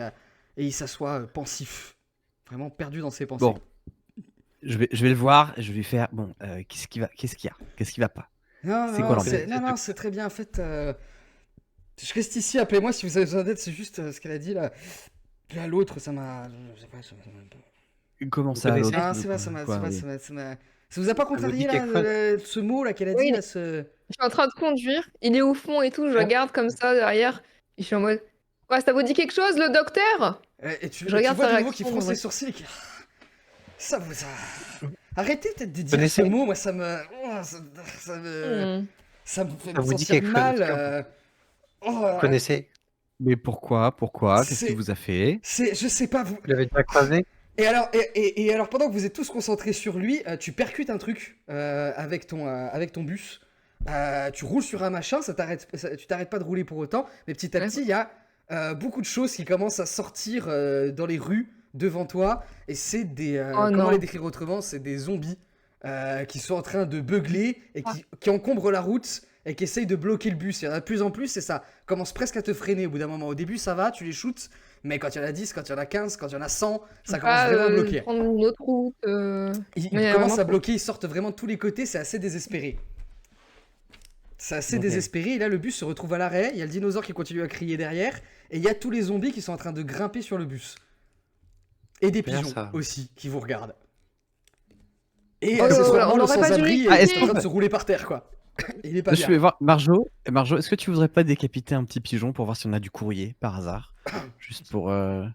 il s'assoit pensif. Vraiment perdu dans ses pensées. Bon, je vais le voir, je vais lui faire bon, qu'est-ce qu'il y a? Qu'est-ce qui va pas? Non, c'est non, quoi c'est, l'embête? non, c'est très bien. En fait, je reste ici. Appelez-moi si vous avez besoin d'aide. C'est juste ce qu'elle a dit là. Là, l'autre, ça m'a. Je sais pas, Comment Vous ça connaissez l'autre, Ah, c'est vrai, ça m'a. quoi, oui. Ça vous a pas vous contrarié dit là, quelque chose ce mot là qu'elle a Oui, dit mais- là, ce. Je suis en train de conduire, il est au fond et tout, je Ah. regarde comme ça derrière. Et je suis en mode quoi, ça vous dit quelque chose le docteur? Et tu Je regarde vois sa de nouveau qui réaction, fronce ouais. les sourcils et qui... Ça vous a... Arrêtez peut-être de dire Connaissez- ce mot, moi ça me... oh, ça me... Hmm. Ça me fait Ça me vous dit sentir quelque chose, mal. ça Oh, Vous connaissez? Mais pourquoi? Qu'est-ce C'est- qu'il vous a fait? je sais pas, vous... Vous l'avez déjà croisé? Et alors, pendant que vous êtes tous concentrés sur lui, tu percutes un truc avec ton bus. Tu roules sur un machin, tu t'arrêtes pas de rouler pour autant, mais petit à Ouais. petit, il y a beaucoup de choses qui commencent à sortir dans les rues devant toi. Et c'est des... Oh comment non. les décrire autrement? C'est des zombies qui sont en train de beugler et qui encombrent la route et qui essayent de bloquer le bus. Il y en a de plus en plus et ça commence presque à te freiner au bout d'un moment. Au début, ça va, tu les shootes. Mais quand il y en a 10, quand il y en a 15, quand il y en a 100, ça commence Pas, vraiment à bloquer. prendre une autre route. Ils Mais commencent vraiment à bloquer, ils sortent vraiment de tous les côtés, c'est assez désespéré. C'est assez Ok. désespéré, et là le bus se retrouve à l'arrêt, il y a le dinosaure qui continue à crier derrière, et il y a tous les zombies qui sont en train de grimper sur le bus. Et des Bien pigeons ça. aussi qui vous regardent. Et Oh, accessoirement, on le aurait pas dû sans-abri les est crier. en train de se rouler par terre, quoi. Il est pas Je bien. vais voir Marjo. Marjo, est-ce que tu voudrais pas décapiter un petit pigeon pour voir si on a du courrier par hasard? Juste pour. Ah,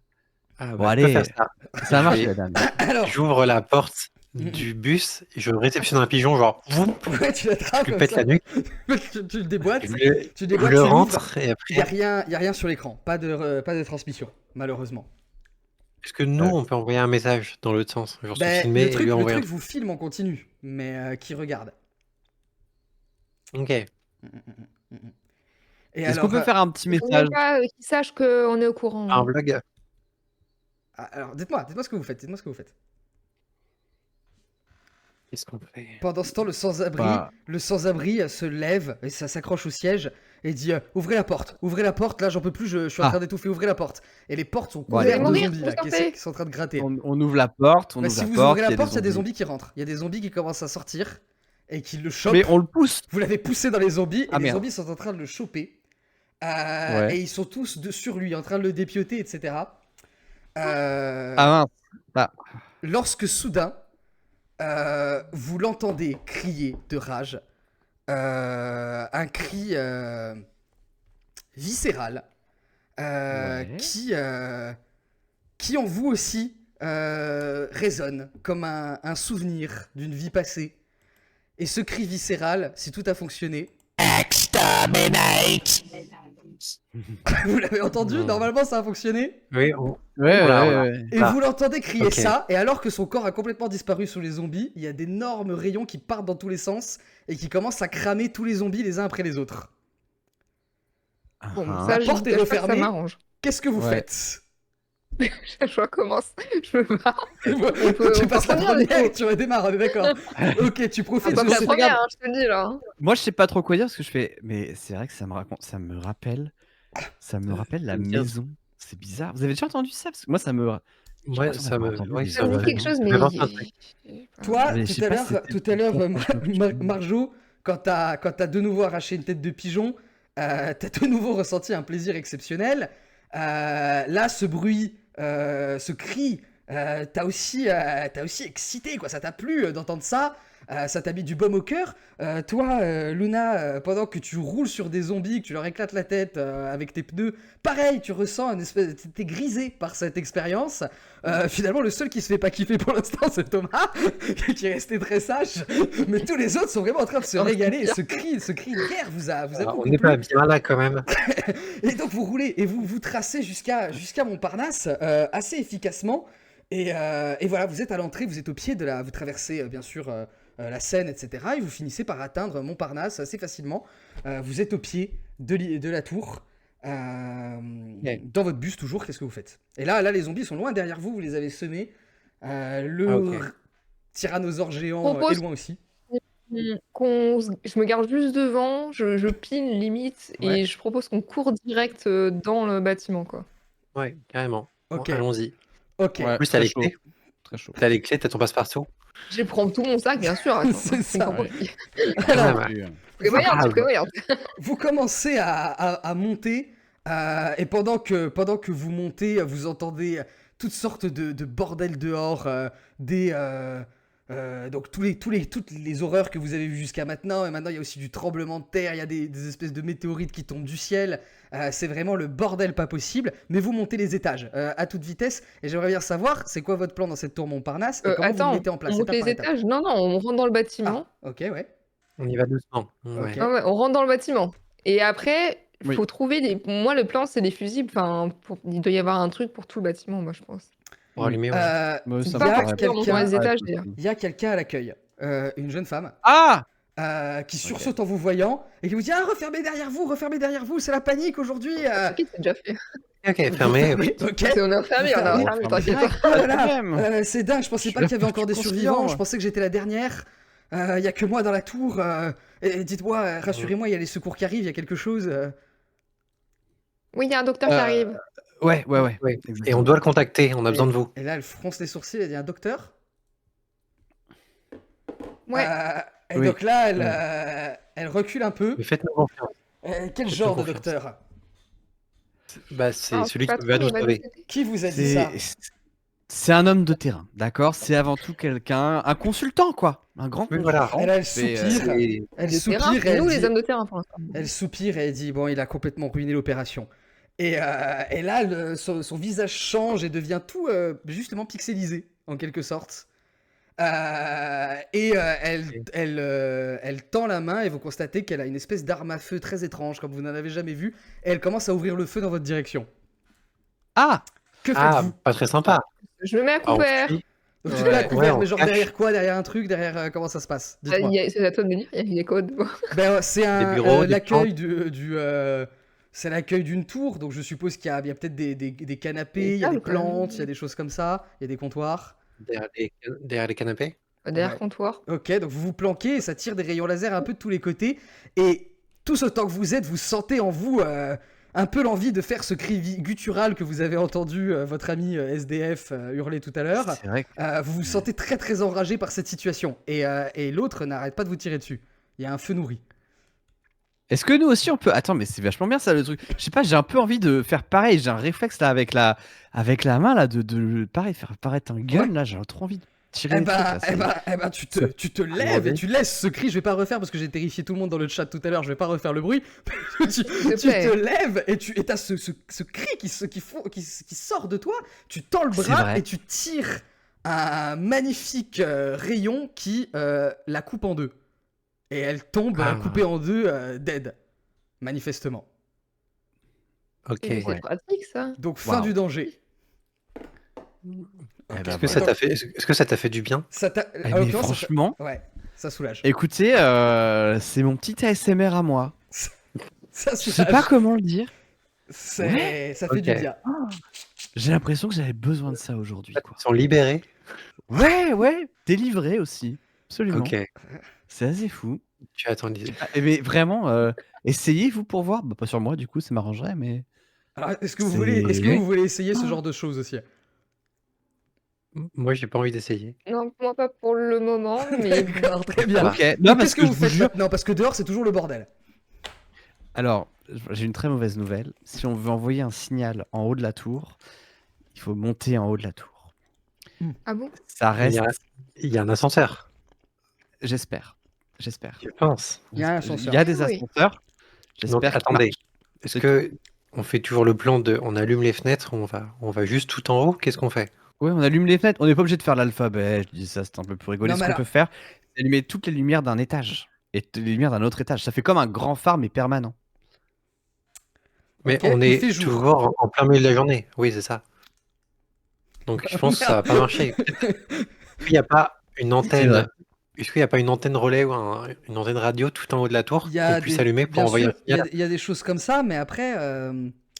Bon, bah, je allez. peux faire ça. Ça marche, vais- la dame. Alors, J'ouvre la porte du bus, et je réceptionne un pigeon, genre, vous, ouais, tu l'attrapes, je lui comme pète ça. la nuque, tu le déboîtes, je le, tu je déboîtes, le tu l'ouvres. rentre, et Il y a après, rien sur l'écran, pas de transmission, malheureusement. est-ce que nous, on peut envoyer un message dans l'autre sens, genre se Ben, filmer le et truc, lui le envoyer un truc vous filme en continu, mais qui regarde. truc? Ok. Et Est-ce qu'on peut faire un petit Il faut message? pas qu'ils sachent qu'on est au courant. Un hein. vlog? alors dites-moi ce que vous faites, dites-moi ce que vous faites. Qu'est-ce qu'on fait? Pendant ce temps, le sans-abri, Bah. se lève et ça s'accroche au siège et dit ouvrez la porte, là j'en peux plus, je suis en Ah. train d'étouffer, ouvrez la porte. Et les portes sont Bon, allez, couvertes de mourir, zombies là, qui sortez. sont en train de gratter. On ouvre la porte, Bah, si vous ouvrez la porte, il y a des zombies qui rentrent. Il y a des zombies qui commencent à sortir et qui le chopent. Mais on le pousse. Vous l'avez poussé dans les zombies et Ah, les merde. zombies sont en train de le choper. Ouais. Et ils sont tous sur lui, en train de le dépioter, etc. Ah mince. Lorsque soudain, vous l'entendez crier de rage, un cri viscéral Ouais. qui en vous aussi résonne comme un souvenir d'une vie passée. Et ce cri viscéral, si tout a fonctionné, vous l'avez entendu, Non. normalement ça a fonctionné. Oui, Ouais, Oula, ouais, oula. ouais. Et Ah. vous l'entendez crier Ok. ça, et alors que son corps a complètement disparu sous les zombies, il y a d'énormes rayons qui partent dans tous les sens et qui commencent à cramer tous les zombies les uns après les autres. Bon, Ah. ça, La je porte vous est cache pas que ça refermée. m'arrange. Qu'est-ce que vous Ouais. faites? Je recommence. Je me barre. Tu on passes la peut revenir, du première et coup. tu redémarres, on est d'accord. Ok, tu profites Comme de la ce... première, hein, je te le dis là. Moi, je sais pas trop quoi dire parce que je fais. Mais c'est vrai que ça me rappelle la me dire- maison. C'est bizarre. Vous avez déjà entendu ça? Parce que moi, ça me. J'ai Ouais, l'impression ça d'avoir me, entendu ouais, des Ça me dit me- quelque chose, ça mais. me fait penser à un truc. Toi, Mais je sais pas si c'était tout à l'heure, bon. Marjo, quand t'as de nouveau arraché une tête de pigeon, t'as de nouveau ressenti un plaisir exceptionnel. Là, ce bruit, ce cri, t'as aussi excité, quoi. Ça t'a plu d'entendre ça. Ça t'a mis du baume au cœur. Toi, Luna, pendant que tu roules sur des zombies, que tu leur éclates la tête avec tes pneus, pareil, tu ressens une espèce... T'es grisé par cette expérience. Finalement, le seul qui se fait pas kiffer pour l'instant, c'est Thomas, qui est resté très sage. Mais tous les autres sont vraiment en train de se régaler. Et ce cri de guerre vous a Alors, beaucoup on n'est plu. pas bien là quand même. Et donc vous roulez et vous tracez jusqu'à Montparnasse assez efficacement. Et voilà, vous êtes à l'entrée, vous êtes au pied de la... Vous traversez bien sûr la Seine, etc. Et vous finissez par atteindre Montparnasse assez facilement. Vous êtes au pied de la tour. Dans votre bus toujours, qu'est-ce que vous faites? Et là, les zombies sont loin derrière vous, vous les avez semés. Le ok. tyrannosaure géant Propose- est loin aussi. Je me garde juste devant, je pine limite, Ouais. et je propose qu'on court direct dans le bâtiment, quoi. Ouais, carrément. Bon, Ok. allons-y. Ok. Ouais, plus, t'as très les chaud. clés. Très chaud. T'as les clés, t'as ton passe-partout. Je prends tout mon sac, bien sûr. Attends, C'est ça, pas ouais. compliqué. Alors, Ouais, ouais. Prévoyante, Ah, prévoyante. vous commencez à monter et pendant que vous montez, vous entendez toutes sortes de bordel dehors, des Donc toutes les horreurs que vous avez vues jusqu'à maintenant, et maintenant il y a aussi du tremblement de terre, il y a des espèces de météorites qui tombent du ciel, c'est vraiment le bordel pas possible, mais vous montez les étages à toute vitesse, et j'aimerais bien savoir, c'est quoi votre plan dans cette tour Montparnasse, et comment vous le Attends, mettez en place, on c'est monte pas par les étapes. étages? Non, on rentre dans le bâtiment. Ah, ok, ouais. On y va doucement. Ouais. Ok. Ah ouais, on rentre dans le bâtiment. Et après, Oui. faut trouver des. Moi, le plan, c'est des fusibles. Enfin, il doit y avoir un truc pour tout le bâtiment, moi, je pense. Pour allumer, ouais. Ouais, ça Il me y a paraît On monte dans les quelqu'un étages, possible. d'ailleurs. il y a quelqu'un à l'accueil, une jeune femme, Ah qui sursaute en vous voyant, et qui vous dit « Ah, refermez derrière vous, c'est la panique aujourd'hui Ok, c'est déjà fait. Ok, fermé. Ok. On est enfermé, on est Fermé. enfermé, t'inquiète pas. Oh là Pas de là, problème. c'est dingue, je pensais Je pas suis qu'il y avait là, encore des je suis survivants, conscient. je pensais que j'étais la dernière. Il y a que moi dans la tour. Et dites-moi, rassurez-moi, il y a les secours qui arrivent, il y a quelque chose. Oui, il y a un docteur qui arrive. Ouais. Ouais. Et Exactement. on doit le contacter, on a besoin de vous. Et là, elle fronce les sourcils, elle dit un docteur. Ouais. Et Oui. donc là, elle recule un peu. Mais faites-nous confiance. Quel Faites-nous genre de confiance. docteur? Bah, c'est Ah, celui pas qui va trop, nous il va sauver. nous aider. Qui vous a dit ça? C'est un homme de terrain, d'accord? C'est avant tout quelqu'un, un consultant, quoi. Un grand Oui, consultant. voilà. Et là, elle C'est, soupire. C'est- Elle Le terrain, soupire et c'est nous, elle les dit... hommes de terrain, pour l'instant. Elle soupire et elle dit bon, il a complètement ruiné l'opération. Et là, son visage change et devient tout justement pixelisé en quelque sorte. Elle tend la main et vous constatez qu'elle a une espèce d'arme à feu très étrange comme vous n'en avez jamais vu. Et elle commence à ouvrir le feu dans votre direction. Ah! Que Ah, faites-vous? pas très sympa. Je me mets à Ah, on couvert. fuit. Donc tu te mets à Ouais. couvert, Ouais, mais on genre cache. derrière quoi? Derrière un truc? Derrière comment ça se passe? Dites-moi. C'est à toi de me dire, il y a quoi dedans? Ben, c'est Des bureaux, des l'accueil c'est l'accueil d'une tour, donc je suppose qu'il y a peut-être des canapés, il y a des tables, quand même. plantes, il y a des choses comme ça, il y a des comptoirs. Derrière les canapés. Derrière Ouais. comptoir. Ok, donc vous vous planquez et ça tire des rayons laser un peu de tous les côtés. Et tous autant que vous êtes, vous sentez en vous un peu l'envie de faire ce cri guttural que vous avez entendu votre ami SDF hurler tout à l'heure. C'est vrai que Vous vous sentez très très enragé par cette situation. Et l'autre n'arrête pas de vous tirer dessus. Il y a un feu nourri. Est-ce que nous aussi on peut. Attends, mais c'est vachement bien ça le truc. Je sais pas, j'ai un peu envie de faire pareil. J'ai un réflexe là avec la main là de pareil, faire apparaître un gun Ouais. là. J'ai trop envie de tirer Eh des trucs ben, là. tu te lèves et envie. tu laisses ce cri. Je vais pas refaire parce que j'ai terrifié tout le monde dans le chat tout à l'heure. Je vais pas refaire le bruit. tu te plaît. te lèves et t'as ce cri qui sort de toi. Tu tends le C'est bras vrai. et tu tires un magnifique rayon qui la coupe en deux. Et elle tombe Ah. coupée en deux, dead. Manifestement. Ok. C'est Ouais. pratique, ça. Donc fin Waouh. du danger. Eh ben, Est-ce que ça t'a fait, est-ce que ça t'a fait du bien? Ça t'a... Eh, en mais l'occurrence, ça franchement, ouais, ça soulage. écoutez, c'est mon petit ASMR à moi. Ça Je sais soulage. pas comment le dire. Ça fait du Ok. bien. J'ai l'impression que j'avais besoin de ça aujourd'hui, quoi. Ils sont libérés. Ouais, délivré aussi. Absolument. Ok. C'est assez fou. Tu attends. Mais vraiment, essayez-vous pour voir. Bah, pas sur moi, du coup, ça m'arrangerait, mais. Alors, est-ce que C'est- vous voulez essayer ce genre de choses aussi? Moi, j'ai pas envie d'essayer. Non, moi pas pour le moment, mais D'accord, très bien. Ok. Non, Donc, parce qu'est-ce que que vous je vous faites jure. maintenant? Parce que dehors, c'est toujours le bordel. Alors, j'ai une très mauvaise nouvelle. Si on veut envoyer un signal en haut de la tour, il faut monter en haut de la tour. ah bon? Ça Il reste. y a, il y a un ascenseur. J'espère. Je pense. Il y a un ascenseur. Il y a des Oui. ascenseurs. Donc, J'espère. qu'il attendez. marche. Est-ce que on fait toujours le plan de, on allume les fenêtres, on va juste tout en haut. Qu'est-ce qu'on fait? Ouais, on allume les fenêtres. On n'est pas obligé de faire l'alphabet. Je dis ça, c'est un peu plus rigolo. Non, Ce mais qu'on alors- peut faire, c'est allumer toutes les lumières d'un étage et les lumières d'un autre étage. Ça fait comme un grand phare, mais permanent. Mais Ok, on il est fait jour. toujours en plein milieu de la journée. Oui, c'est ça. Donc je pense que ça va pas marcher. Il n'y a pas une vrai. antenne. Est-ce qu'il n'y a pas une antenne relais ou une antenne radio tout en haut de la tour Il y a qu'on puisse des- allumer pour bien envoyer sûr, un signal? il y a des choses comme ça, mais après,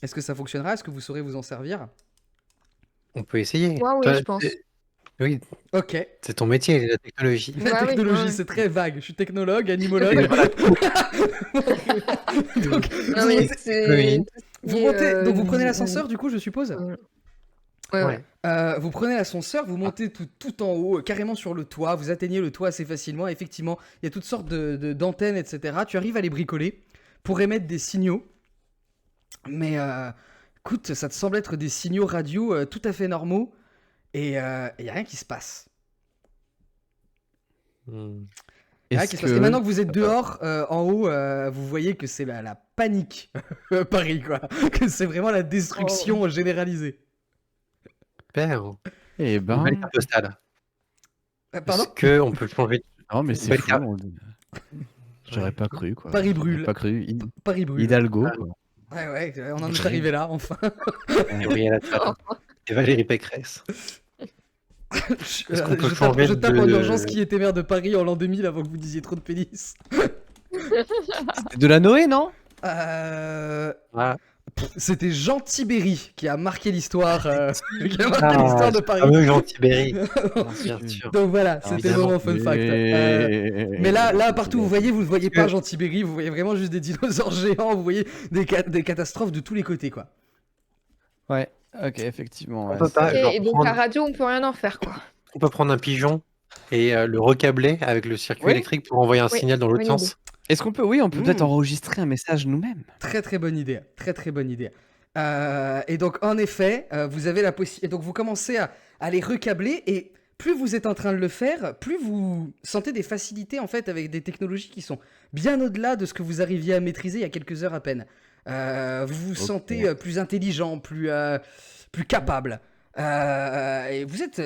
est-ce que ça fonctionnera? Est-ce que vous saurez vous en servir? On peut essayer. Moi, oui, Toi, je pense. Oui, Ok. c'est ton métier, la technologie. La Bah oui, technologie, ouais. c'est très vague. Je suis technologue, animologue. Donc, Non, mais Oui. c'est. vous Et, montez, donc vous prenez l'ascenseur, du coup, je suppose? Ouais. Vous prenez l'ascenseur, vous montez tout en haut, carrément sur le toit, vous atteignez le toit assez facilement. Effectivement, il y a toutes sortes d'antennes, etc. Tu arrives à les bricoler pour émettre des signaux. Mais écoute, ça te semble être des signaux radio tout à fait normaux et il n'y a rien qui se passe. Ah, qu'est-ce qui se passe ? Et maintenant que vous êtes dehors, en haut, vous voyez que c'est la panique, Paris, quoi. Que c'est vraiment la destruction généralisée. Super. Eh Une ben. belle carte postale. Pardon ? Est-ce qu'on peut changer de... Non, mais Une c'est belle fou. carte. J'aurais pas cru, quoi. Paris J'aurais brûle. pas cru. Paris brûle. Hidalgo, Ah. quoi. Ouais, on en est Brûle. arrivé là, enfin. Gabriel Attal et Valérie Pécresse. Est-ce qu'on peut Je changer tape en de- urgence qui était maire de Paris en l'an 2000 avant que vous disiez trop de pénis. C'était de la Noé, non Ah, C'était Jean Tibéri qui a marqué l'histoire de Paris. fameux Jean Tibéri. Bien Bien sûr. Donc voilà, c'était le évidemment. moment fun fact. Mais là, partout, vous voyez, vous ne voyez pas Jean Tibéri, vous voyez vraiment juste des dinosaures géants, vous voyez des catastrophes de tous les côtés, quoi. Ouais, ok, effectivement. On ouais, peut pas, c'est- genre, Et donc prendre- la radio, on peut rien en faire, quoi. On peut prendre un pigeon et le recabler avec le circuit Oui. électrique pour envoyer un Oui, signal dans l'autre bonne sens. Est-ce qu'on peut, oui, on peut peut-être Mmh. enregistrer un message nous-mêmes. Très très bonne idée, très très bonne idée. Et donc en effet, vous avez la possibilité. Donc vous commencez à les recabler et plus vous êtes en train de le faire, plus vous sentez des facilités en fait avec des technologies qui sont bien au-delà de ce que vous arriviez à maîtriser il y a quelques heures à peine. Vous vous sentez plus intelligent, plus capable. Et vous êtes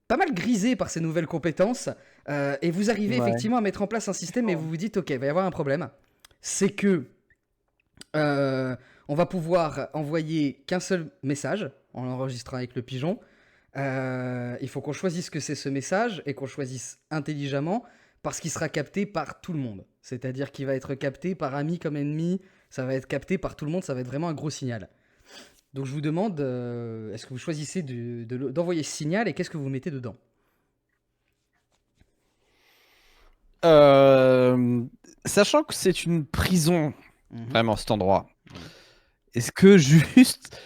pas mal grisé par ces nouvelles compétences. Et vous arrivez Ouais. effectivement à mettre en place un système et vous vous dites ok, il va y avoir un problème. C'est que on va pouvoir envoyer qu'un seul message en l'enregistrant avec le pigeon. Il faut qu'on choisisse que c'est ce message et qu'on choisisse intelligemment parce qu'il sera capté par tout le monde. C'est-à-dire qu'il va être capté par amis comme ennemis, ça va être capté par tout le monde, ça va être vraiment un gros signal. Donc je vous demande, est-ce que vous choisissez d'envoyer ce signal et qu'est-ce que vous mettez dedans ? Sachant que c'est une prison, vraiment, cet endroit, est-ce que juste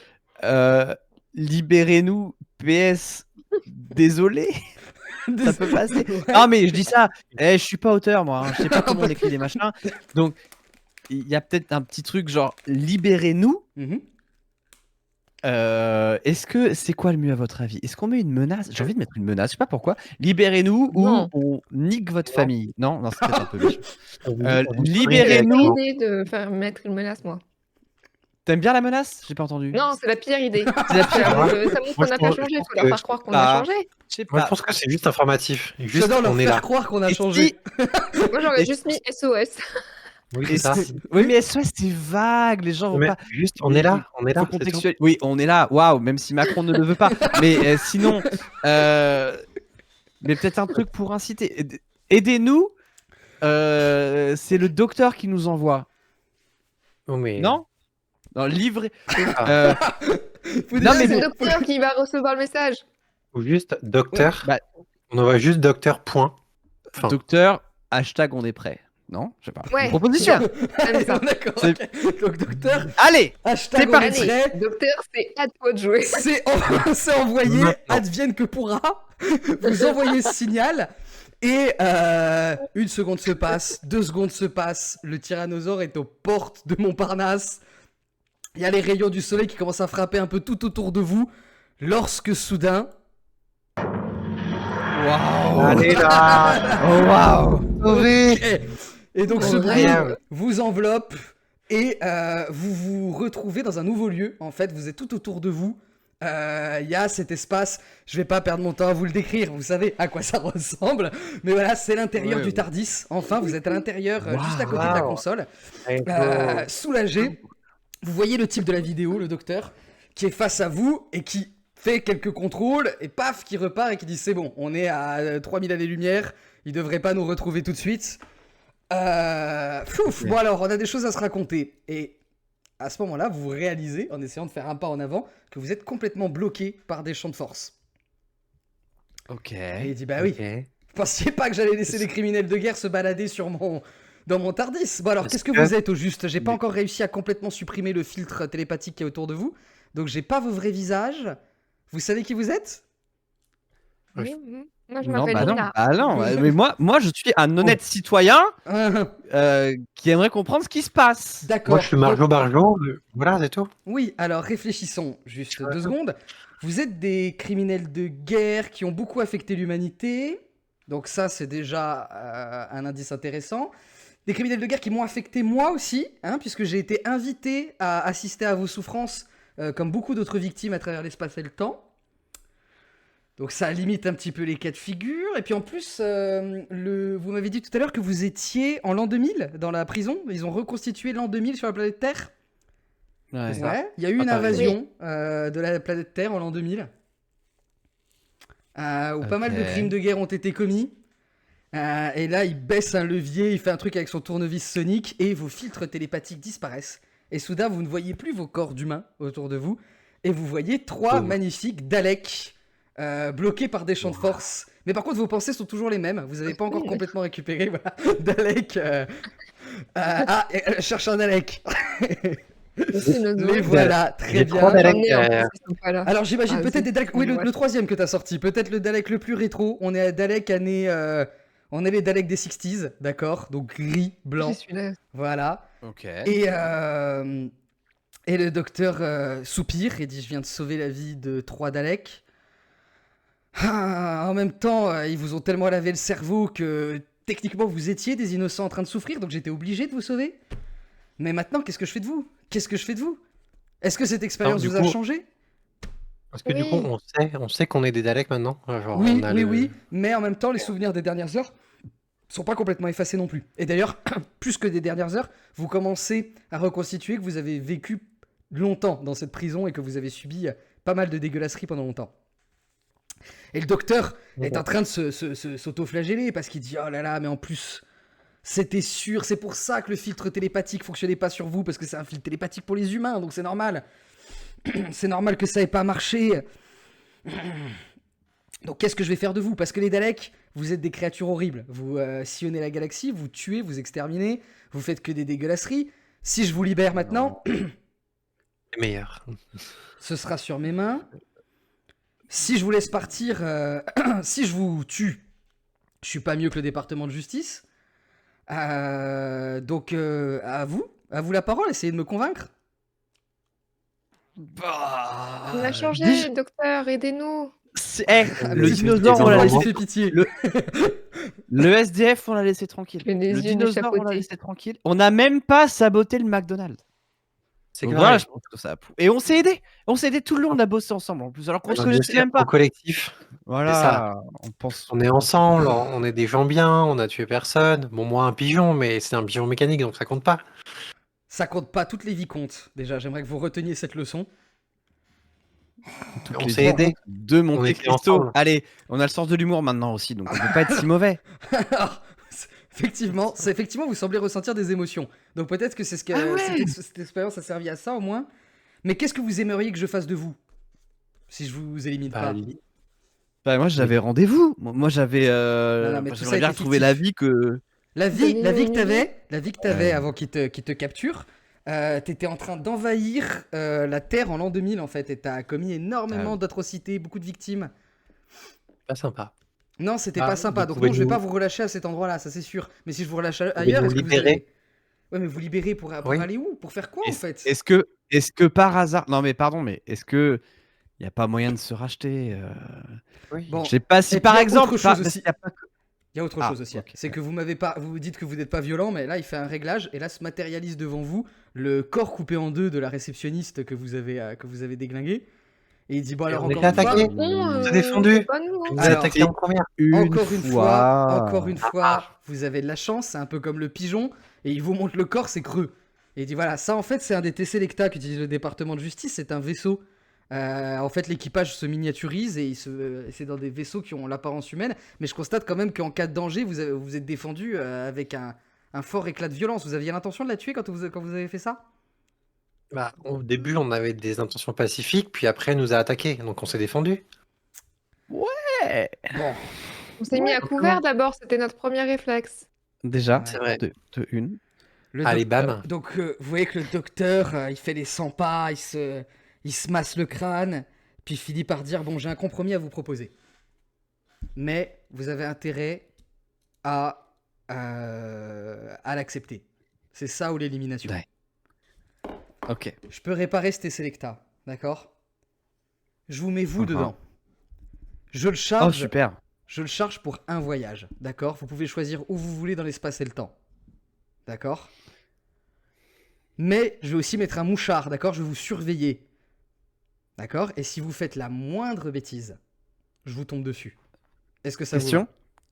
libérez-nous, PS, désolé, ça peut passer. Ouais. Non, mais je dis ça, je suis pas auteur, moi, hein, je sais pas comment on écrit les machins, donc il y a peut-être un petit truc genre libérez-nous. Mhm. Est-ce que c'est quoi le mieux à votre avis? Est-ce qu'on met une menace? J'ai envie de mettre une menace, je sais pas pourquoi. Libérez-nous ou Non. on nique votre famille. Non, c'est peut-être un peu méchant. On vous J'ai Libérez-nous. l'idée de faire mettre une menace, moi. T'aimes bien la menace? J'ai pas entendu. Non, c'est la pire idée. C'est la pire. Ça Moi, montre qu'on n'a pas je changé, pense faut leur que- faire croire qu'on Ah. a changé. Je sais Moi, pas. je pense que c'est juste informatif. Juste, J'adore leur on est faire là. croire qu'on a Et changé. Moi, j'aurais Et juste mis SOS. Oui, c'est Est-ce ça. que- Oui, mais SOS, c'est vague. Les gens vont Mais pas. juste, on est là. On est là. Faut c'est tout. contextualiser. Oui, on est là. Waouh, même si Macron ne le veut pas. Mais sinon, mais peut-être un truc pour inciter. Aidez-nous. C'est le docteur qui nous envoie. Oh, mais... Non? Non, livrez. Ah. Vous Non, dites, mais C'est c'est- le docteur qui va recevoir le message. Ou juste docteur. Bah, On envoie juste docteur point. Enfin, docteur, hashtag on est prêt. Non? Je sais pas. Ouais. Une proposition. Comme ça. D'accord. C'est- ok. Donc docteur, Allez! hashtag C'est on parti. est prêt. Allez, docteur, c'est à toi de jouer. C'est envoyé, Maintenant. advienne que pourra. Vous envoyez ce signal et 1 seconde se passe, 2 secondes se passent. Le tyrannosaure est aux portes de Montparnasse. Il y a les rayons du soleil qui commencent à frapper un peu tout autour de vous. Lorsque soudain, Waouh! allez là. Oh, waouh! Sauvé. et donc ce bruit Incroyable. vous enveloppe et vous vous retrouvez dans un nouveau lieu. En fait, vous êtes tout autour de vous. Il y a cet espace, je vais pas perdre mon temps à vous le décrire, vous savez à quoi ça ressemble, mais voilà, c'est l'intérieur Ouais, du ouais. TARDIS. Enfin, vous êtes à l'intérieur, juste à côté de la Wow. console, Allez, soulagé. Vous voyez le type de la vidéo, le docteur, qui est face à vous et qui fait quelques contrôles et paf, qui repart et qui dit c'est bon, on est à 3000 années-lumière, il devrait pas nous retrouver tout de suite. Bon alors, on a des choses à se raconter. Et à ce moment-là, vous réalisez, en essayant de faire un pas en avant, que vous êtes complètement bloqué par des champs de force. Ok. Et il dit bah oui, Ok. vous pensiez pas que j'allais laisser des criminels de guerre se balader dans mon TARDIS. Bon alors, Est-ce qu'est-ce que que- vous êtes au juste? J'ai pas encore réussi à complètement supprimer le filtre télépathique qui est autour de vous, donc j'ai pas vos vrais visages. Vous savez qui vous êtes? Oui, moi, je Non, m'appelle bah non. Lina. Ah non, mais moi, je suis un honnête citoyen Ah, qui aimerait comprendre ce qui se passe. D'accord. Moi, je suis Marjo Barjo. Voilà, c'est tout. Oui, alors réfléchissons juste 2 secondes. Vous êtes des criminels de guerre qui ont beaucoup affecté l'humanité. Donc ça, c'est déjà un indice intéressant. Des criminels de guerre qui m'ont affecté moi aussi, hein, puisque j'ai été invité à assister à vos souffrances, comme beaucoup d'autres victimes à travers l'espace et le temps. Donc ça limite un petit peu les cas de figure. Et puis en plus, vous m'avez dit tout à l'heure que vous étiez en l'an 2000 dans la prison. Ils ont reconstitué l'an 2000 sur la planète Terre. Ouais. Ouais, il y a eu une invasion de la planète Terre en l'an 2000. Où pas mal de crimes de guerre ont été commis. Et là, il baisse un levier, il fait un truc avec son tournevis sonique et vos filtres télépathiques disparaissent. Et soudain, vous ne voyez plus vos corps d'humains autour de vous. Et vous voyez 3 magnifiques Daleks bloqués par des champs de force. Mais par contre, vos pensées sont toujours les mêmes. Vous n'avez pas encore complètement récupéré. Voilà. Dalek. Cherche un Dalek. Mais voilà, très bien. Alors j'imagine peut-être des Daleks. Oui, le 3e que t'as sorti. Peut-être le Dalek le plus rétro. On est à Dalek année. On est les Daleks des 60s, d'accord. Donc gris, blanc. Voilà. Ok. Et le docteur soupire et dit: je viens de sauver la vie de 3 Daleks. En même temps, ils vous ont tellement lavé le cerveau que techniquement vous étiez des innocents en train de souffrir, donc j'étais obligé de vous sauver. Mais maintenant, qu'est-ce que je fais de vous? Est-ce que cette expérience vous a changé? Parce que du coup, on sait qu'on est des Daleks maintenant. Genre, oui, mais en même temps, les souvenirs des dernières heures sont pas complètement effacés non plus. Et d'ailleurs, plus que des dernières heures, vous commencez à reconstituer que vous avez vécu longtemps dans cette prison et que vous avez subi pas mal de dégueulasseries pendant longtemps. Et le docteur est en train de s'auto-flageller parce qu'il dit: oh là là, mais en plus, c'était sûr, c'est pour ça que le filtre télépathique fonctionnait pas sur vous, parce que c'est un filtre télépathique pour les humains, donc c'est normal. C'est normal que ça ait pas marché. Donc qu'est-ce que je vais faire de vous? Parce que les Daleks, vous êtes des créatures horribles. Vous sillonnez la galaxie, vous tuez, vous exterminez, vous faites que des dégueulasseries. Si je vous libère maintenant, c'est meilleur. Ce sera sur mes mains. Si je vous laisse partir, si je vous tue, je suis pas mieux que le département de justice. Donc à vous la parole, essayez de me convaincre. On a changé, docteur, aidez-nous. Le dinosaure, on l'a laissé pitié. Le SDF, on l'a laissé tranquille. Le dinosaure, on l'a laissé tranquille. On n'a même pas saboté le McDonald's. C'est voilà, je pense que ça. Et on s'est aidé. On s'est aidé tout le long. On a bossé ensemble en plus. Alors qu'on se connaissait même pas. En collectif. Voilà. Ça. On est ensemble. On est des gens bien. On a tué personne. Bon, moi un pigeon, mais c'est un pigeon mécanique, donc ça compte pas. Ça compte pas. Toutes les vies comptent. Déjà, j'aimerais que vous reteniez cette leçon. On s'est aidé. De Monte Cristo. Allez, on a le sens de l'humour maintenant aussi, donc on peut pas être si mauvais. Effectivement, vous semblez ressentir des émotions. Donc peut-être que c'est ce que cette expérience a servi à ça au moins. Mais qu'est-ce que vous aimeriez que je fasse de vous si je vous élimine pas? Moi j'avais rendez-vous. Moi j'avais j'aimerais bien retrouver la vie que que t'avais avant qu'il te capture. T'étais en train d'envahir la Terre en l'an 2000 en fait, et t'as commis énormément d'atrocités, beaucoup de victimes. Pas sympa. Non, c'était pas sympa, donc non, je vais pas vous relâcher à cet endroit-là, ça c'est sûr. Mais si je vous relâche ailleurs, est-ce que vous allez... Ouais, mais vous libérez pour aller où? Pour faire quoi en fait? Est-ce que par hasard... Non mais pardon, mais est-ce que y a pas moyen de se racheter Bon, je sais pas si par exemple... Il y a autre chose aussi. Okay. C'est que vous dites que vous n'êtes pas violent, mais là il fait un réglage et là se matérialise devant vous le corps coupé en deux de la réceptionniste que vous avez déglingué. Et il dit bon alors encore attaqué, on s'est défendu. On s'est attaqué en première. Encore une fois, vous avez de la chance, c'est un peu comme le pigeon et il vous montre le corps, c'est creux. Et il dit voilà, ça en fait c'est un des T-Selecta qu'utilise le département de justice, c'est un vaisseau. En fait, l'équipage se miniaturise et c'est dans des vaisseaux qui ont l'apparence humaine. Mais je constate quand même qu'en cas de danger, vous êtes défendu avec un fort éclat de violence. Vous aviez l'intention de la tuer quand vous avez fait ça? Au début, on avait des intentions pacifiques, puis après, elle nous a attaqués. Donc, on s'est défendu. Ouais. Bon. On s'est mis à couvert d'abord, c'était notre premier réflexe. Déjà, c'est vrai. De une. Allez, bam. Donc, vous voyez que le docteur, il fait les 100 pas, il se masse le crâne, puis il finit par dire bon, j'ai un compromis à vous proposer. Mais vous avez intérêt à l'accepter. C'est ça ou l'élimination. Ouais. Ok. Je peux réparer ce T-Selecta, d'accord? Je vous mets vous dedans. Je le charge. Oh, super. je le charge pour un voyage, d'accord? Vous pouvez choisir où vous voulez dans l'espace et le temps, d'accord? Mais je vais aussi mettre un mouchard, d'accord? Je vais vous surveiller, d'accord? Et si vous faites la moindre bêtise, je vous tombe dessus. Est-ce que ça vous Question. va?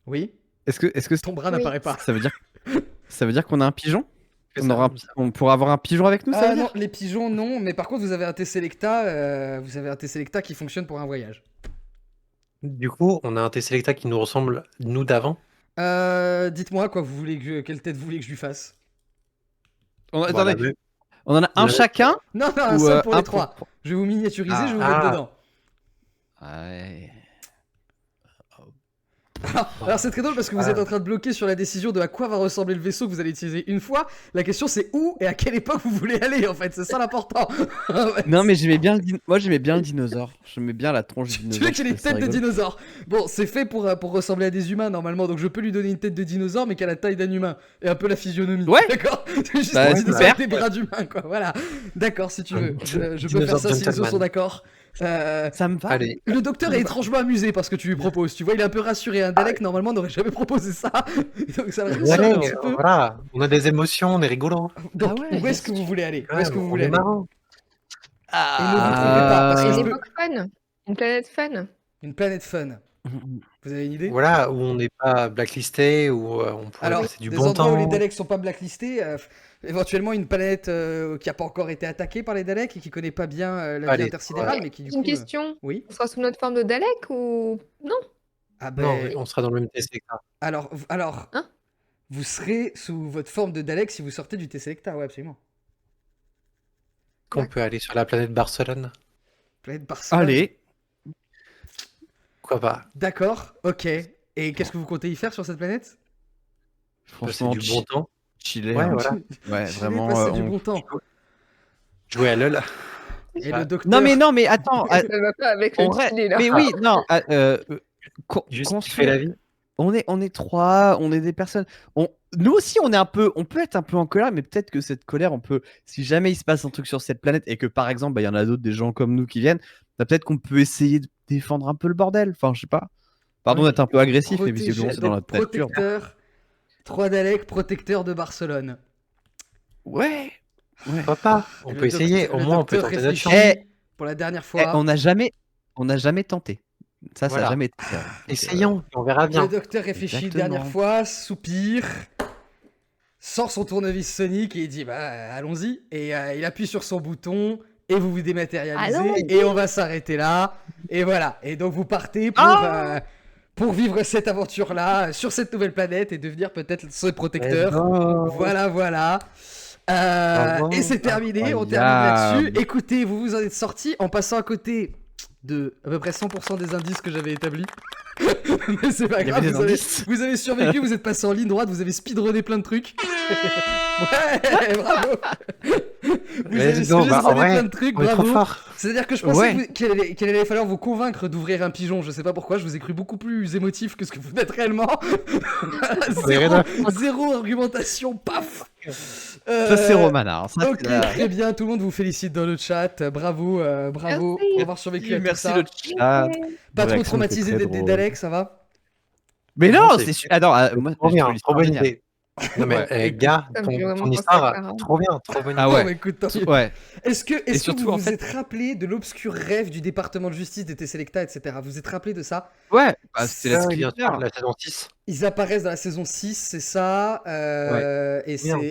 Oui? Est-ce que Ton bras Oui. n'apparaît pas. ça veut dire qu'on a un pigeon? Que On ça, on pourra avoir un pigeon avec nous, ça veut Ah non, dire? les pigeons non, mais par contre vous avez un T-Selecta qui fonctionne pour un voyage. Du coup, on a un T-Selecta qui nous ressemble, nous d'avant. Dites-moi quoi, quelle tête vous voulez que je lui fasse? Attendez, Voilà, on en a un Ouais. chacun Non, un ou seul pour les un trois. Je vais vous miniaturiser, je vais vous Ah. mettre dedans. Ouais. Alors c'est très drôle parce que vous êtes en train de bloquer sur la décision de à quoi va ressembler le vaisseau que vous allez utiliser une fois. La question c'est où et à quelle époque vous voulez aller en fait, c'est ça l'important. Non, mais moi j'aimais bien le dinosaure. J'aimais bien la tronche du Tu dinosaure. veux qu'il ait une je trouvais tête ça de rigolo. dinosaure. Bon, c'est fait pour ressembler à des humains normalement, donc je peux lui donner une tête de dinosaure mais qui a la taille d'un humain et un peu la physionomie. Ouais. D'accord. C'est juste Bah, un super. dinosaure avec des bras d'humain quoi. Voilà. D'accord si tu veux. Je peux faire Dinosaure ça si les autres gentleman. sont d'accord. Ça me va. Allez, Le docteur est étrangement amusé par ce que tu lui proposes. Tu vois, il est un peu rassuré. Un Dalek normalement n'aurait jamais proposé ça. Donc ça va le rassurer un petit peu. voilà, on a des émotions, on est rigolo. Donc Ah ouais, où est-ce que vous voulez aller? Où est-ce que vous on voulez est aller? marrant. Et ne vous trompez pas, parce que Une je peux- époque fun. Une planète fun. Une planète fun. Vous avez une idée? Voilà, où on n'est pas blacklisté, où on pourrait Alors, passer du des bon endroits où les temps. Daleks sont pas blacklistés, éventuellement une planète qui a pas encore été attaquée par les Daleks et qui connaît pas bien la vie Allez, intersidérale, ouais. mais qui du J'ai une coup... question. Oui. On sera sous notre forme de Dalek ou non? Ah Non, ben, on sera dans le même T-Selecta. alors, Hein? vous serez sous votre forme de Dalek si vous sortez du T-Selecta, ouais, absolument. Qu'on peut aller sur la planète Barcelone. Planète Barcelone. Allez. Pourquoi pas? D'accord, ok. Et qu'est-ce que vous comptez y faire sur cette planète? Passer Franchement, du bon temps. chiller. Ouais, hein. voilà. Ouais, Je vais vraiment. passer du bon temps. Jouer à LoL. Et Ah. le docteur... Non, mais attends. Ça va pas avec le en vrai- chili là. Mais oui, non. Juste qu'on kiffer la vie. On est trois, on est des personnes. Nous aussi, on peut être un peu en colère, mais peut-être que cette colère, si jamais il se passe un truc sur cette planète et que par exemple, il y en a d'autres, des gens comme nous qui viennent, peut-être qu'on peut essayer de défendre un peu le bordel. Enfin, je sais pas. Pardon Ouais. d'être un peu agressif, mais Protéger- visiblement, c'est dans d'être notre nature. protecteur. 3 Daleks, protecteur de Barcelone. Ouais. Pourquoi pas? On Et peut le essayer, docteur- au le moins on peut docteur tenter notre réfléchit chance. pour la dernière fois. On n'a jamais tenté. Ça a Voilà. jamais été fait. Donc, Essayons, on verra Le bien. docteur réfléchit une Exactement. dernière fois, soupire, sort son tournevis sonique et il dit bah allons-y. Et il appuie sur son bouton et vous vous dématérialisez Allons-y. et on va s'arrêter là. Et voilà. Et donc vous partez pour vivre cette aventure-là sur cette nouvelle planète et devenir peut-être ce protecteur. Voilà, voilà. Bravo. Et c'est terminé, on Incroyable. termine là-dessus. Écoutez, vous vous en êtes sortis en passant à côté de à peu près 100% des indices que j'avais établis. Mais c'est pas Il y grave, avait des indices. vous avez survécu, vous êtes passé en ligne droite, vous avez speedrunné plein de trucs. Ouais, bravo. Vous avez Let's go, bah, en speedrunné vrai, plein de trucs, on est trop bravo. fort. C'est-à-dire que je pensais Ouais. qu'il allait falloir vous convaincre d'ouvrir un pigeon. Je sais pas pourquoi, je vous ai cru beaucoup plus émotif que ce que vous êtes réellement. est rien zéro argumentation, paf. Ça, c'est Romana. Ça, Ok, c'est la- très bien, tout le monde vous félicite dans le chat. Bravo, bravo Merci. pour avoir survécu à tout Merci ça. le chat. Pas trop Réaction, traumatisé c'est très des drôle. Daleks, ça va? Mais Non, non, c'est- c'est sûr. Attends, moi, Trop je bien, trouve trop l'histoire bonne géniale. idée. Non mais Ouais. gars, Ça me fait vraiment ton penser à histoire, Clara. trop bien, trop bonne idée. Ah Bon, ouais. bah, écoute, tant mieux. Ouais. Est-ce que surtout, vous en vous fait- êtes rappelé de l'obscur rêve du département de justice des T-Selecta, etc. Vous vous êtes rappelé de ça? Ouais. Bah, c'était la Ah oui, bien Skipper. sûr, la saison 6. Ils apparaissent dans la saison 6, c'est ça. Merde.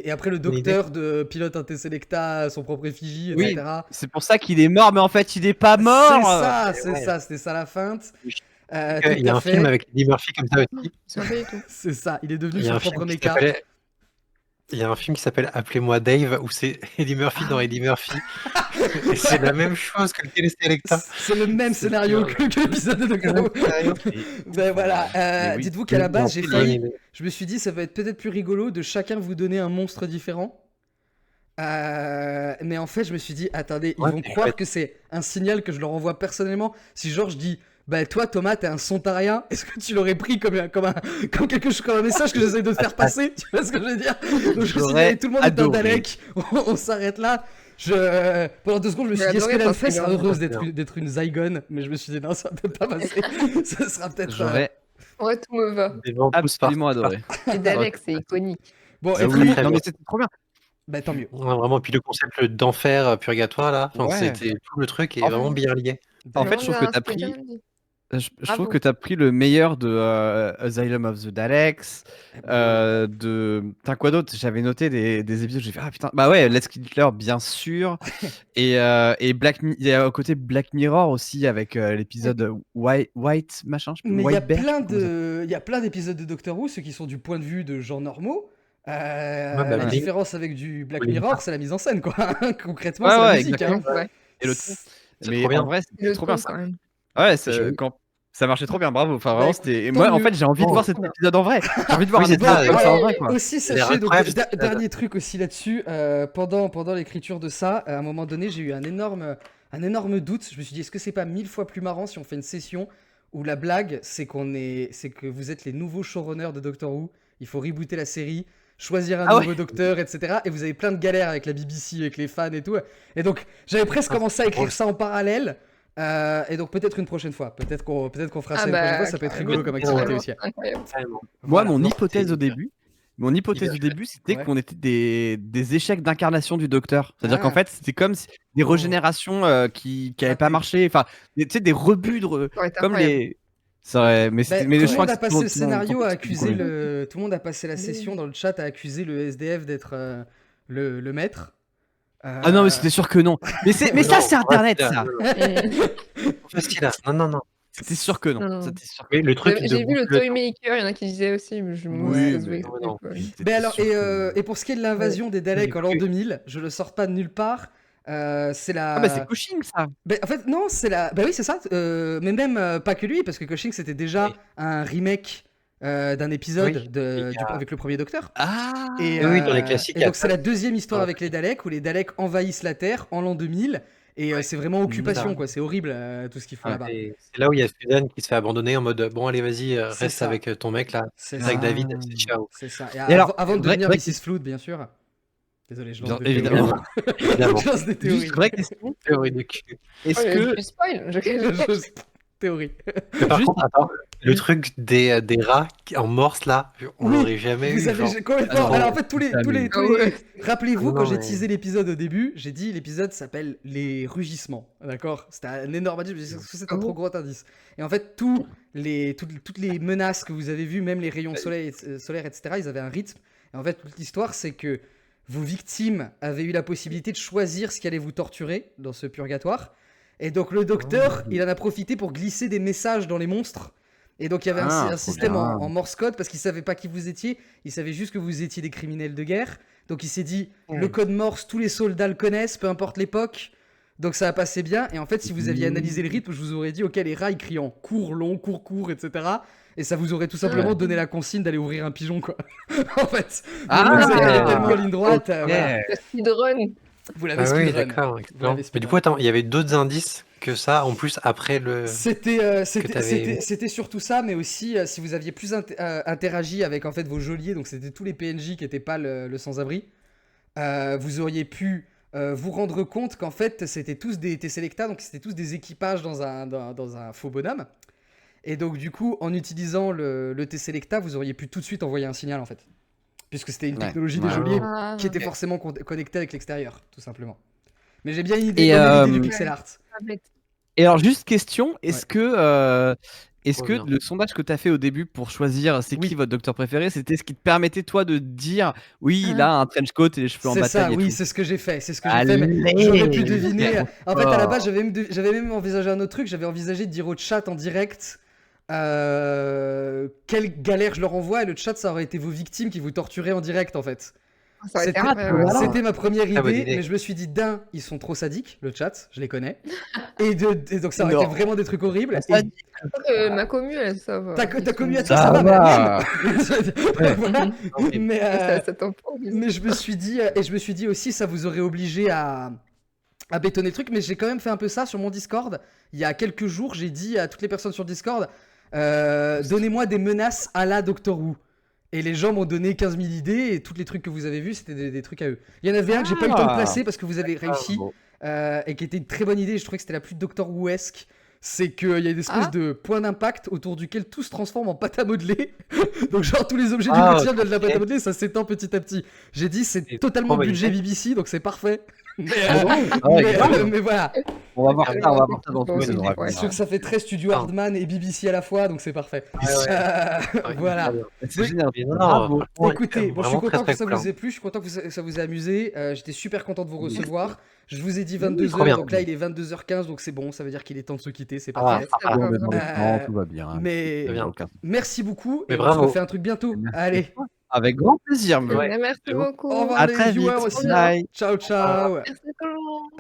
Et après, le Bonne docteur de pilote un T-Selecta à son propre effigie, Oui. etc. C'est pour ça qu'il est mort, mais en fait, il est pas mort. C'est ça, c'était ça la feinte. Tout Il y a à un fait. film avec Eddie Murphy comme ça aussi. Je sais pas du tout. C'est ça, il est devenu Il y a son un propre film qui méca. s'appelle... Il y a un film qui s'appelle Appelez-moi Dave où c'est Eddie Murphy dans Eddie Murphy. Et c'est la même chose que le Téléselecta. C'est le même C'est scénario sûr. que l'épisode de Doctor Who. Ben voilà, Mais oui. dites-vous qu'à la base, j'ai Non, failli. bonne idée. Je me suis dit, ça va être peut-être plus rigolo de chacun vous donner un monstre différent. Mais en fait, je me suis dit, attendez, ils Ouais, vont c'est croire chouette. que c'est un signal que je leur envoie personnellement. Si genre je dis, bah toi Thomas, t'es un sontarien, est-ce que tu l'aurais pris comme quelque chose, comme un message que j'essaie de te faire passer? Tu vois ce que je veux dire? Donc je me suis dit, J'aurais allez, tout le monde est un adoré. Dalek, on s'arrête là. Pendant 2 secondes, je me suis J'ai dit, est-ce que adoré l'Alpha parce que sera heureuse bien. d'être une Zygone? Mais je me suis dit, non, ça va peut-être pas passer. Ça sera peut-être. J'aurais Ouais, tout me va. Des vents poussent Absolument partout. adoré. Et Dalek, c'est iconique. Bon, C'est et très, oui, très non bien. mais c'était trop bien. bah tant mieux. Ouais, vraiment, puis le concept d'enfer, purgatoire, là, enfin, Ouais. c'était tout le truc est En vraiment bien lié. En fait, Non, je trouve que bien, t'as c'était bien pris, dit. je trouve Bravo. que t'as pris le meilleur de Asylum of the Daleks, Eh ben, de, t'as quoi d'autre? J'avais noté des épisodes, j'ai fait ah putain, bah ouais, Let's Kill Hitler bien sûr, et il y a au côté Black Mirror aussi avec l'épisode White machin, je sais plus, Mais il y a White Bear, je sais plein plus comment ça de, il y a plein d'épisodes de Doctor Who, ceux qui sont du point de vue de gens normaux. Ouais, bah, La Ouais. différence avec du Black Blink. Mirror, c'est la mise en scène, quoi. Concrètement, Ouais, c'est la ouais, musique, hein. exactement. Ouais. Et le ton. C'est Mais trop bien. en vrai, Et c'était le trop bien ton, ça. quand même. Ouais, J'ai- quand ça marchait trop bien, bravo. Enfin, Bah, vraiment, écoute, c'était. Et tant moi, en mieux. fait, j'ai envie de Oh, voir cet trop bien. épisode en vrai. J'ai envie de voir Oui, un c'est ça, épisode comme ça en vrai, quoi. Aussi, C'est sachez, donc, incroyable, cette dernier truc aussi là-dessus, pendant l'écriture de ça, à un moment donné, j'ai eu un énorme doute. Je me suis dit, est-ce que c'est pas 1000 fois plus marrant si on fait une session où la blague, c'est que vous êtes les nouveaux showrunners de Doctor Who, il faut rebooter la série, choisir un Ah ouais. nouveau docteur, etc. Et vous avez plein de galères avec la BBC, avec les fans et tout. Et donc, j'avais presque Ah, commencé à c'est écrire drôle. ça en parallèle. Et donc, peut-être une prochaine fois. Peut-être qu'on fera ça Ah une prochaine fois. bah, Ça peut être carrément, rigolo comme Ouais, activité carrément, aussi. incroyable. Carrément. Moi, Voilà. mon Non, hypothèse c'est au début. Mon hypothèse hyper du début, c'était Ouais. qu'on était des échecs d'incarnation du docteur. C'est-à-dire qu'en Ah. fait, c'était comme des Oh. regénérations qui n'avaient pas Raté. marché. Enfin, tu sais, des rebuts Ça aurait été comme incroyable. les. Ça aurait- Mais, Bah, mais tout je le crois monde que a c'est passé tout le scénario, a accusé le. tout le monde a passé la session dans le chat, a accusé le SDF d'être le maître. Ah non, mais c'était sûr que non. Mais ça, Non, c'est en vrai, Internet, c'est ça. facile, là. Non, non, non. C'était sûr que non. Non, non. C'était sûr que Mais le truc de J'ai vu le boucle. Toy Maker, il y en a qui disaient aussi, mais moi, Ouais, ça se mais- voit non, quoi. c'était Mais alors, sûr que- et pour ce qui est de l'invasion des Daleks J'ai en l'an cru. 2000, je le sors pas de nulle part. C'est la. Ah bah c'est Cushing, ça. Bah, en fait, non, c'est la. Bah oui, c'est ça. Mais même pas que lui, parce que Cushing c'était déjà Oui. un remake d'un épisode Oui, il y a- avec le premier Docteur. Ah. Et, Oui, dans les classiques, et il y a donc c'est pas- la deuxième histoire Ouais. avec les Daleks où les Daleks envahissent la Terre en l'an 2000 et c'est vraiment occupation ça. quoi, c'est horrible tout ce qu'ils font Ouais. là-bas. Et c'est là où il y a Susan qui se fait abandonner en mode bon, allez, vas-y, C'est reste ça. avec ton mec là. C'est Avec ça. David, c'est ciao. C'est ça. Et Et alors, avant de vraie- devenir vraie Mrs. Flood, bien sûr. Désolé, je Bien lance des évidemment. Évidemment. Je lance des théories. Juste vraie question. Théorie de cul. Est-ce Oh, que tu spoil. Théorie. Mais par Juste- contre, attends, le truc des rats en morse là, on Oui, l'aurait jamais Vous eu. avez genre. complètement. Ah non. Alors en fait tous les Ah, mais- Ah ouais. Rappelez-vous Ah quand non, j'ai mais- teasé l'épisode au début, j'ai dit l'épisode s'appelle les rugissements, d'accord? C'était un énorme indice, je me suis dit, c'est un Ah trop bon gros indice. Et en fait toutes les menaces que vous avez vues, même les rayons solaires, etc., ils avaient un rythme. Et en fait toute l'histoire c'est que vos victimes avaient eu la possibilité de choisir ce qui allait vous torturer dans ce purgatoire. Et donc le docteur, il en a profité pour glisser des messages dans les monstres. Et donc il y avait un trop système bien. en Morse code parce qu'il savait pas qui vous étiez, il savait juste que vous étiez des criminels de guerre. Donc il s'est dit le code Morse, tous les soldats le connaissent, peu importe l'époque. Donc ça a passé bien. Et en fait, si vous aviez analysé le rythme, je vous aurais dit ok, les rats ils crient en court, long, court, etc. Et ça vous aurait tout simplement donné la consigne d'aller ouvrir un pigeon quoi. En fait, Ah, vous avez ok. tellement en ligne droite, Ok. voilà. Le speedrun. Vous l'avez Ah oui, speedrun. d'accord. excellent. l'avez Mais du speedrun. coup, attends, il y avait d'autres indices que ça en plus après le. C'était surtout ça, mais aussi si vous aviez plus interagi avec en fait vos geôliers, donc c'était tous les PNJ qui n'étaient pas le sans-abri, vous auriez pu vous rendre compte qu'en fait c'était tous des T-Selecta, donc c'était tous des équipages dans un faux bonhomme. Et donc du coup, en utilisant le T-Selecta, vous auriez pu tout de suite envoyer un signal en fait. Puisque c'était une Ouais. technologie des Ouais. geôliers Ah, qui était ok. forcément connectée avec l'extérieur, tout simplement. Mais j'ai bien une idée, Et, l'idée du pixel art. Tablette. Et alors, juste question, est-ce que Trop bien. le sondage que tu as fait au début pour choisir c'est Oui. qui votre docteur préféré, c'était ce qui te permettait toi de dire oui, Ah. il a un trench coat et les cheveux en C'est bataille ça, et oui, tout. c'est ce que j'ai fait. C'est ce que j'ai fait. Mais Allez. j'aurais pu deviner. En fait, à la Oh. base, j'avais même envisagé un autre truc. J'avais envisagé de dire au chat en direct quelle galère je leur envoie. Et le chat, ça aurait été vos victimes qui vous torturaient en direct, en fait. Ça aurait été C'était incroyable. voilà. c'était ma première Très bonne idée, idée. mais je me suis dit, d'un, ils sont trop sadiques, le chat, je les connais. Et donc, ça aurait Non. été vraiment des trucs horribles. Et Sadique. Ma commu, elle, ça va. t'as connu à Ça toi, ça va, va. mais voilà. Mais, Ça t'emporte. mais je me suis dit aussi, ça vous aurait obligé à bétonner le truc, mais j'ai quand même fait un peu ça sur mon Discord. Il y a quelques jours, j'ai dit à toutes les personnes sur Discord, donnez-moi des menaces à la Doctor Who. Et les gens m'ont donné 15 000 idées, et tous les trucs que vous avez vus, c'était des trucs à eux. Il y en avait un que j'ai pas eu le temps de placer parce que vous avez réussi, et qui était une très bonne idée, je trouvais que c'était la plus Doctor Who-esque. c'est qu'il y a une espèce de point d'impact autour duquel tout se transforme en pâte à modeler. Donc genre tous les objets du quotidien de la pâte à modeler, ça s'étend petit à petit. J'ai dit c'est totalement trop bonne budget idée. BBC, donc c'est parfait. Mais, grave. mais voilà, On va voir ça, on va voir ça dans tous Ouais, les ouais. oreilles. c'est sûr que ça fait très studio Ah. Hardman et BBC à la fois, donc c'est parfait. Ouais, Voilà. très bien. C'est génial. Mais non, Bravo. franchement, Écoutez, bon, je suis vraiment content très, que ça très vous cool, ait plu, je suis content que ça vous ait amusé. J'étais super content de vous Oui. recevoir. Je vous ai dit trop 22h, bien. donc là il est 22h15, donc c'est bon, ça veut dire qu'il est temps de se quitter, c'est Ah, parfait. Ça va, On est dans les Euh, temps, tout va bien. Mais Très bien. Aucun- merci beaucoup Mais et on se bravo. refait un truc bientôt. Merci. Allez, Avec grand plaisir. Ouais. Merci C'est bon. beaucoup. au revoir À les très viewers vite. aussi. Bye. Ciao ciao. Merci tout le monde.